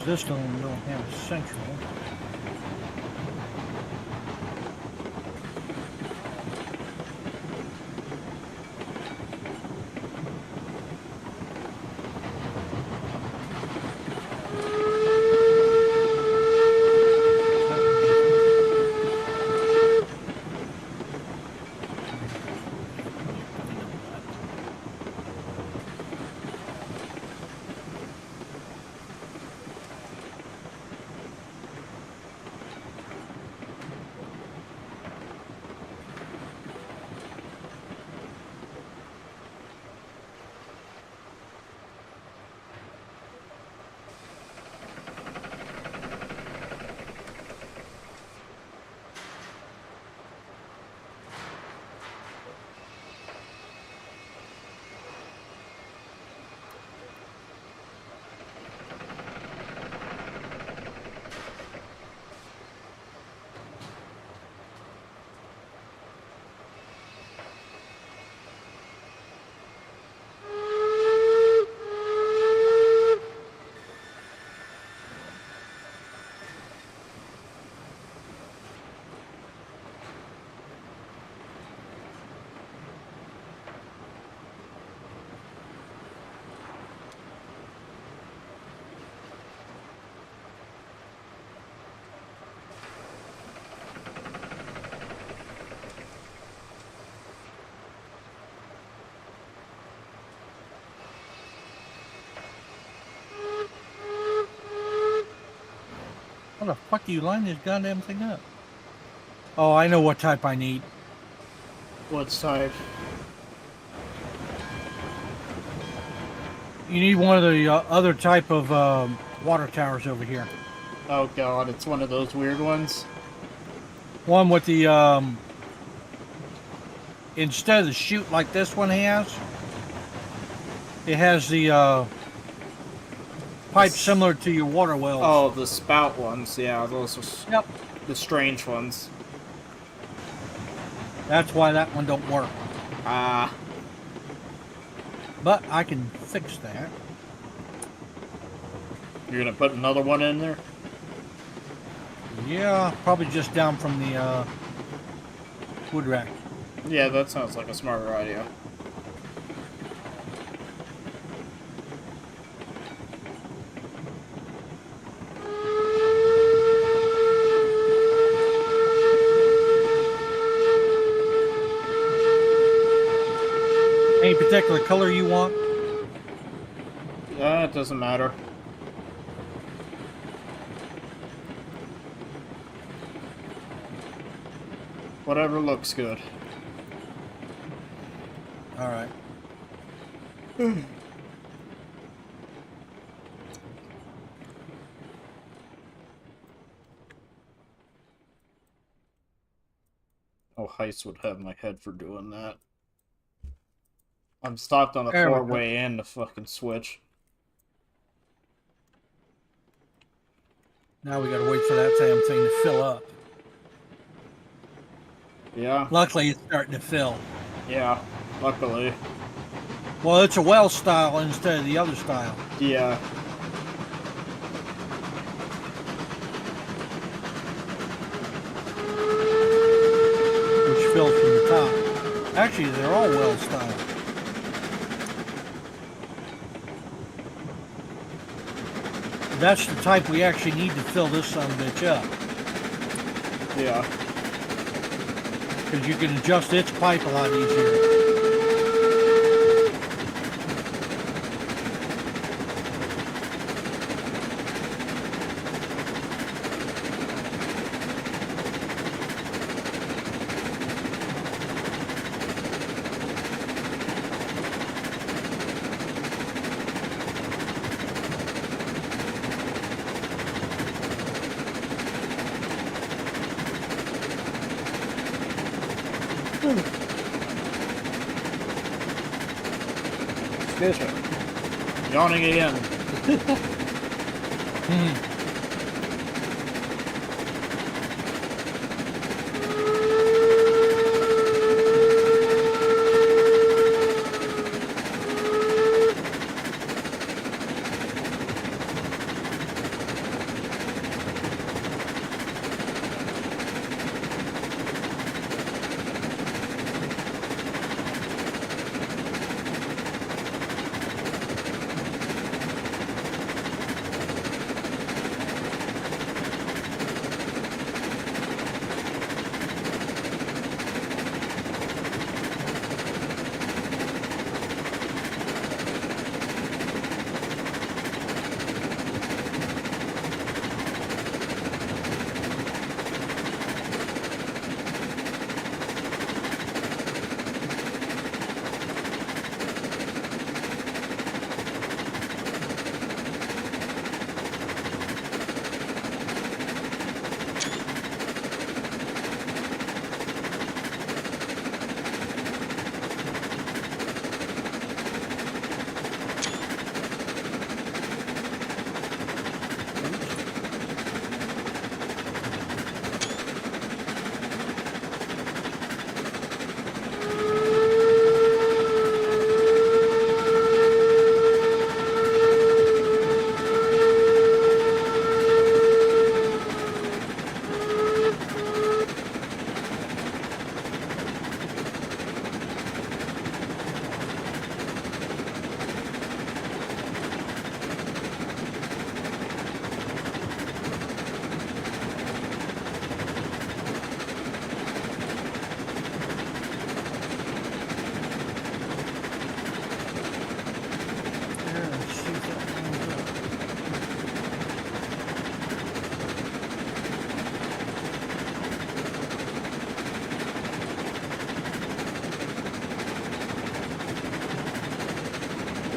This one don't have a central. How the fuck do you line this goddamn thing up? Oh, I know what type I need. What type? You need one of the other type of water towers over here. Oh god, it's one of those weird ones. One with the instead of the chute like this one has, it has the pipe similar to your water wells. Oh, the spout ones. Yeah, those are Yep. the strange ones. That's why that one don't work. Ah. But I can fix that. You're gonna put another one in there? Yeah, probably just down from the wood rack. Yeah, that sounds like a smarter idea. Any particular color you want? It doesn't matter. Whatever looks good. All right. Oh, Heist would have my head for doing that. I'm stopped on a There we go. four-way and the fucking switch. Now we gotta wait for that damn thing to fill up. Yeah, Luckily, it's starting to fill. yeah, luckily. Well, it's a well style instead of the other style. Yeah. Which fills from the top. Actually, they're all well style. That's the type we actually need to fill this son of a bitch up. Yeah. Because you can adjust its pipe a lot easier. Excuse me. Yawning again.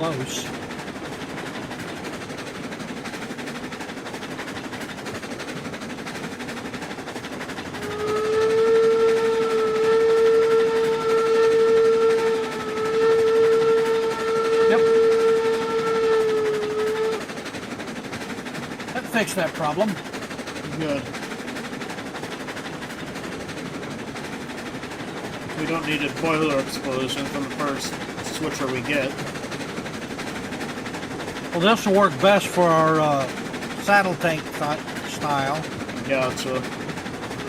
close. Yep. That fixed that problem. Good. We don't need a boiler explosion from the first switcher we get. Well, this will work best for our saddle tank style. Gotcha.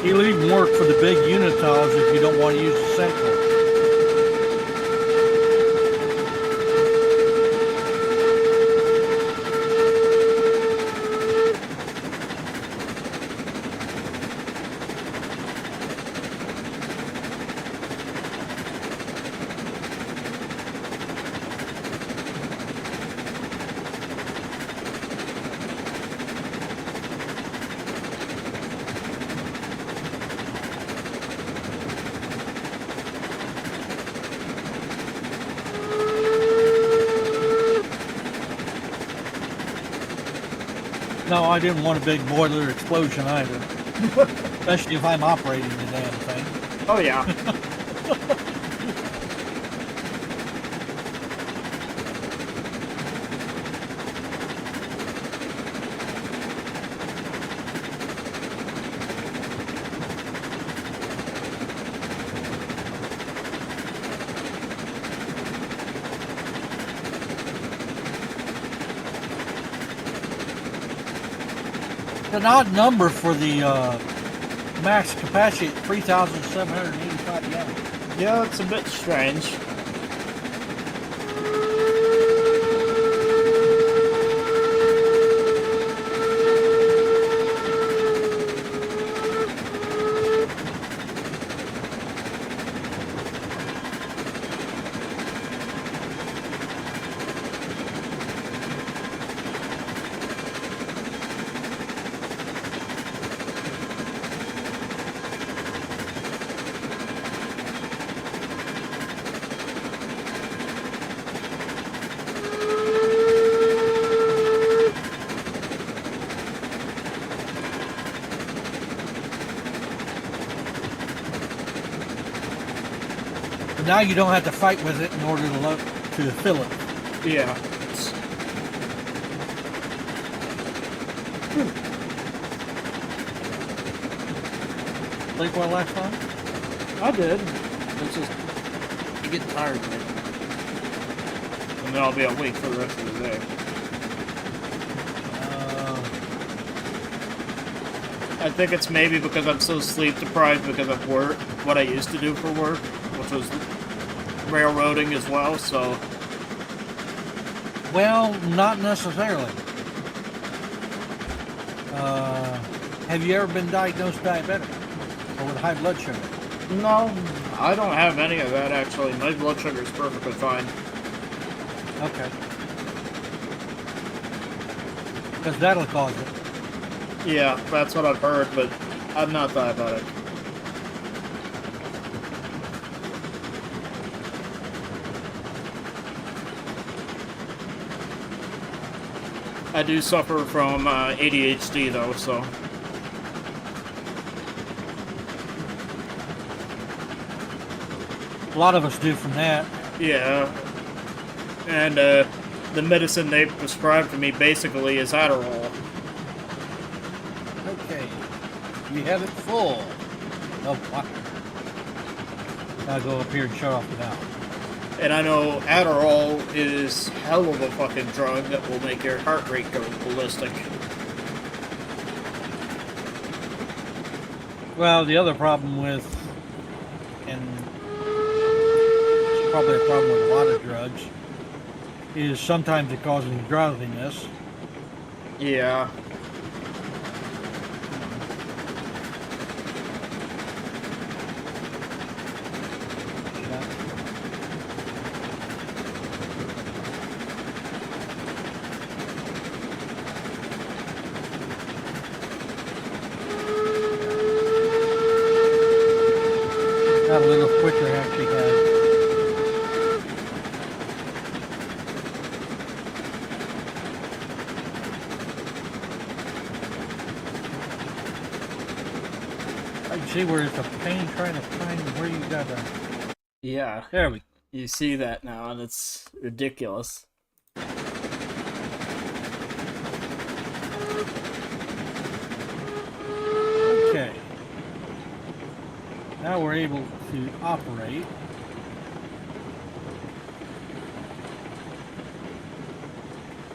It'll even work for the big Unitos if you don't want to use the central. No, I didn't want a big boiler explosion either. Especially if I'm operating the damn thing. Oh yeah. An odd number for the max capacity at 3,785 gallons. Yeah, it's a bit strange. But now you don't have to fight with it in order to fill it. Yeah. Sleep well last time? I did. It's just you get tired of it. And then I'll be awake for the rest of the day. I think it's maybe because I'm so sleep deprived because of work, what I used to do for work, which was railroading as well, so... Well, not necessarily. Have you ever been diagnosed diabetic or with high blood sugar? No, I don't have any of that actually. My blood sugar is perfectly fine. Okay. Because that'll cause it. Yeah, that's what I've heard, but I'm not diabetic. I do suffer from ADHD though, so... A lot of us do from that. Yeah. And the medicine they prescribed to me basically is Adderall. Okay. You have it full. Oh, what? I'll go up here and shut off the valve. And I know Adderall is hell of a fucking drug that will make your heart rate go ballistic. Well, the other problem with, and it's probably a problem with a lot of drugs, is sometimes it causes drowsiness. Yeah. Got a little quicker actually had. See where it's a pain trying to find where you got to. Yeah, There we go. you see that now, and it's ridiculous. Okay. Now we're able to operate.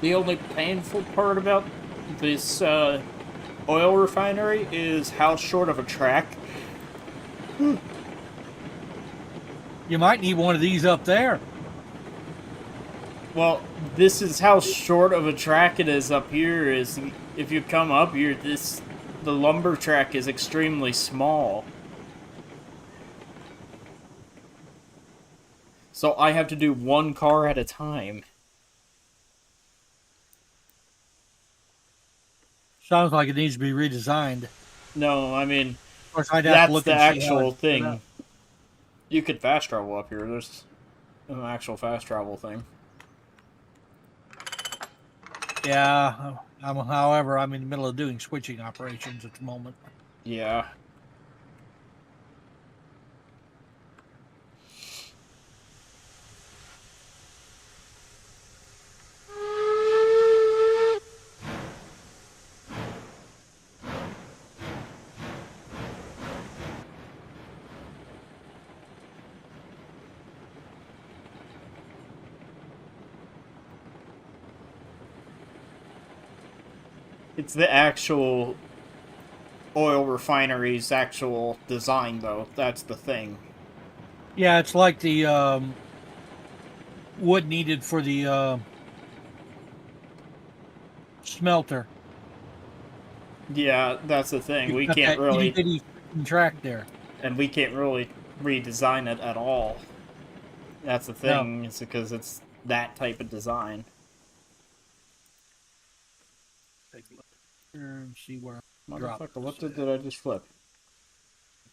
The only painful part about this oil refinery is how short of a track. You might need one of these up there. Well, this is how short of a track it is up here. Is if you come up here, the lumber track is extremely small. So I have to do one car at a time. Sounds like it needs to be redesigned. No, I mean, Of course, I'd have to that's look the and see how actual it's set thing. up. You could fast travel up here. There's an actual fast travel thing. Yeah. However, I'm in the middle of doing switching operations at the moment. Yeah. It's the actual oil refinery's actual design, though. That's the thing. Yeah, it's like the wood needed for the smelter. Yeah, that's the thing. We You've got can't that really, itty bitty track there. and we can't really redesign it at all. That's the No. thing. It's because it's that type of design. Take a look here and see where I dropped Motherfucker, what this did I just flip?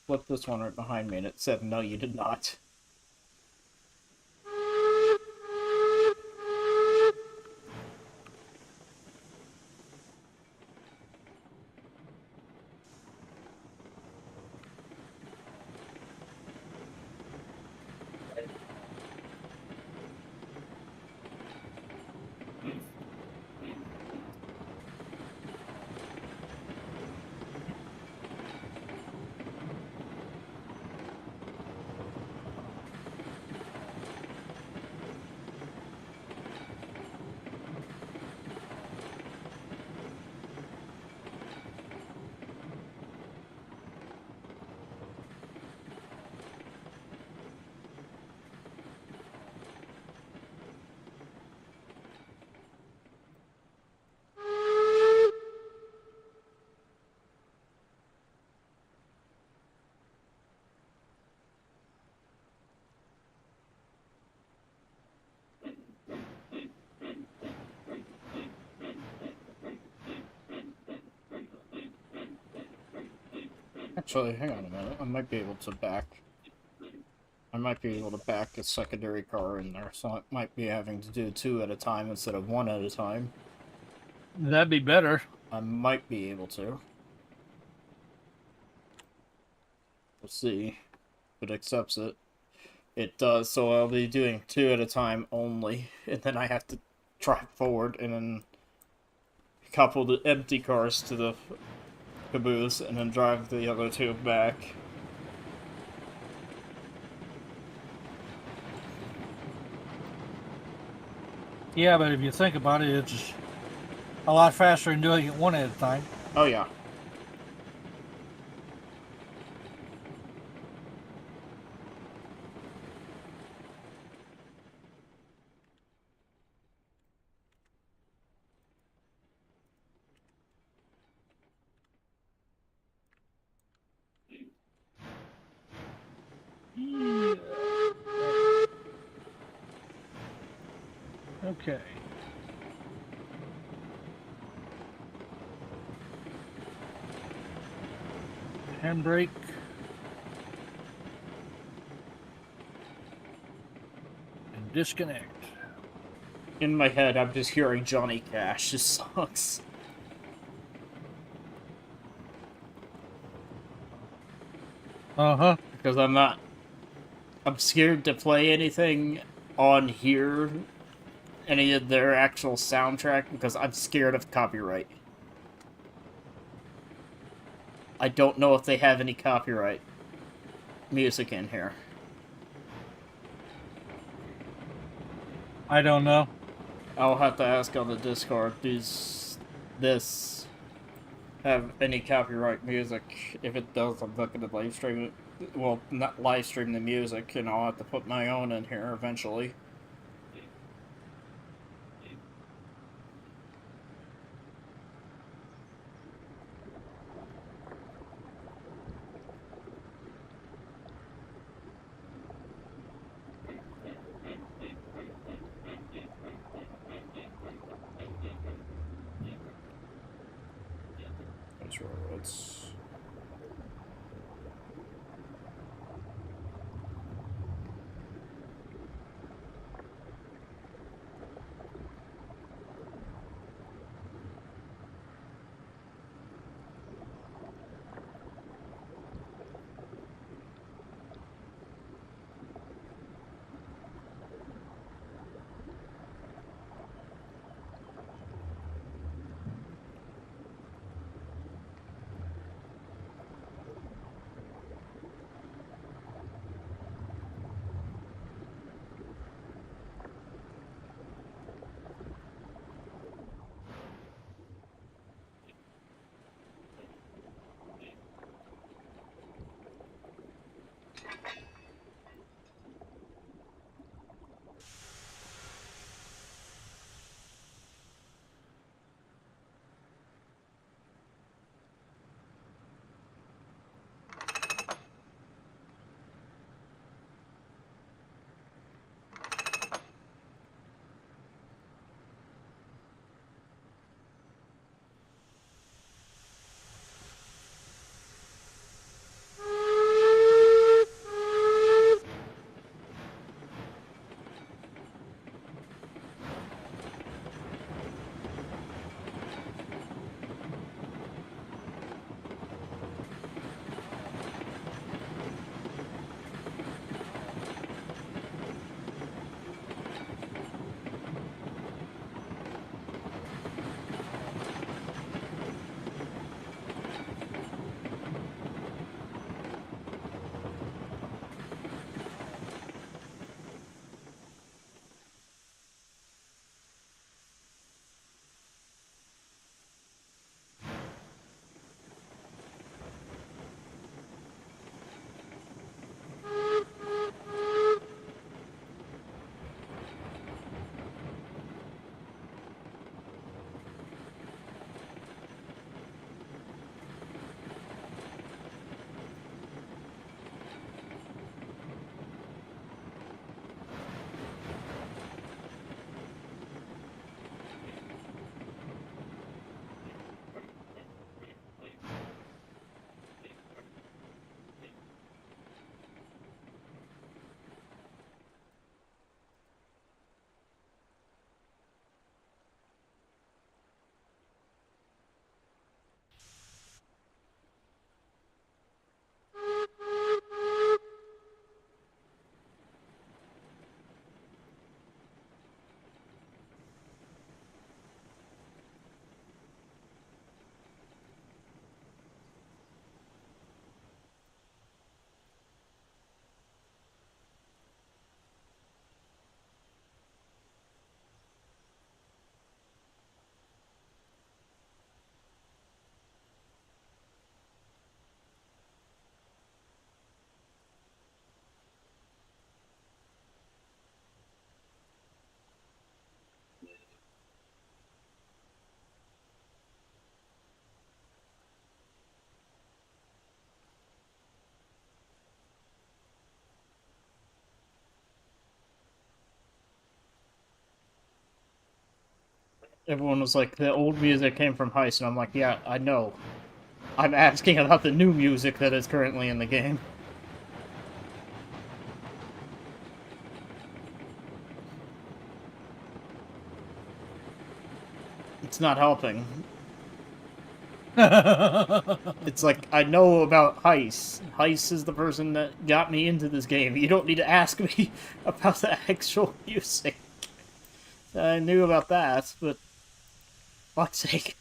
Flip this one right behind me, and it said, no, you did not. Actually, hang on a minute. I might be able to back a secondary car in there, so I might be having to do two at a time instead of one at a time. That'd be better. I might be able to. We'll see if it accepts it. It does, so I'll be doing two at a time only, and then I have to drive forward and then couple the empty cars to the caboose and then drive the other two back. Yeah, but if you think about it, it's a lot faster than doing it one at a time. Oh yeah. Okay. Handbrake. And disconnect. In my head, I'm just hearing Johnny Cash's songs. Uh-huh. Because I'm scared to play anything on here, any of their actual soundtrack, because I'm scared of copyright. I don't know if they have any copyright music in here. I don't know. I'll have to ask on the Discord, does this have any copyright music? If it does, I'm not going to live stream it. Well, not live stream the music, and I'll have to put my own in here eventually. That's right. Everyone was like, the old music came from Heist, and I'm like, yeah, I know. I'm asking about the new music that is currently in the game. It's not helping. It's like, I know about Heist. Heist is the person that got me into this game. You don't need to ask me about the actual music. I knew about that, but fuck's sake.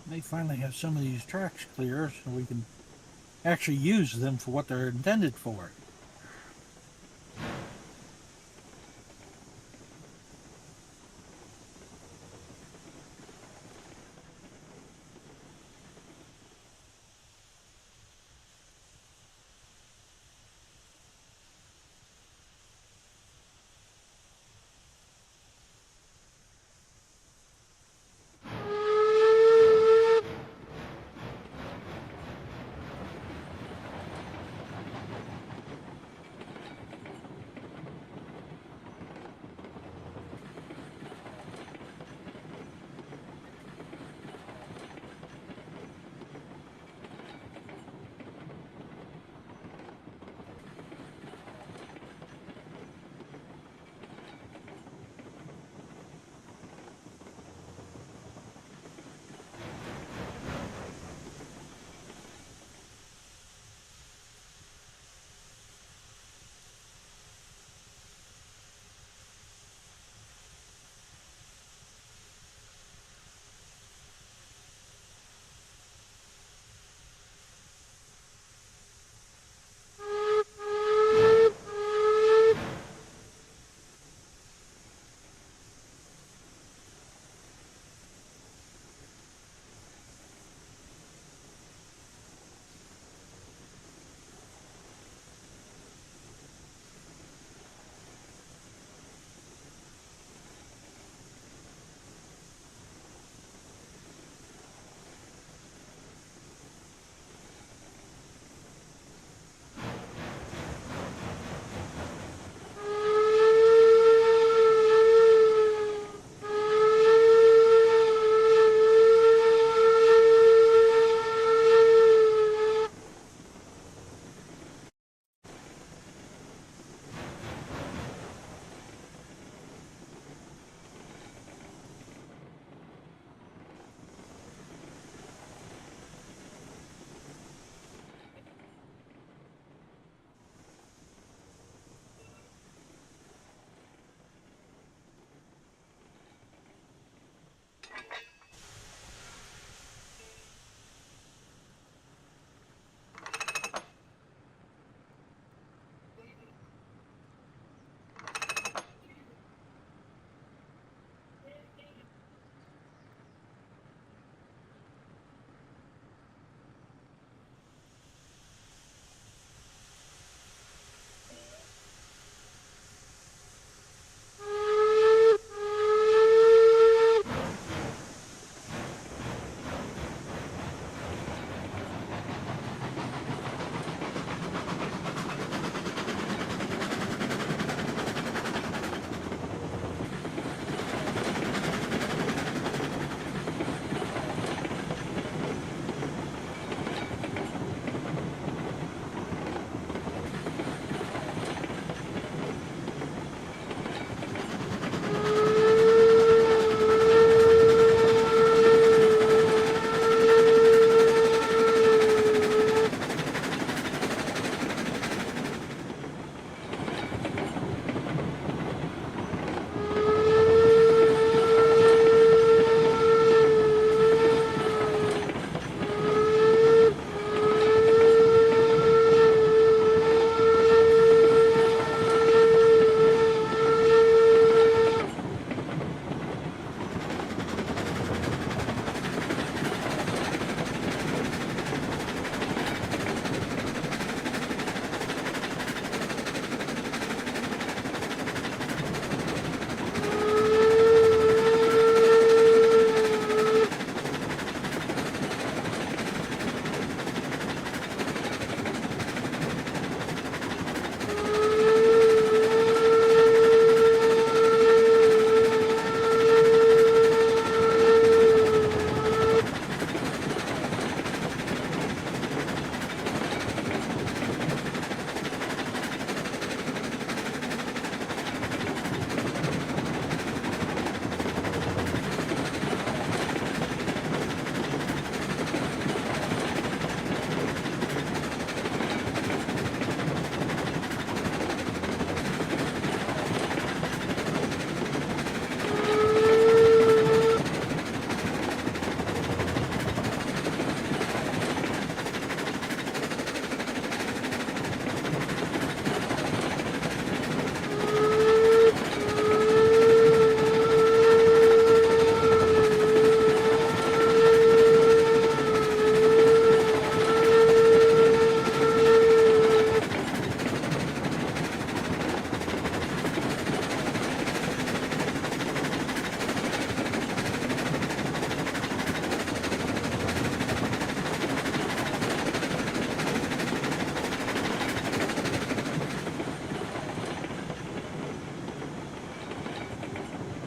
They finally have some of these tracks clear so we can actually use them for what they're intended for.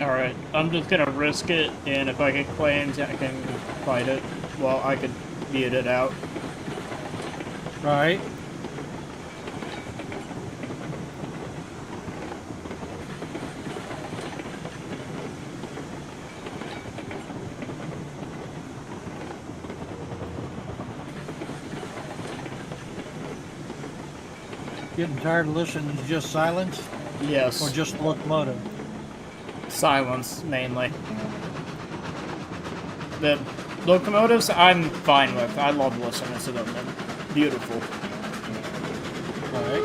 Alright, I'm just gonna risk it, and if I get claims, I can fight it. Well, I could beat it out. Right. Getting tired of listening to just silence? Yes. Or just the locomotive? Silence, mainly. The locomotives, I'm fine with. I love listening to them. They're beautiful. Alright.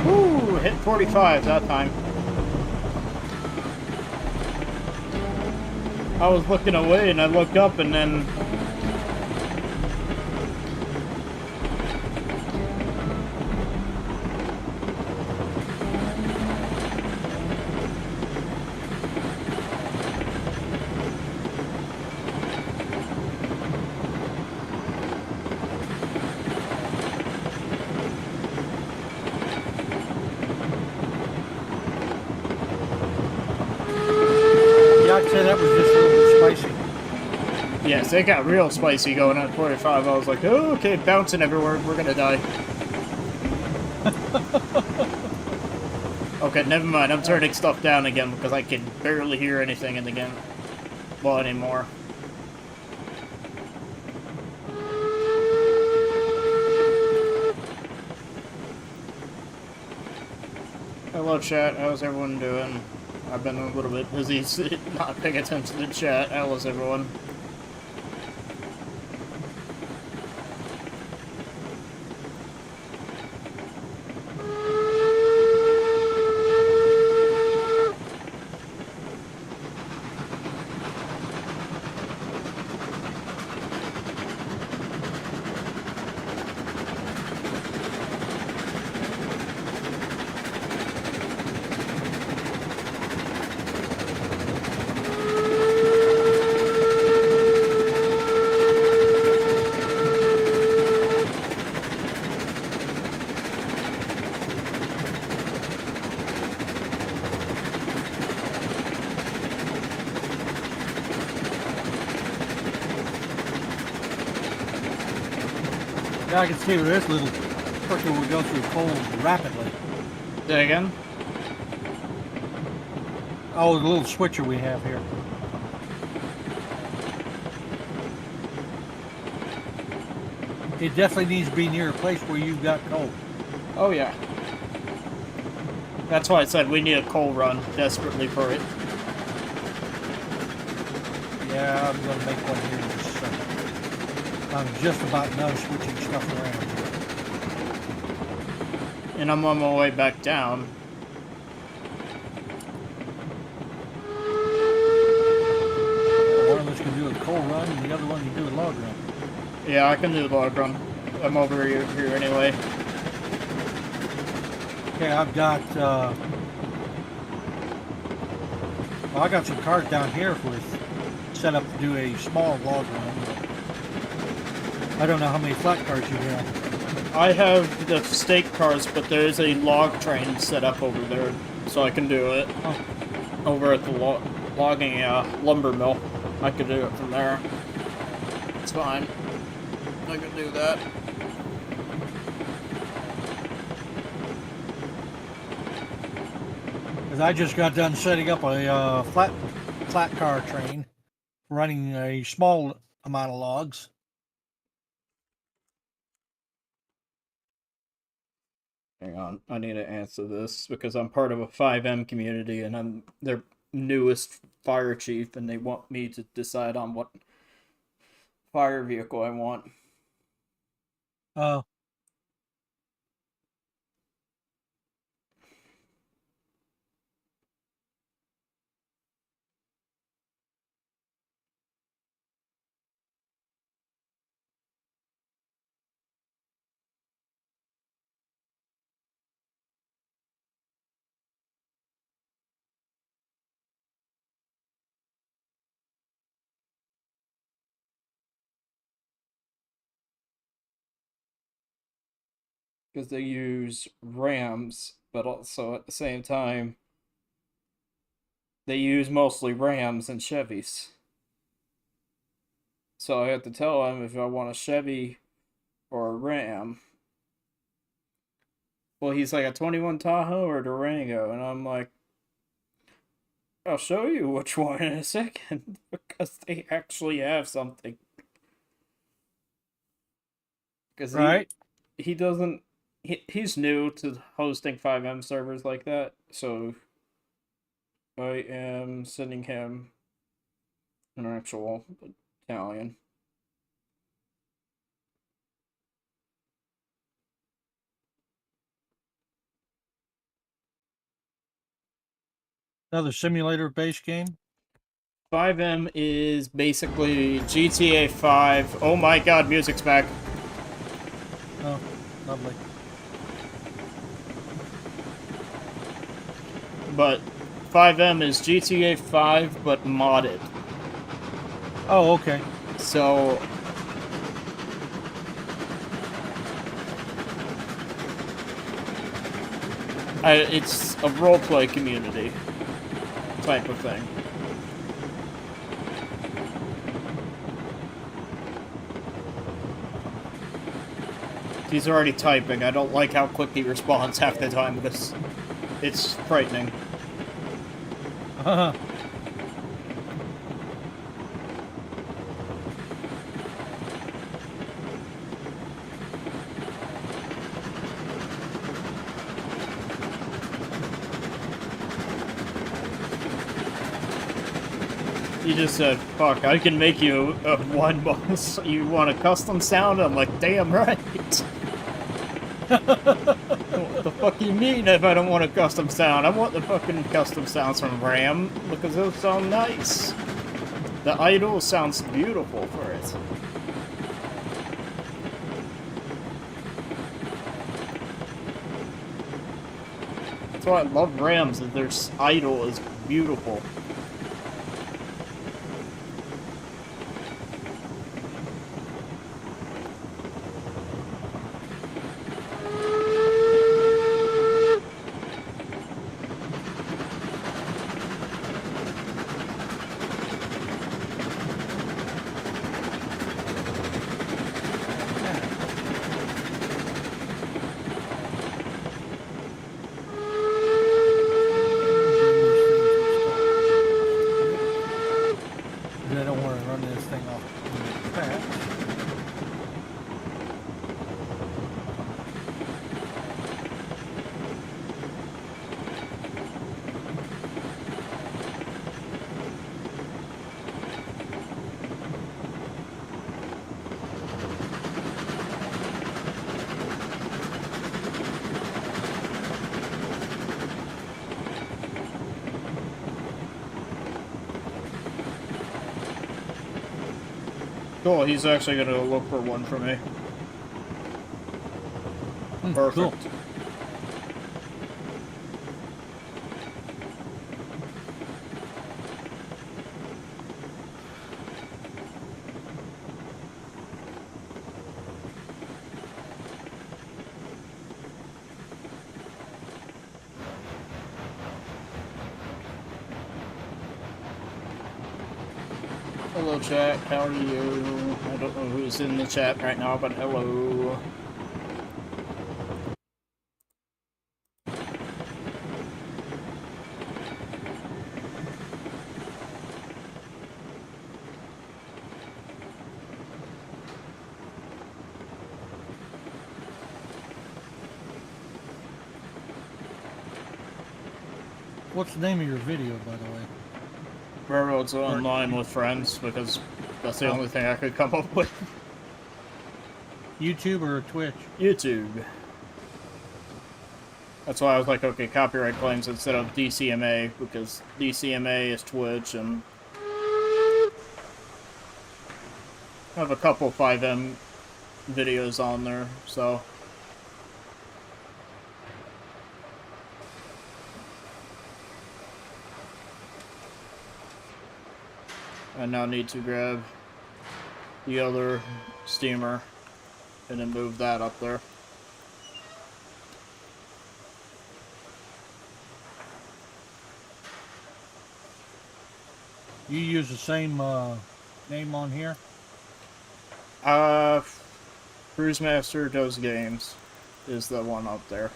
Woo! Hit 45 that time. I was looking away and I looked up and then... Yeah, I'd say that was just a little bit spicy. Yes, it got real spicy going at 45. I was like, oh, okay, bouncing everywhere. We're gonna die. Okay, never mind. I'm turning stuff down again because I can barely hear anything in the game. Well, anymore. Hello, chat. How's everyone doing? I've been a little bit busy not paying attention to chat. How's everyone? Yeah, I can see where this little person would go through coal rapidly. Say again? Oh, the little switcher we have here. It definitely needs to be near a place where you've got coal. Oh, yeah. That's why I said we need a coal run desperately for it. Yeah, I'm going to make one here in just a second. I'm just about done switching stuff around here. And I'm on my way back down. One of us can do a coal run and the other one can do a log run. Yeah, I can do the log run. I'm over here anyway. Okay, I've got. Well, I got some cars down here with set up to do a small log run. But I don't know how many flat cars you have. I have the stake cars, but there's a log train set up over there, so I can do it. Oh. Over at the logging lumber mill. I could do it from there. It's fine. I can do that. Because I just got done setting up a flat car train, running a small amount of logs. Hang on, I need to answer this because I'm part of a 5M community and I'm their newest fire chief and they want me to decide on what fire vehicle I want. Oh. Because they use Rams, but also at the same time, they use mostly Rams and Chevys. So I have to tell them if I want a Chevy or a Ram. Well, he's like a 21 Tahoe or Durango, and I'm like, I'll show you which one in a second because they actually have something. Because Right. he doesn't. He's new to hosting 5M servers like that, so I am sending him an actual battalion. Another simulator-based game. 5M is basically GTA 5. Oh my god, music's back. Oh, lovely. But 5M is GTA 5 but modded. Oh, okay. So it's a roleplay community type of thing. He's already typing. I don't like how quick he responds half the time because it's frightening. You just said, fuck, I can make you a one boss. You want a custom sound? I'm like, damn right. What the fuck you mean if I don't want a custom sound? I want the fucking custom sounds from Ram because those sound nice. The idol sounds beautiful for it. That's why I love Rams, is their idol is beautiful. Cool, he's actually gonna look for one for me. Cool. Perfect. Hello chat, how are you? I don't know who's in the chat right now, but hello. What's the name of your video, by the way? Railroads online with friends, because that's the Oh. only thing I could come up with. YouTube or Twitch? YouTube. That's why I was like, okay, copyright claims instead of DCMA, because DCMA is Twitch, and I have a couple 5M videos on there, so. I now need to grab the other steamer and then move that up there. You use the same name on here? Cruise Master Does Games is the one up there.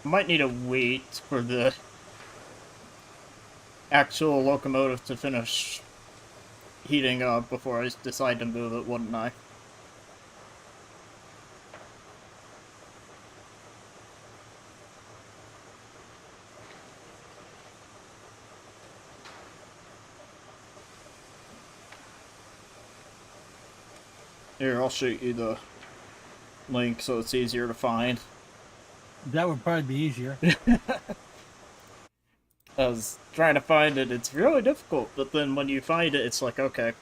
I might need to wait for the actual locomotive to finish heating up before I decide to move it, wouldn't I? Here, I'll shoot you the link so it's easier to find. That would probably be easier. I was trying to find it, it's really difficult, but then when you find it, it's like, okay.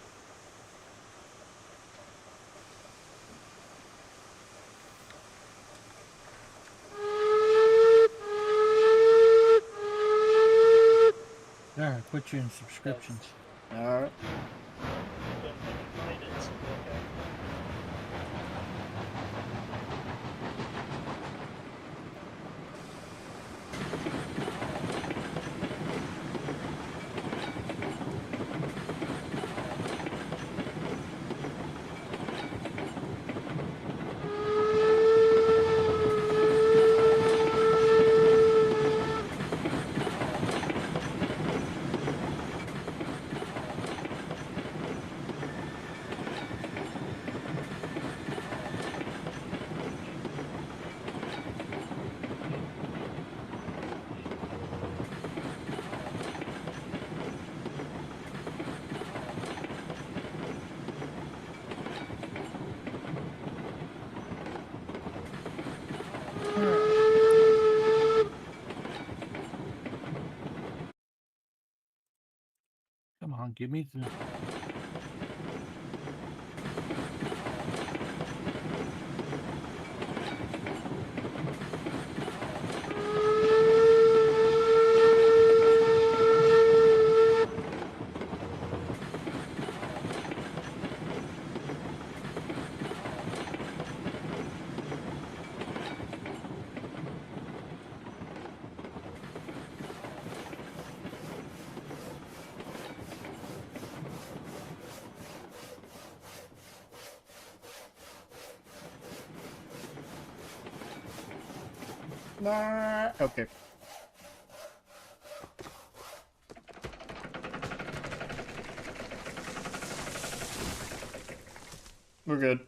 There, I put you in subscriptions. Alright. Come on, give me the... Nah, okay. We're good.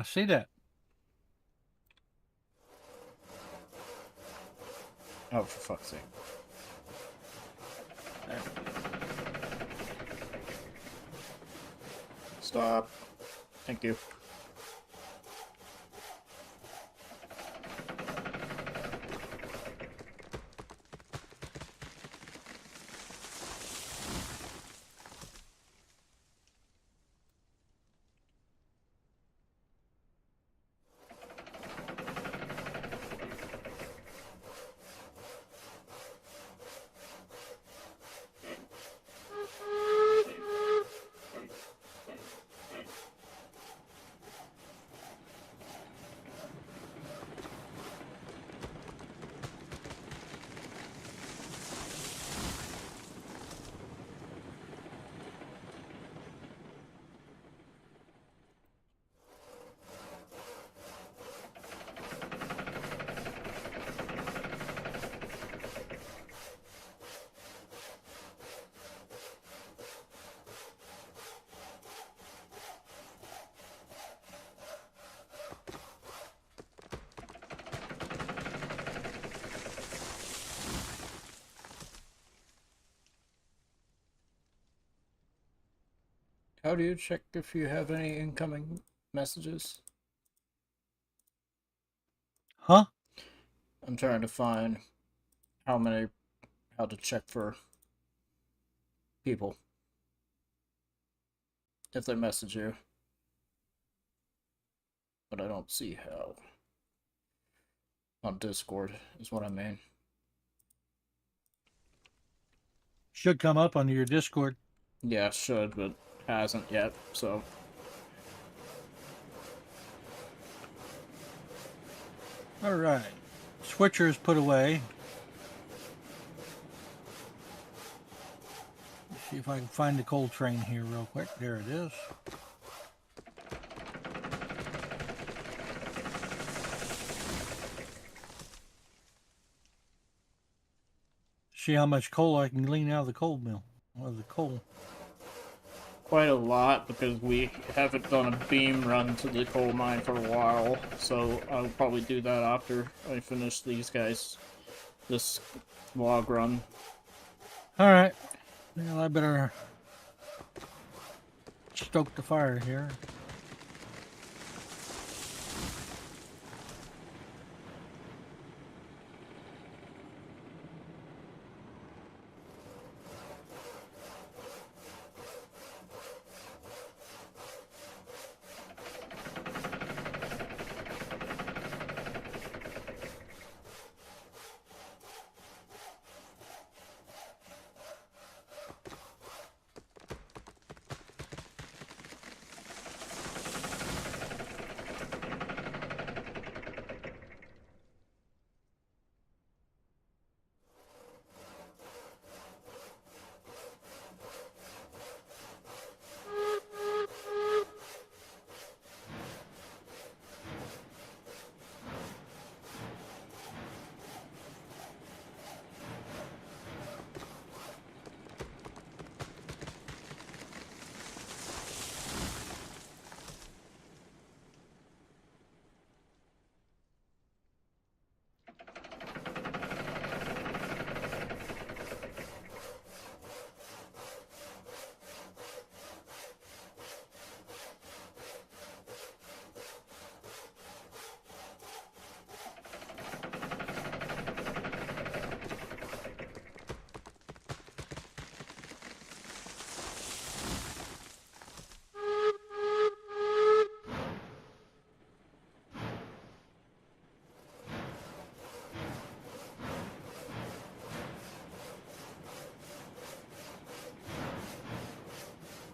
See that? Oh, for fuck's sake. Stop. Thank you. How do you check if you have any incoming messages? Huh? I'm trying to find how to check for people if they message you. But I don't see how. On Discord is what I mean. Should come up under your Discord. Yeah, it should, but hasn't yet, so. All right. Switcher is put away. Let's see if I can find the coal train here real quick. There it is. See how much coal I can glean out of the coal mill. Or the coal. Quite a lot, because we haven't done a beam run to the coal mine for a while, so I'll probably do that after I finish these guys. This log run. Alright. Well, I better stoke the fire here.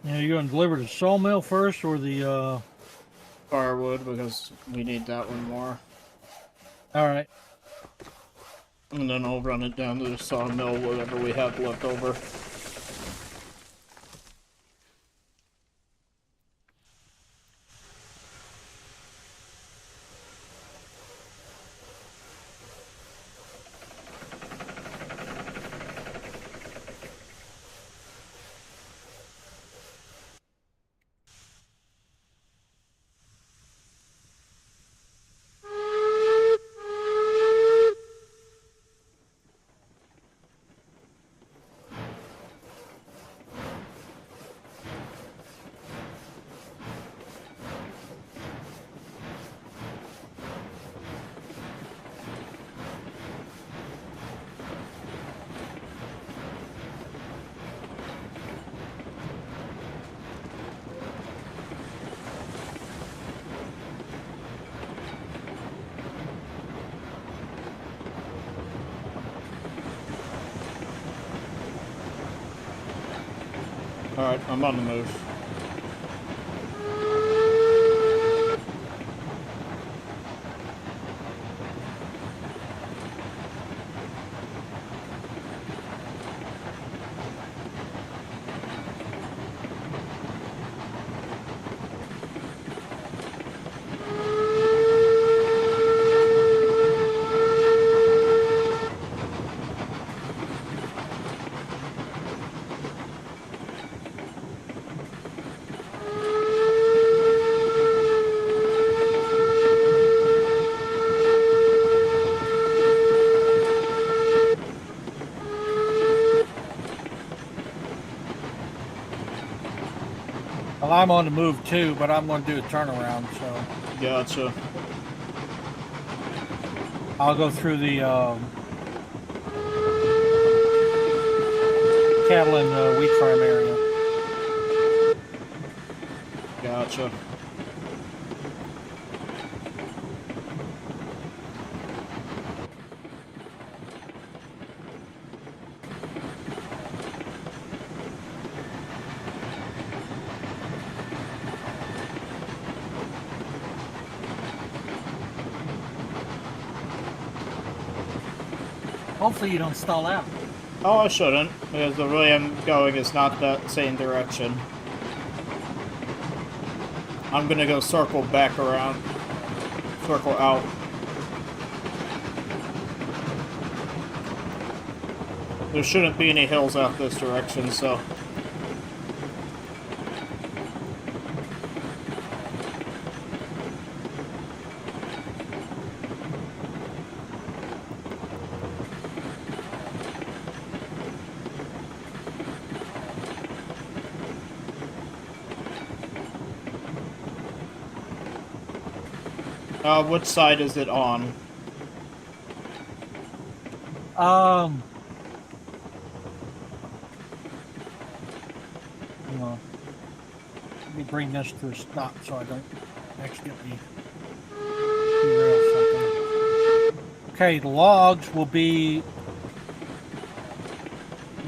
Now, you going to deliver the sawmill first or the, Firewood, because we need that one more. Alright. And then I'll run it down to the sawmill, whatever we have left over. Alright, I'm on the move. Well, I'm on the move too, but I'm going to do a turnaround, so Gotcha. I'll go through the cattle and wheat farm area. Gotcha. Hopefully you don't stall out. Oh, I shouldn't, because the way I'm going is not that same direction. I'm gonna go circle back around. Circle out. There shouldn't be any hills out this direction, so... which side is it on? Hang on. Let me bring this to a stop so I don't accidentally derail something. Okay, the logs will be...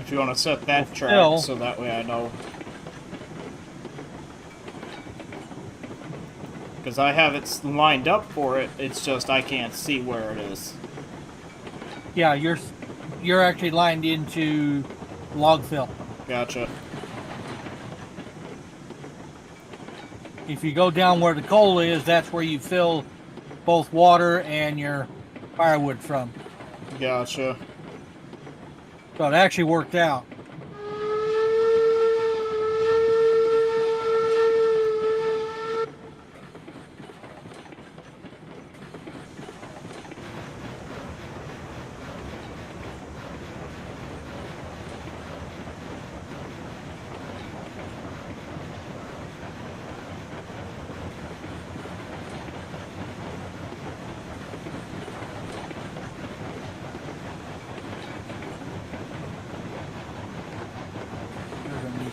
If you want to set that track, fill. so that way I know. Because I have it lined up for it, it's just I can't see where it is. Yeah, you're actually lined into log fill. Gotcha. If you go down where the coal is, that's where you fill both water and your firewood from. Gotcha. So it actually worked out.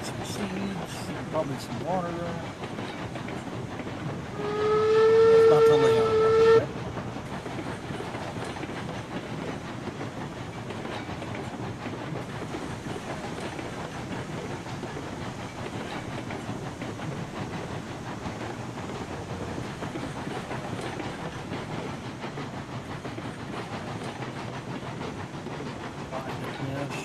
Some seeds, probably some water. It's not the layout yet. Yes.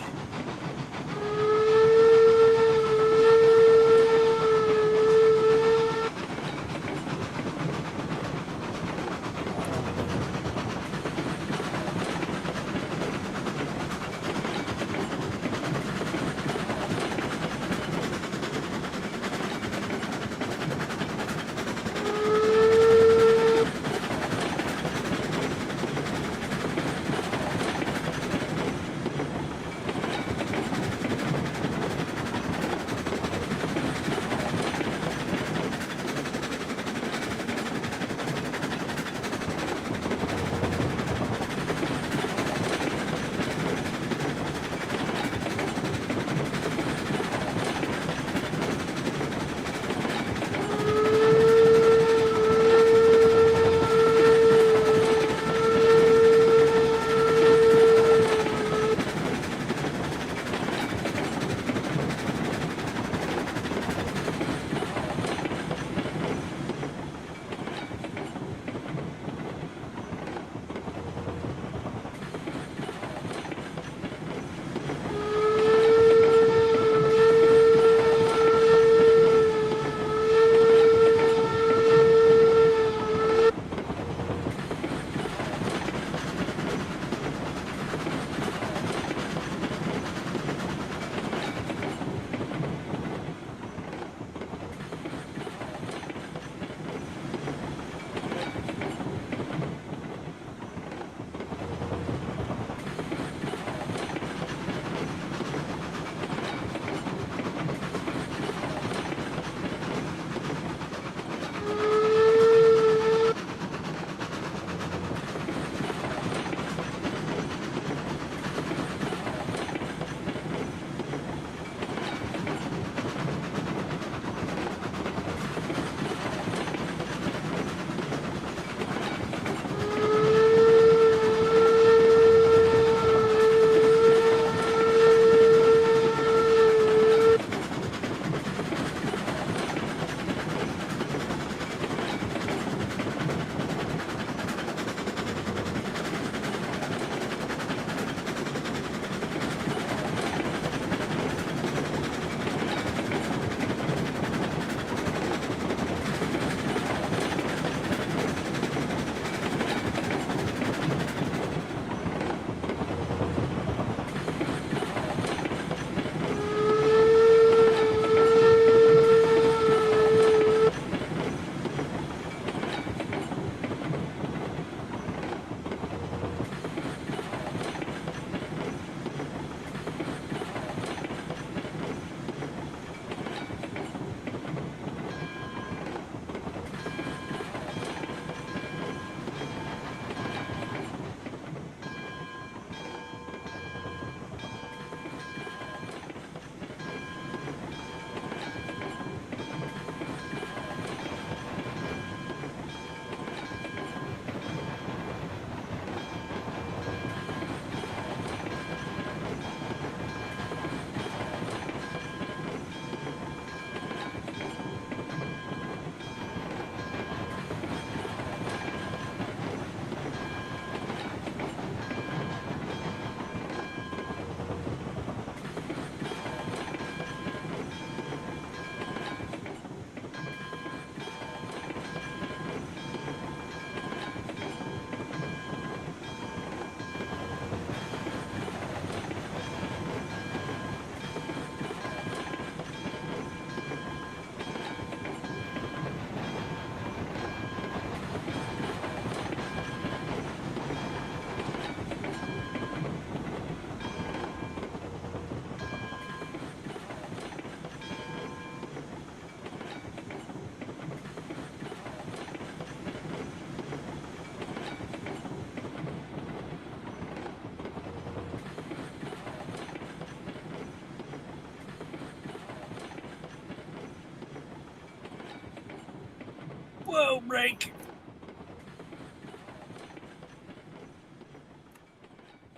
break.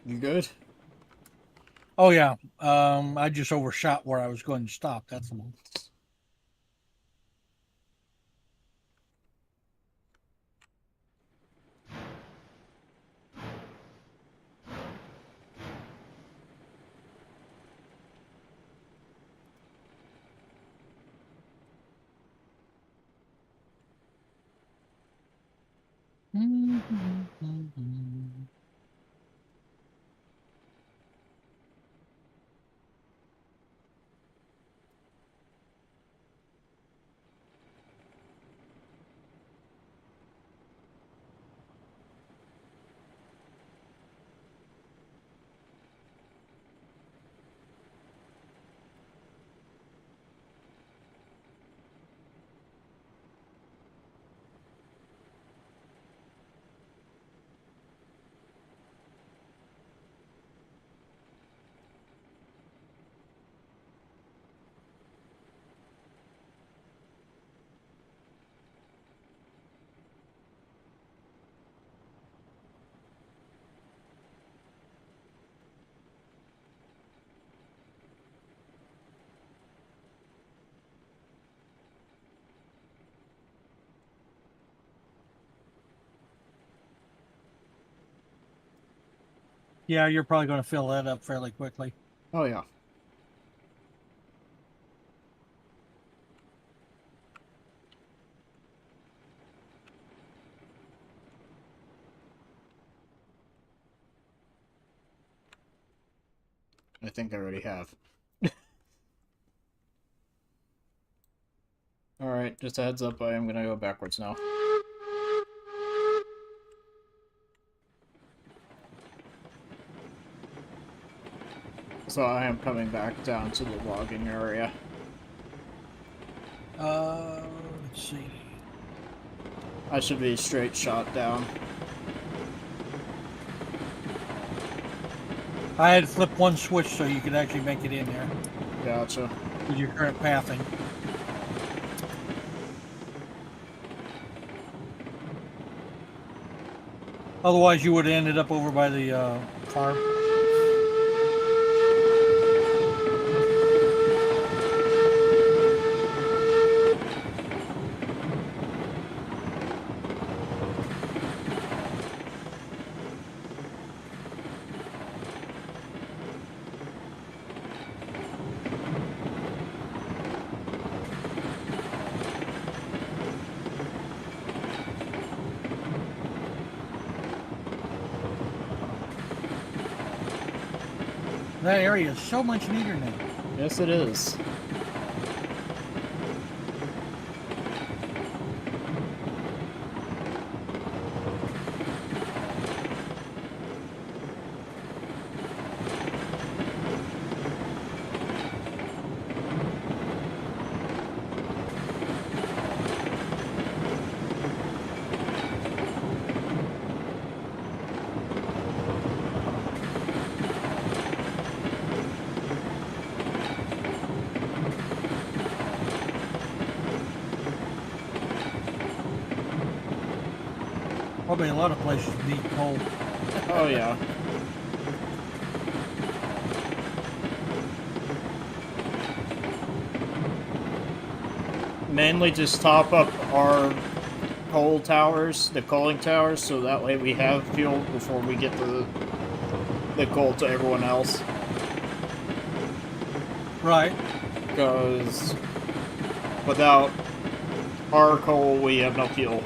You good? Oh yeah. I just overshot where I was going to stop. That's the one. Yeah, you're probably going to fill that up fairly quickly. Oh, yeah. I think I already have. Alright, just a heads up, I am gonna go backwards now. So I am coming back down to the logging area. Let's see. I should be straight shot down. I had flipped one switch so you could actually make it in there Gotcha. with your current pathing. Otherwise, you would have ended up over by the car. That area is so much neater now. Yes, it is. Probably a lot of places need coal. Oh, yeah. Mainly just top up our coal towers, the coaling towers, so that way we have fuel before we get the coal to everyone else. Right. Because without our coal, we have no fuel.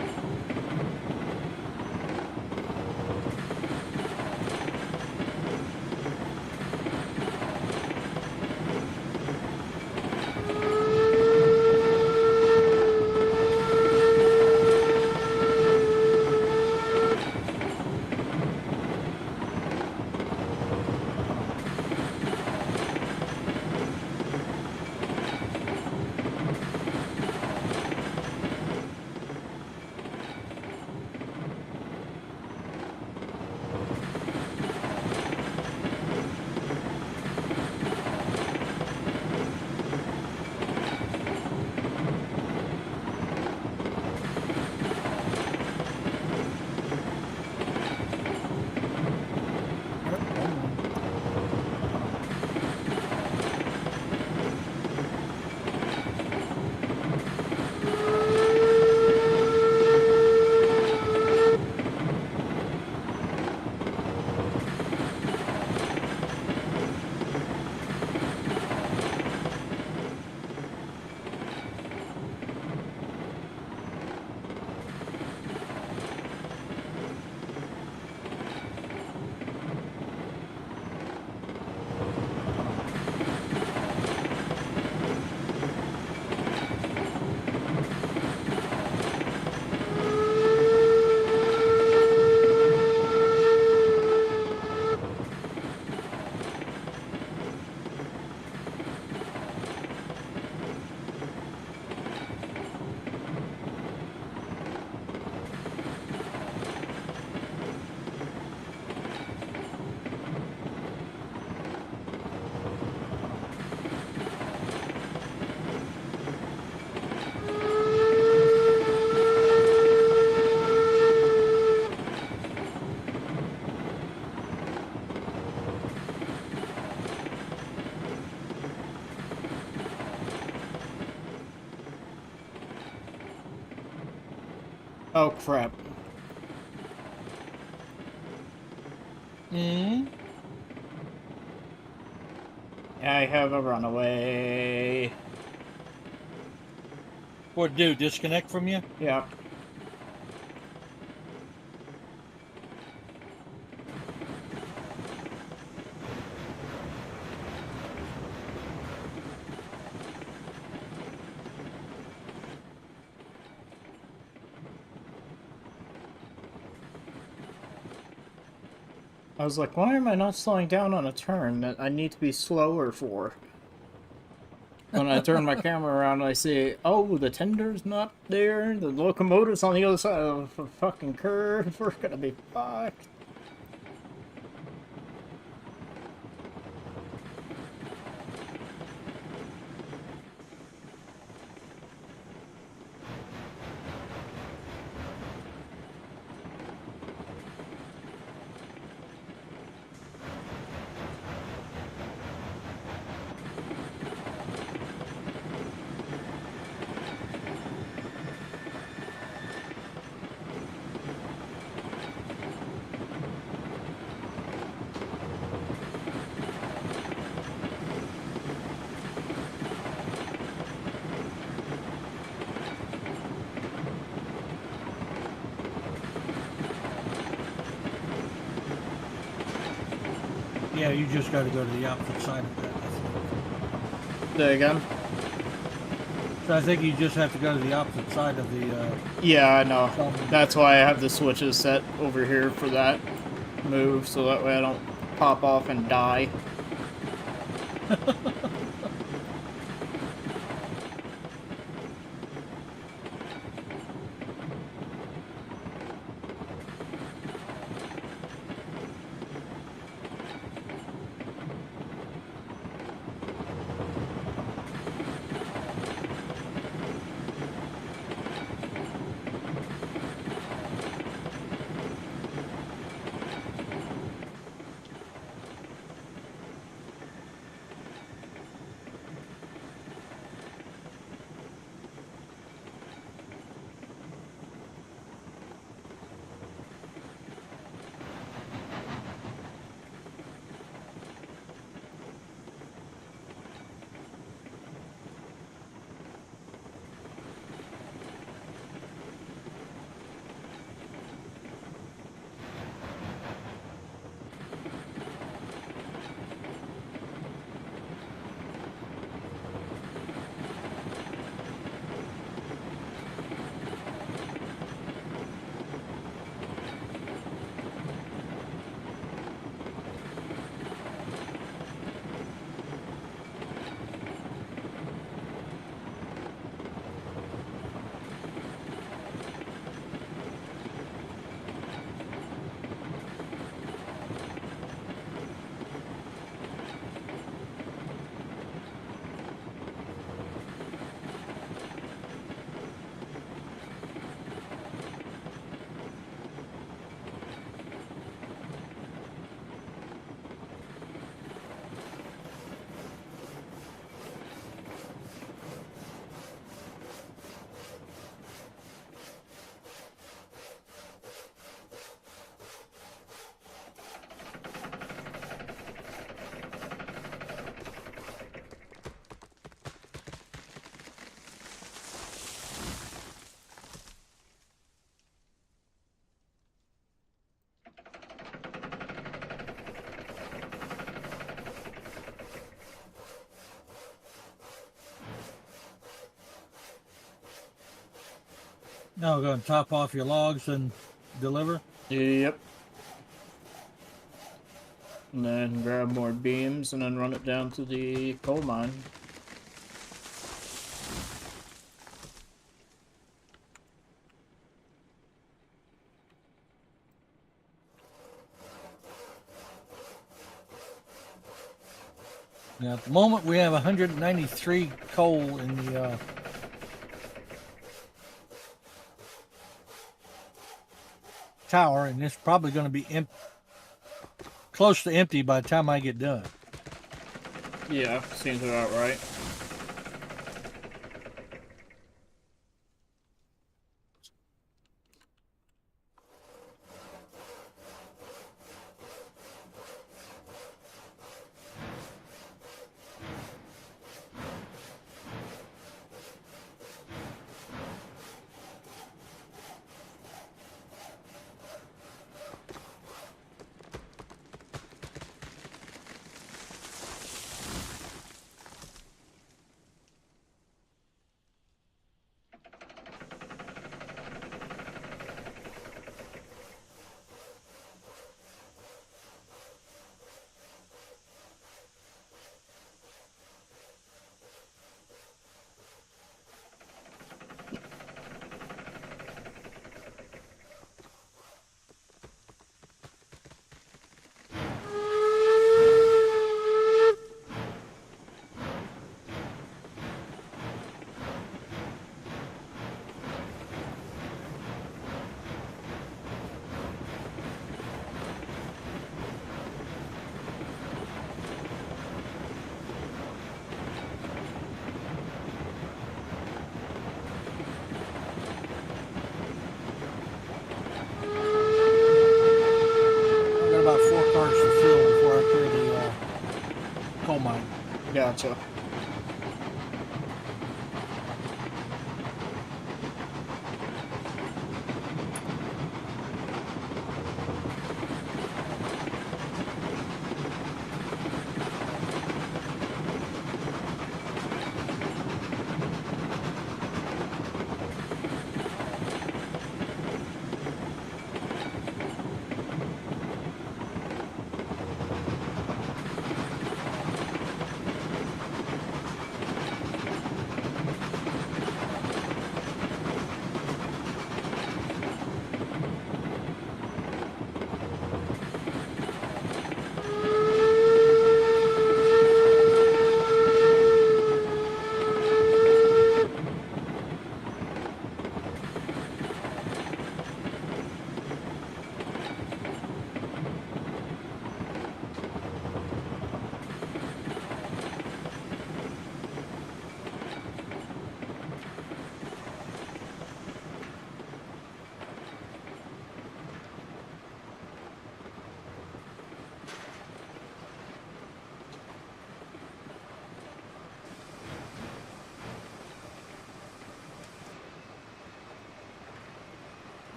Oh, crap. Hmm. I have a runaway. What do? Disconnect from you? Yep. I was like, why am I not slowing down on a turn that I need to be slower for? When I turn my camera around, I see, oh, the tender's not there, the locomotive's on the other side of the fucking curve, we're gonna be fucked. Yeah, you just got to go to the opposite side of that. I think. There again? So I think you just have to go to the opposite side of the. Yeah, I know. That's why I have the switches set over here for that move, so that way I don't pop off and die. Now go and top off your logs and deliver. Yep. And then grab more beams and then run it down to the coal mine. Now, at the moment, we have 193 coal in the tower, and it's probably going to be close to empty by the time I get done. Yeah, seems about right. Gotcha.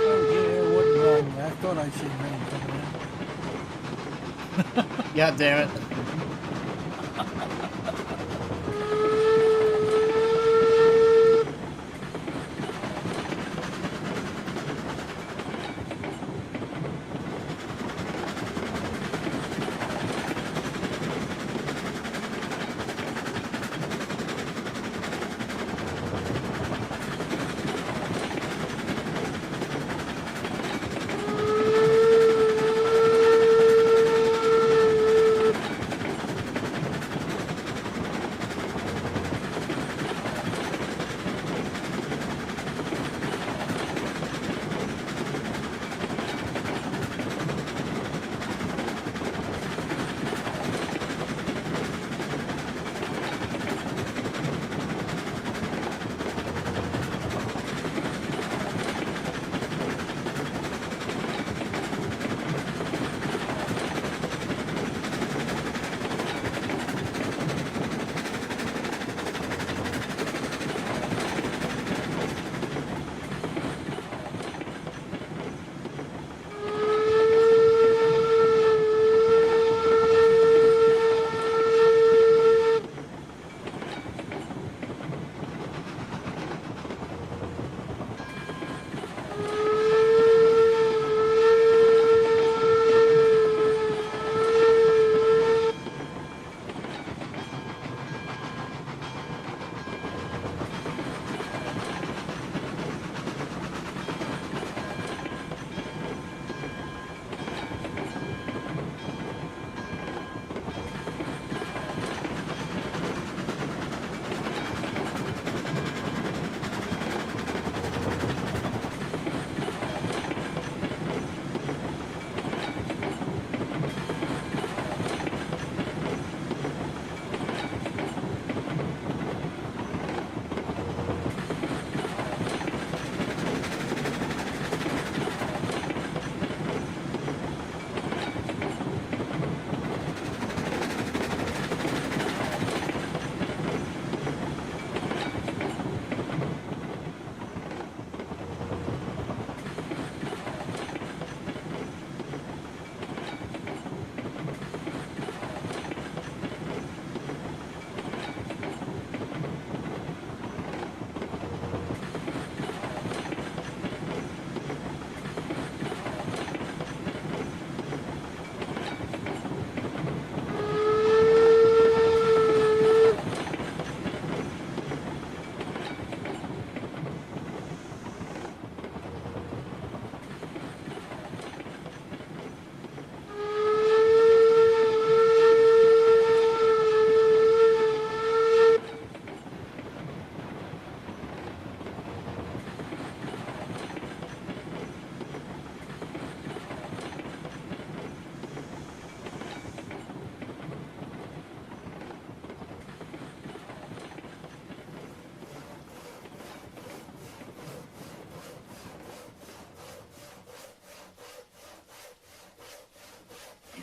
Oh yeah, it wasn't wrong. I thought I seen rain coming in. God damn it.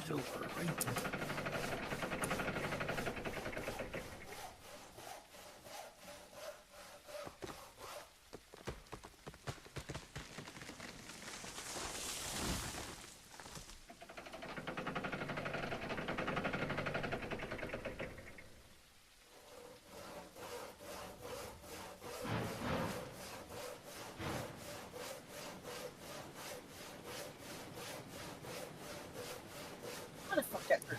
He's over right there. How the fuck that hurt?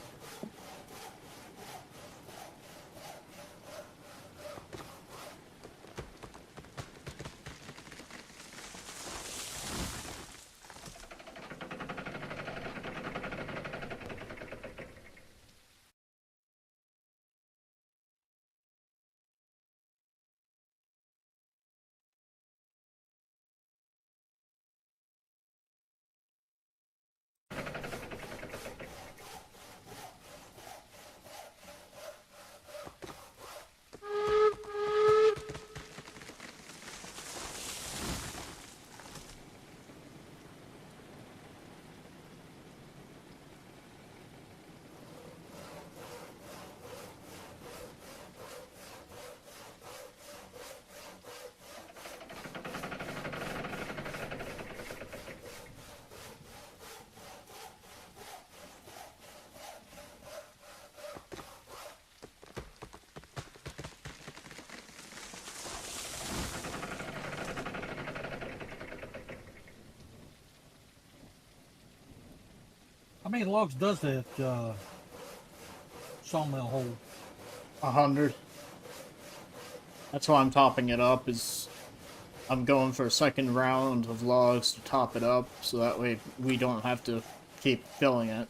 How many logs does that sawmill hold? 100. That's why I'm topping it up, is I'm going for a second round of logs to top it up, so that way we don't have to keep filling it.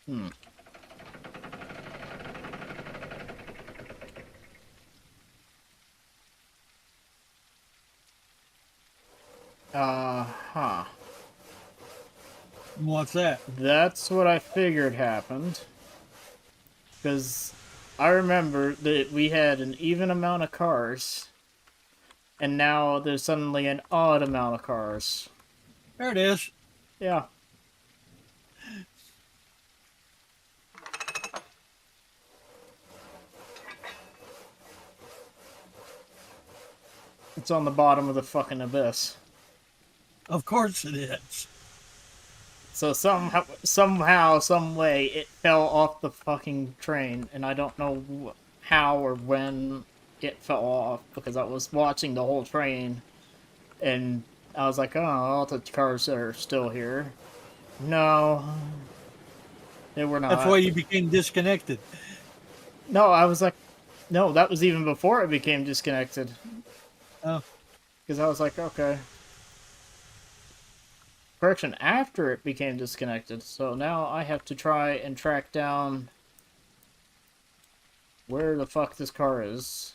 Hmm. Huh. What's that? That's what I figured happened. Because I remember that we had an even amount of cars, and now there's suddenly an odd amount of cars. There it is. Yeah. It's on the bottom of the fucking abyss. Of course it is. So somehow, some way, it fell off the fucking train, and I don't know how or when it fell off, because I was watching the whole train, and I was like, oh, all the cars are still here. No, they were That's not. why you became disconnected. No, I was like, no, that was even before it became disconnected, Oh, because I was like, okay. Correction, after it became disconnected, so now I have to try and track down where the fuck this car is.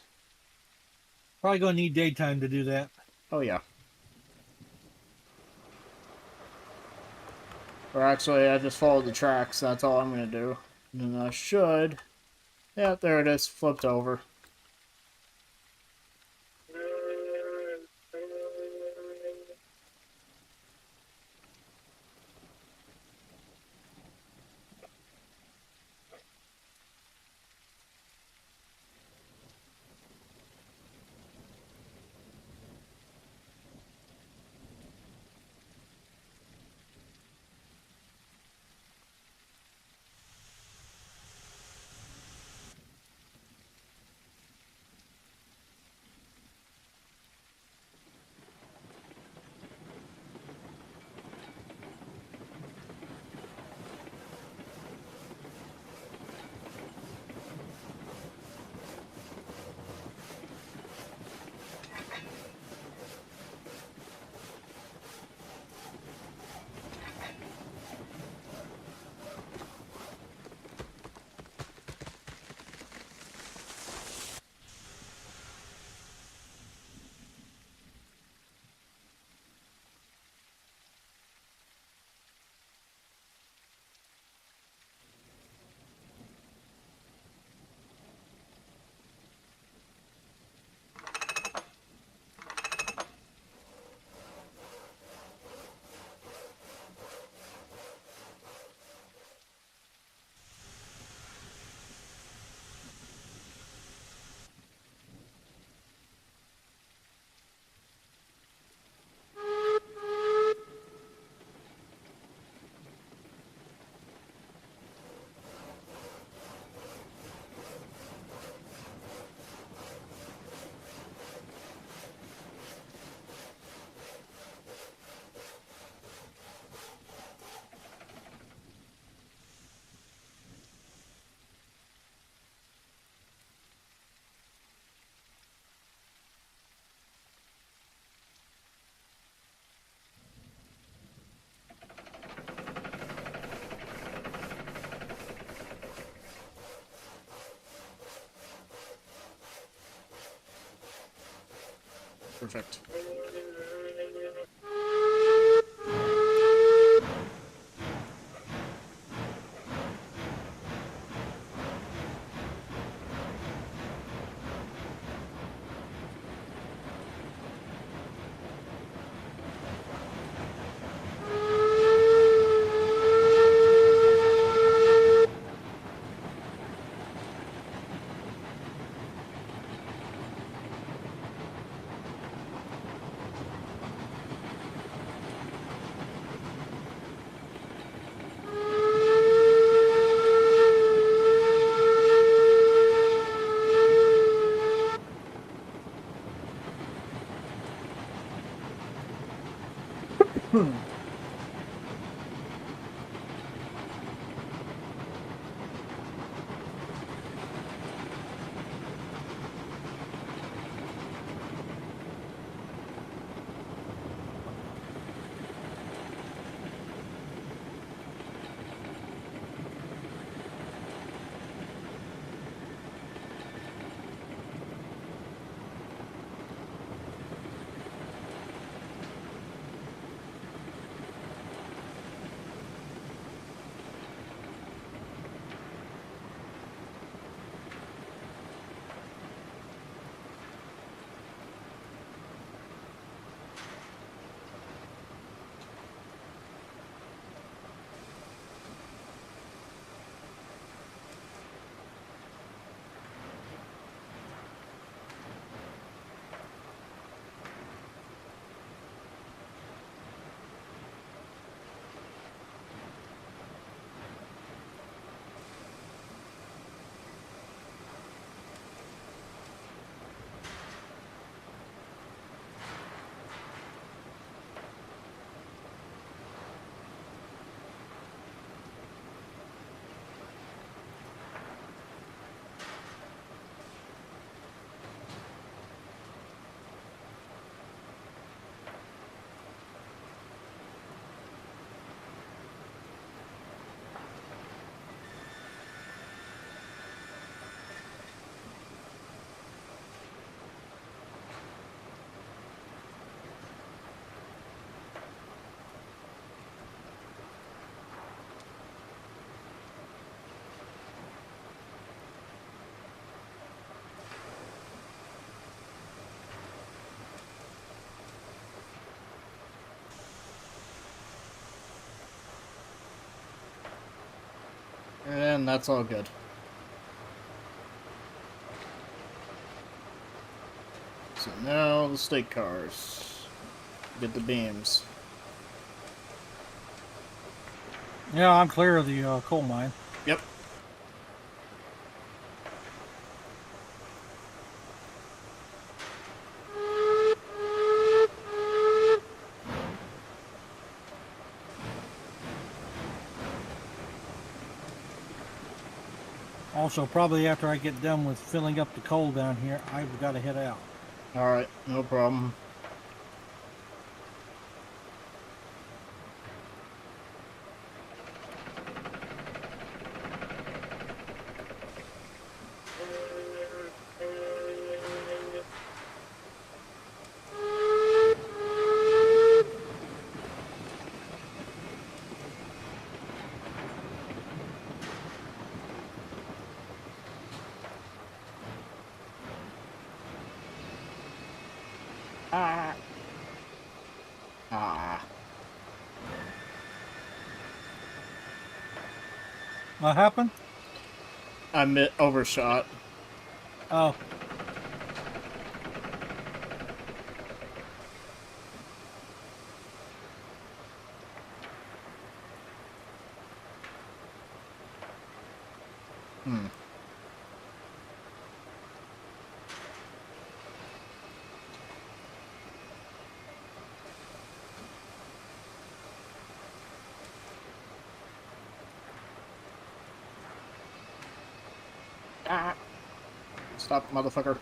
probably gonna need daytime to do that. Oh, yeah. Or actually, I just followed the tracks, that's all I'm gonna do. And I should... Yeah, there it is, flipped over. Perfect. And that's all good. So now the stake cars. Get the beams. Yeah, I'm clear of the coal mine. Yep. Also, probably after I get done with filling up the coal down here, I've got to head out. Alright, no problem. Ah. What happened? I overshot. Oh, Hmm. Ah. Stop, motherfucker.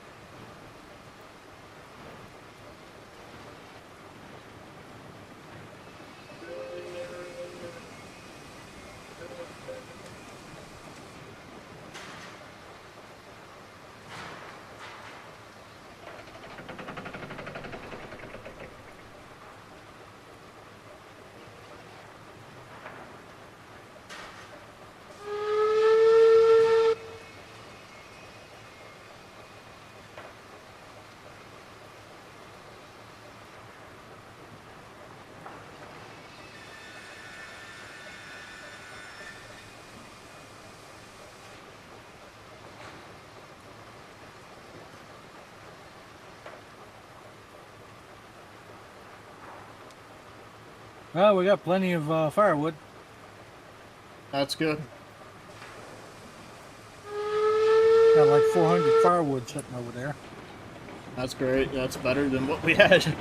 Well, we got plenty of firewood. That's good. Got like 400 firewood sitting over there. That's great. That's better than what we had.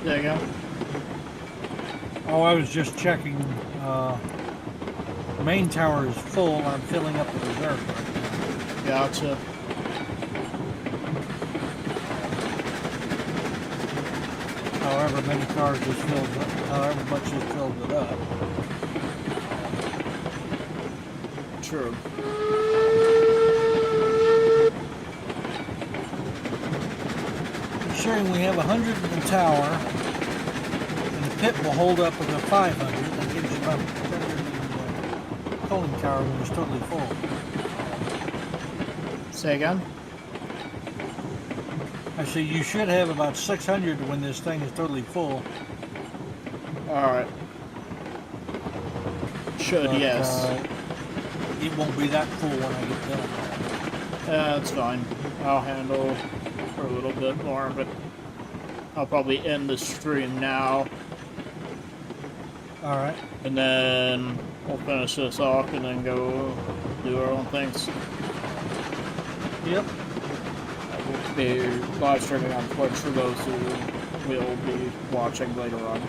There you go. Oh, I was just checking. Main tower is full. I'm filling up the reserve right now. Gotcha. However many cars is filled up, however much is filled it up. True. Considering we have 100 in the tower, and the pit will hold up with a 500, that gives you about 100 in the cooling tower when it's totally full. Say again? I say you should have about 600 when this thing is totally full. Alright. Should, But, yes. It won't be that full when I get done. That's fine. I'll handle for a little bit more, but I'll probably end the stream now, Alright. and then we'll finish this off and then go do our own things. Yep. I will be live streaming on Twitch for those who will be watching later on.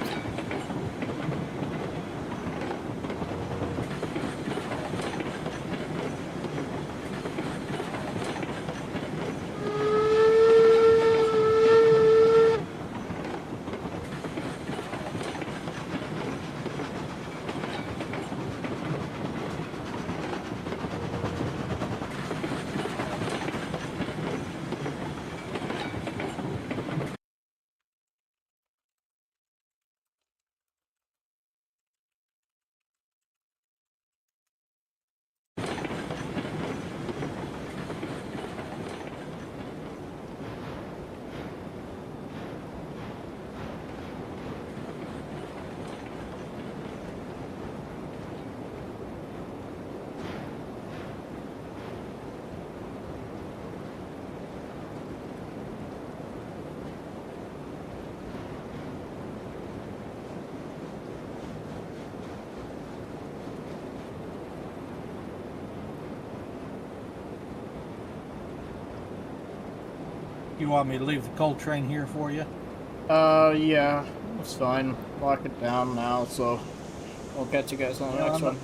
You want me to leave the coal train here for you? Yeah, it's fine. Lock it down now, so we'll catch you guys on the Yeah, next I'm one.